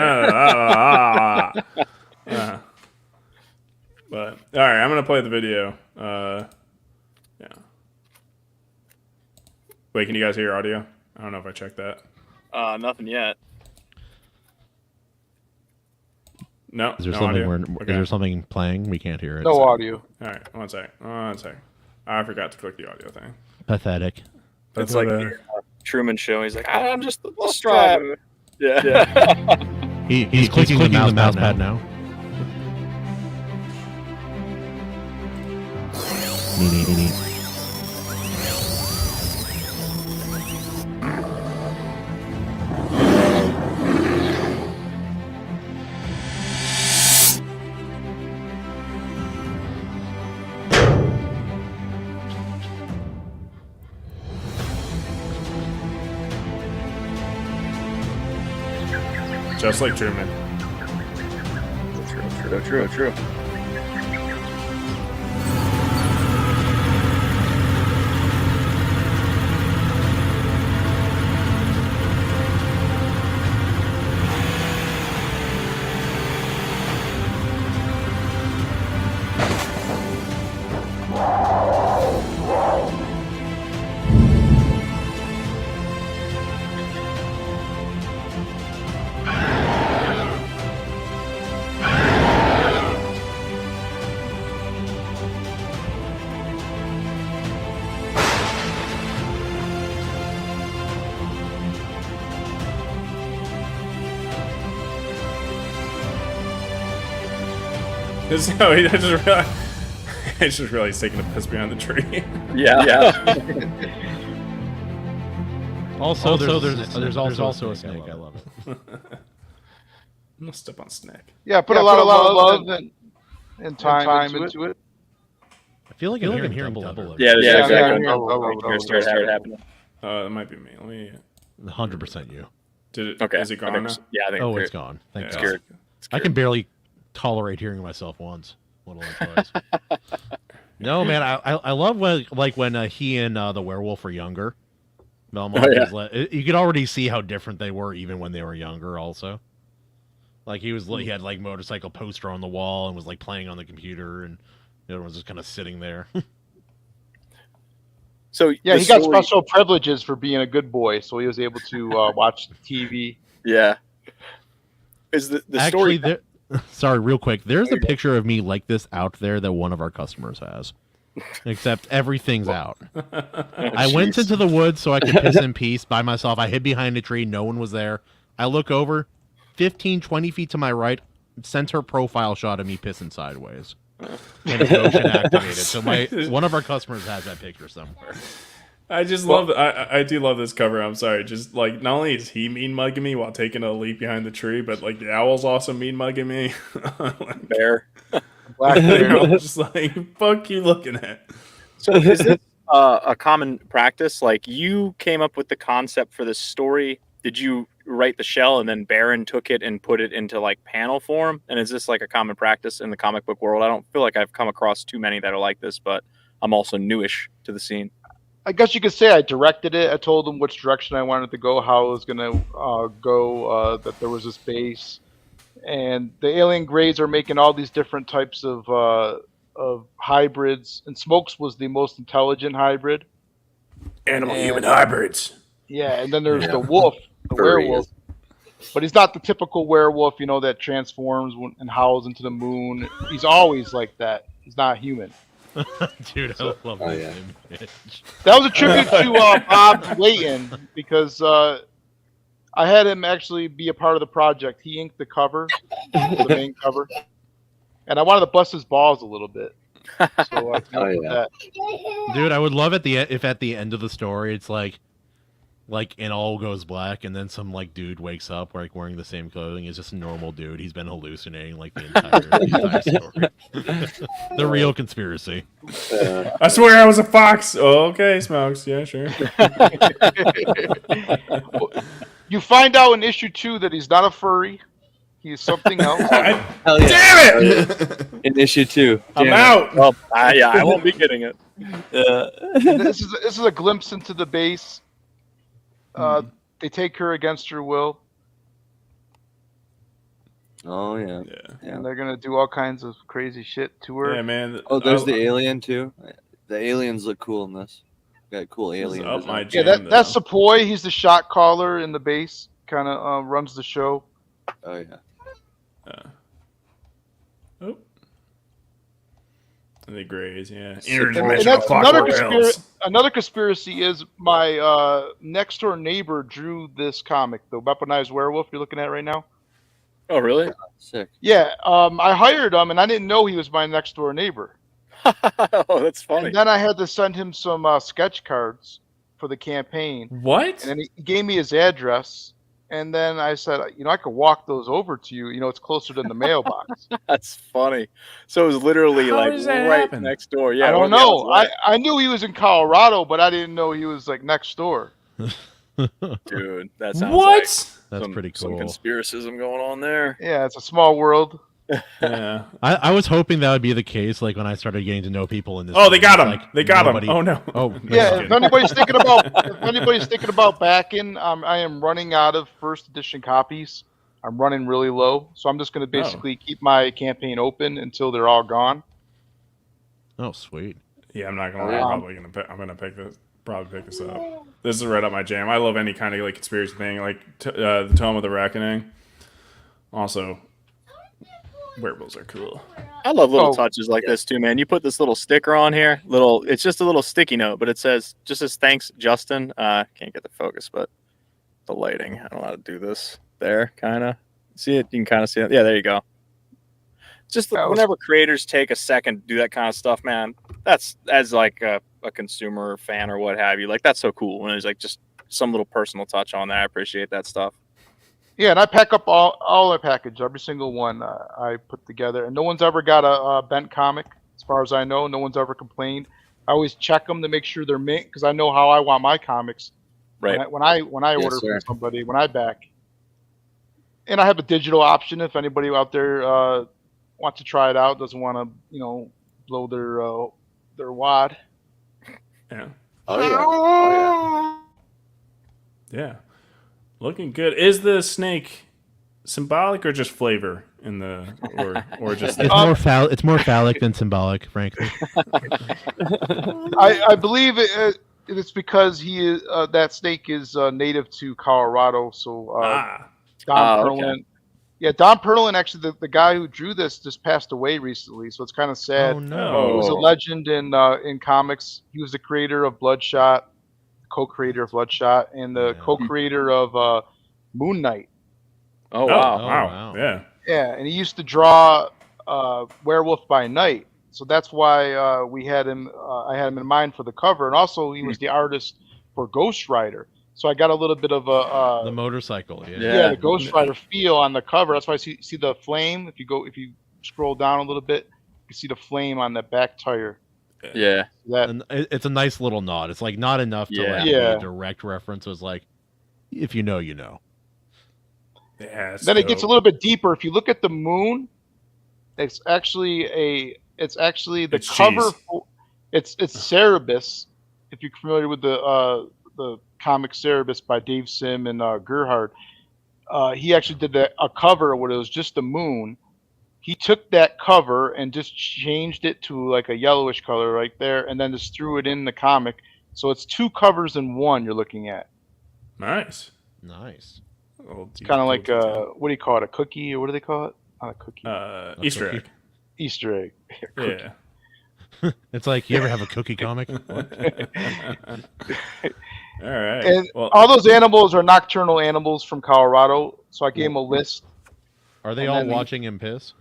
But all right, I'm gonna play the video. Yeah. Wait, can you guys hear audio? I don't know if I checked that. Nothing yet. No. Is there no something audio? is there something playing? We can't hear it. No audio. All right, one sec. I forgot to click the audio thing. Pathetic. It's like the Truman Show. He's like, I'm just the bus driver. Yeah. He's clicking the mouse pad now. Just like Truman. True. So he just realized, I just realized he's taking a piss behind the tree. Yeah. Also, there's also a snake. I love it. I'm gonna step on snake. Yeah, put a lot of love and time into it. I feel like I'm hearing double. Yeah, exactly. Double. Start happening. That might be me. Let me. 100% you. Did it? Okay. Is it gone now? Yeah, I think Oh, it's gone. Thank Yeah, God. scared. I can barely tolerate hearing myself once, let alone twice. No, man, I love when he and the werewolf were younger. Belmont, you could already see how different they were even when they were younger. Also, like he had like motorcycle poster on the wall and was like playing on the computer, and the other one was just kind of sitting there. So Yeah, he got special privileges for being a good boy, so he was able to watch TV. Yeah. Is the Actually, story? Sorry, real quick. There's a picture of me like this out there that one of our customers has. Except everything's out. I went into the woods so I could piss in peace by myself. I hid behind a tree. No one was there. I look over, 15, 20 feet to my right, center profile shot of me pissing sideways. And it's motion activated. So one of our customers has that picture somewhere. I just love. I do love this cover. I'm sorry. Just like not only is he mean mugging me while taking a leap behind the tree, but like the owl's also mean mugging me. Like, Bear. Black bear. I'm just like, fuck you looking at. So is this a common practice? Like you came up with the concept for this story. Did you write the shell and then Baron took it and put it into like panel form? And is this like a common practice in the comic book world? I don't feel like I've come across too many that are like this, but I'm also newish to the scene. I guess you could say I directed it. I told them which direction I wanted to go, how it was going to go, that there was this base. And the alien greys are making all these different types of hybrids. And Smokes was the most intelligent hybrid. Animal-human hybrids. Yeah, and then there's the wolf, the werewolf. But he's not the typical werewolf, that transforms and howls into the moon. He's always like that. He's not human. Dude, I love this image. That was a tribute to Bob Layton because I had him actually be a part of the project. He inked the cover, the main cover, and I wanted to bust his balls a little bit. So I that. Dude, I would love if at the end of the story it's like it all goes black, and then some like dude wakes up like wearing the same clothing. He's just a normal dude. He's been hallucinating like the entire story. The real conspiracy. I swear I was a fox. Oh, okay, Smokes. Yeah, sure. You find out in issue 2 that he's not a furry. He's something else. Hell yeah. Damn it! In issue 2. I'm out. Well, I won't be getting it. This is a glimpse into the base. They take her against her will, Oh yeah. and they're gonna do all kinds of crazy shit to her. Yeah, man. Oh, there's the alien too. The aliens look cool in this. Got cool aliens. Up my Yeah, jam, that's though. Sepoy. He's the shot caller in the base. Kind of runs the show. Oh yeah. Oh. And the Greys, yeah. And that's another conspiracy is my next door neighbor drew this comic, the weaponized werewolf you're looking at right now. Oh really? Sick. Yeah, I hired him, and I didn't know he was my next door neighbor. Oh, that's funny. And then I had to send him some sketch cards for the campaign. What? And then he gave me his address. And then I said, I could walk those over to you. It's closer than the mailbox. That's funny. So it was literally How like does that right happen? next door. Yeah, I don't yeah, know. that's I knew he was in Colorado, but I didn't know he was like next door. right. Dude, that sounds What? That's pretty Some cool. conspiracism going on there. Yeah, it's a small world. Yeah. I was hoping that would be the case, like when I started getting to know people in this. Oh, they room, got it's him. like They got nobody- him. Oh no. Oh, No, Yeah, just if kidding. anybody's thinking about backing, I am running out of first edition copies. I'm running really low, so I'm just going to basically keep my campaign open until they're all gone. Oh, sweet. Yeah, I'm not gonna lie. I'm gonna pick this. Probably pick this up. This is right up my jam. I love any kind of like conspiracy thing, like the Tome of the Reckoning. Also, werewolves are cool. I love little touches like this too, man. You put this little sticker on here. It's just a little sticky note, but it says thanks, Justin. Can't get the focus, but the lighting. I don't know how to do this. There, kind of. See it? You can kind of see it. Yeah, there you go. Just whenever creators take a second to do that kind of stuff, man, that's as like a consumer fan or what have you. Like, that's so cool when there's like just some little personal touch on there. I appreciate that stuff. Yeah, and I pack up all my package, every single one I put together, and no one's ever got a bent comic, as far as I know. No one's ever complained. I always check them to make sure they're mint, because I know how I want my comics. Right. When I order from somebody, when I back. And I have a digital option if anybody out there wants to try it out, doesn't want to, blow their wad. Yeah. Oh yeah. Yeah. Looking good. Is the snake symbolic or just flavor in the or just? It's more phallic than symbolic, frankly. I believe it's because he is that snake is native to Colorado, so Don Perlin. Okay. Yeah, Don Perlin, actually, the guy who drew this just passed away recently, so it's kind of sad. Oh no! He was a legend in comics. He was the creator of Bloodshot, co-creator of Bloodshot, and the co-creator of Moon Knight. Oh wow! Wow. Yeah. Yeah, and he used to draw Werewolf by Night, so that's why we had him. I had him in mind for the cover, and also he was the artist for Ghost Rider. So I got a little bit of the motorcycle. the Ghost Rider feel on the cover. That's why I see the flame. If you scroll down a little bit, you see the flame on the back tire. Yeah. And it's a nice little nod. It's like not enough to be a direct reference. It was like, if you know, you know. Yeah. Then it gets a little bit deeper. If you look at the moon, it's actually the cover. It's Cerebus. If you're familiar with the comic Cerebus by Dave Sim and Gerhard, he actually did a cover where it was just the moon. He took that cover and just changed it to like a yellowish color right there, and then just threw it in the comic. So it's two covers in one you're looking at. Nice. It's kind of like what do you call it? A cookie, or what do they call it? Not a cookie. Easter egg. Easter egg. Yeah. It's like, you ever have a cookie comic? All right. And all those animals are nocturnal animals from Colorado. So I gave him a list. Are they all watching him piss?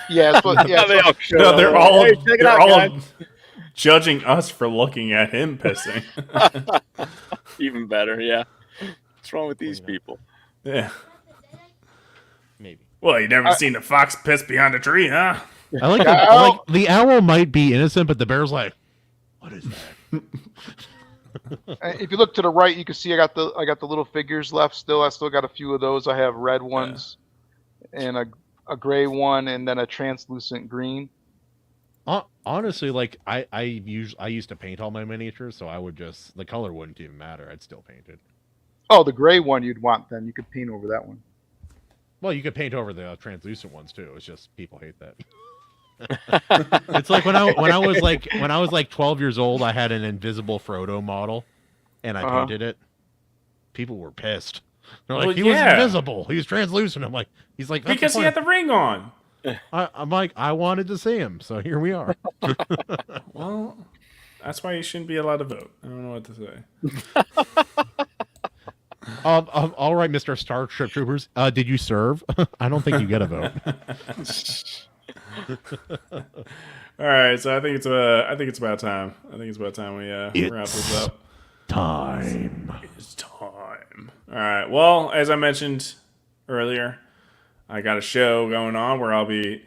Yeah, that's what, yeah. No, they're all Hey, check it out, guys. judging us for looking at him pissing. Even better, yeah. What's wrong with these people? Yeah. Maybe. Well, you never seen a fox piss behind a tree, huh? I like the owl might be innocent, but the bear's like, what is that? If you look to the right, you can see I got the little figures left still. I still got a few of those. I have red ones and a gray one, and then a translucent green. Honestly, like I used to paint all my miniatures, so I would just, the color wouldn't even matter. I'd still paint it. Oh, the gray one you'd want, then you could paint over that one. Well, you could paint over the translucent ones too. It's just people hate that. It's like when I was like 12 years old, I had an invisible Frodo model, and I painted it. People were pissed. They're like, he was invisible. He was translucent. I'm like, he's like, because he had the ring on. I'm like, I wanted to see him, so here we are. Well, that's why you shouldn't be allowed to vote. I don't know what to say. All right, Mr. Starship Troopers. Did you serve? I don't think you get a vote. All right, so I think it's about time. I think it's about time we wrap this up. It's time. All right. Well, as I mentioned earlier, I got a show going on where I'll be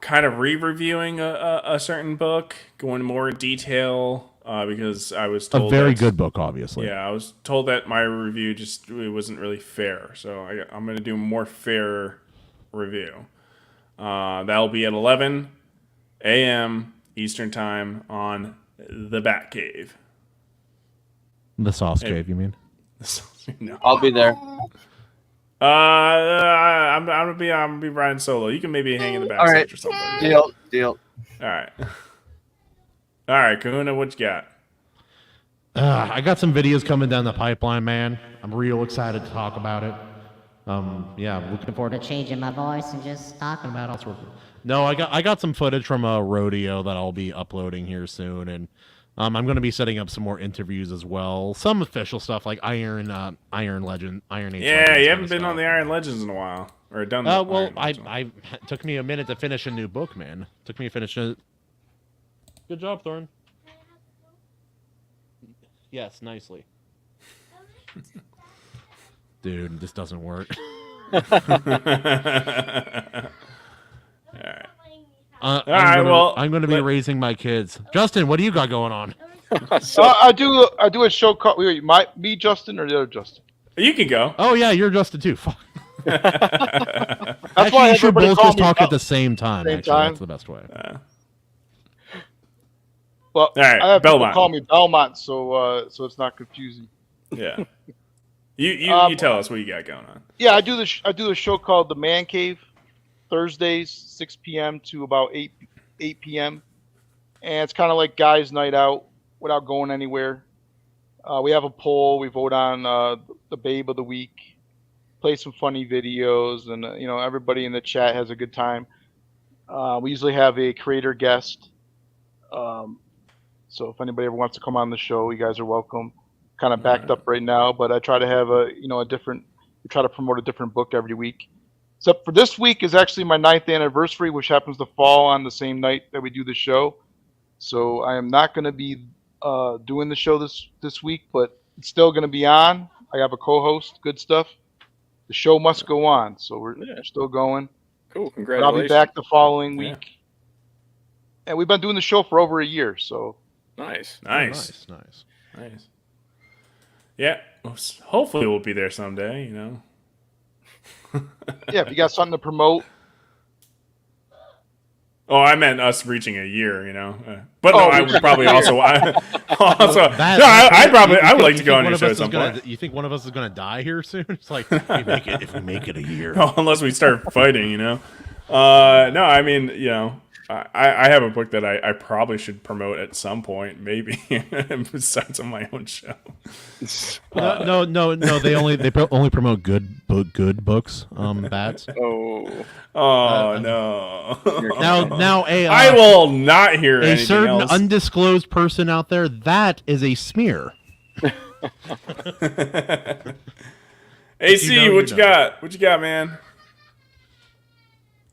kind of re-reviewing a certain book, going more in detail because I was told A very that- good book, obviously. Yeah, I was told that my review just it wasn't really fair, so I'm going to do a more fair review. That'll be at 11 a.m. Eastern Time on the Batcave. The Sauce Cave, you mean? No. I'll be there. I'm gonna be riding solo. You can maybe hang in the back All seat right. or something. Deal. All right, Kahuna, what you got? I got some videos coming down the pipeline, man. I'm real excited to talk about it. Yeah, looking forward For changing my voice and just talking about to. No, I got some footage from a rodeo that I'll be uploading here soon, and I'm going to be setting up some more interviews as well. Some official stuff like Iron Age. Yeah, Legends you haven't been stuff. on the Iron Legends in a while, or done. Well, Iron Legends. it took me a minute to finish a new book, man. Took me to finish it. Good job, Thorn. Yes, nicely. Dude, this doesn't work. I'm going to be raising my kids. Justin, what do you got going on? I do a show called me, Justin, or the other Justin. You can go. Oh yeah, you're Justin too. Fuck. That's Actually, why you should everybody both call just me talk Bel- at the same time. Same Actually, time? that's the best way. Well, right, I have people Belmont. call me Belmont, so it's not confusing. Yeah. You tell us what you got going on. Yeah, I do the show called The Man Cave, Thursdays 6 p.m. to about 8 p.m. And it's kind of like guys' night out without going anywhere. We have a poll. We vote on the Babe of the Week, play some funny videos, and everybody in the chat has a good time. We usually have a creator guest. So if anybody ever wants to come on the show, you guys are welcome. Kind of backed up right now, but I try to have a different. We try to promote a different book every week. Except for this week is actually my 9th anniversary, which happens to fall on the same night that we do the show. So I am not going to be doing the show this week, but it's still going to be on. I have a co-host. Good stuff. The show must go on, so we're still going. Cool, But congratulations. I'll be back the following week. And we've been doing the show for over a year, so Nice. Nice. Yeah. Well, hopefully we'll be there someday. yeah, if you got something to promote. Oh, I meant us reaching a year, But no, I would probably also. I would like to go on your show at some point. You think one of us is going to die here soon? It's like if we make it a year. No, unless we start fighting, No, I mean, I have a book that I probably should promote at some point, maybe besides on my own show. No. They only promote good books. Bats. Oh no! Now, I will not hear a anything certain else. undisclosed person out there. That is a smear. AC, what you got? What you got, man?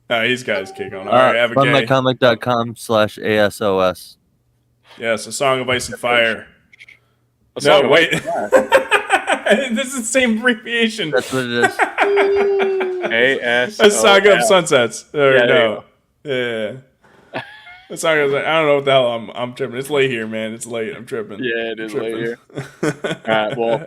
He's got his kick on. All right, have a gay. Funmycomic.com/ASOS. Yes, A Song of Ice and Fire. Song No, of wait. This is the same abbreviation. That's what it is. AS. A Saga of Sunsets. Yeah, No. Yeah. A Saga of I don't know what the hell I'm tripping. It's late here, man. It's late. I'm tripping. Yeah, it is late here. All right, well,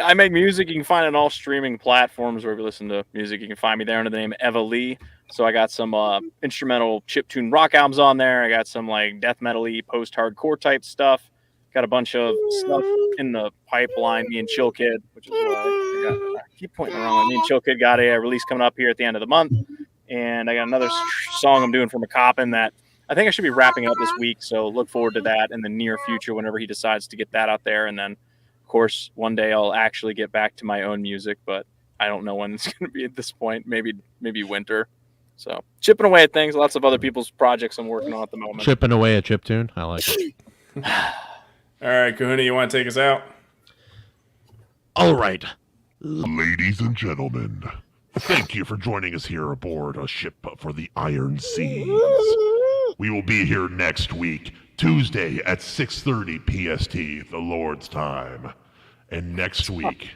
I make music. You can find it on all streaming platforms wherever you listen to music. You can find me there under the name Eva Lee. So I got some instrumental chiptune rock albums on there. I got some like death metal-y, post-hardcore type stuff. Got a bunch of stuff in the pipeline. Me and Chill Kid, which is what I keep pointing around. Me and Chill Kid got a release coming up here at the end of the month. And I got another song I'm doing for McCoppin that I think I should be wrapping up this week. So look forward to that in the near future whenever he decides to get that out there. And then, of course, one day I'll actually get back to my own music, but I don't know when it's going to be at this point. Maybe winter. So chipping away at things. Lots of other people's projects I'm working on at the moment. Chipping away at chiptune. I like it. All right, Kahuna, you want to take us out? All right. Ladies and gentlemen, thank you for joining us here aboard a ship for the Iron Seas. We will be here next week, Tuesday at 6:30 PST, the Lord's time. And next week,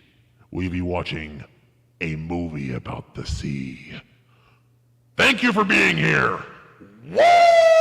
we'll be watching a movie about the sea. Thank you for being here. Woo!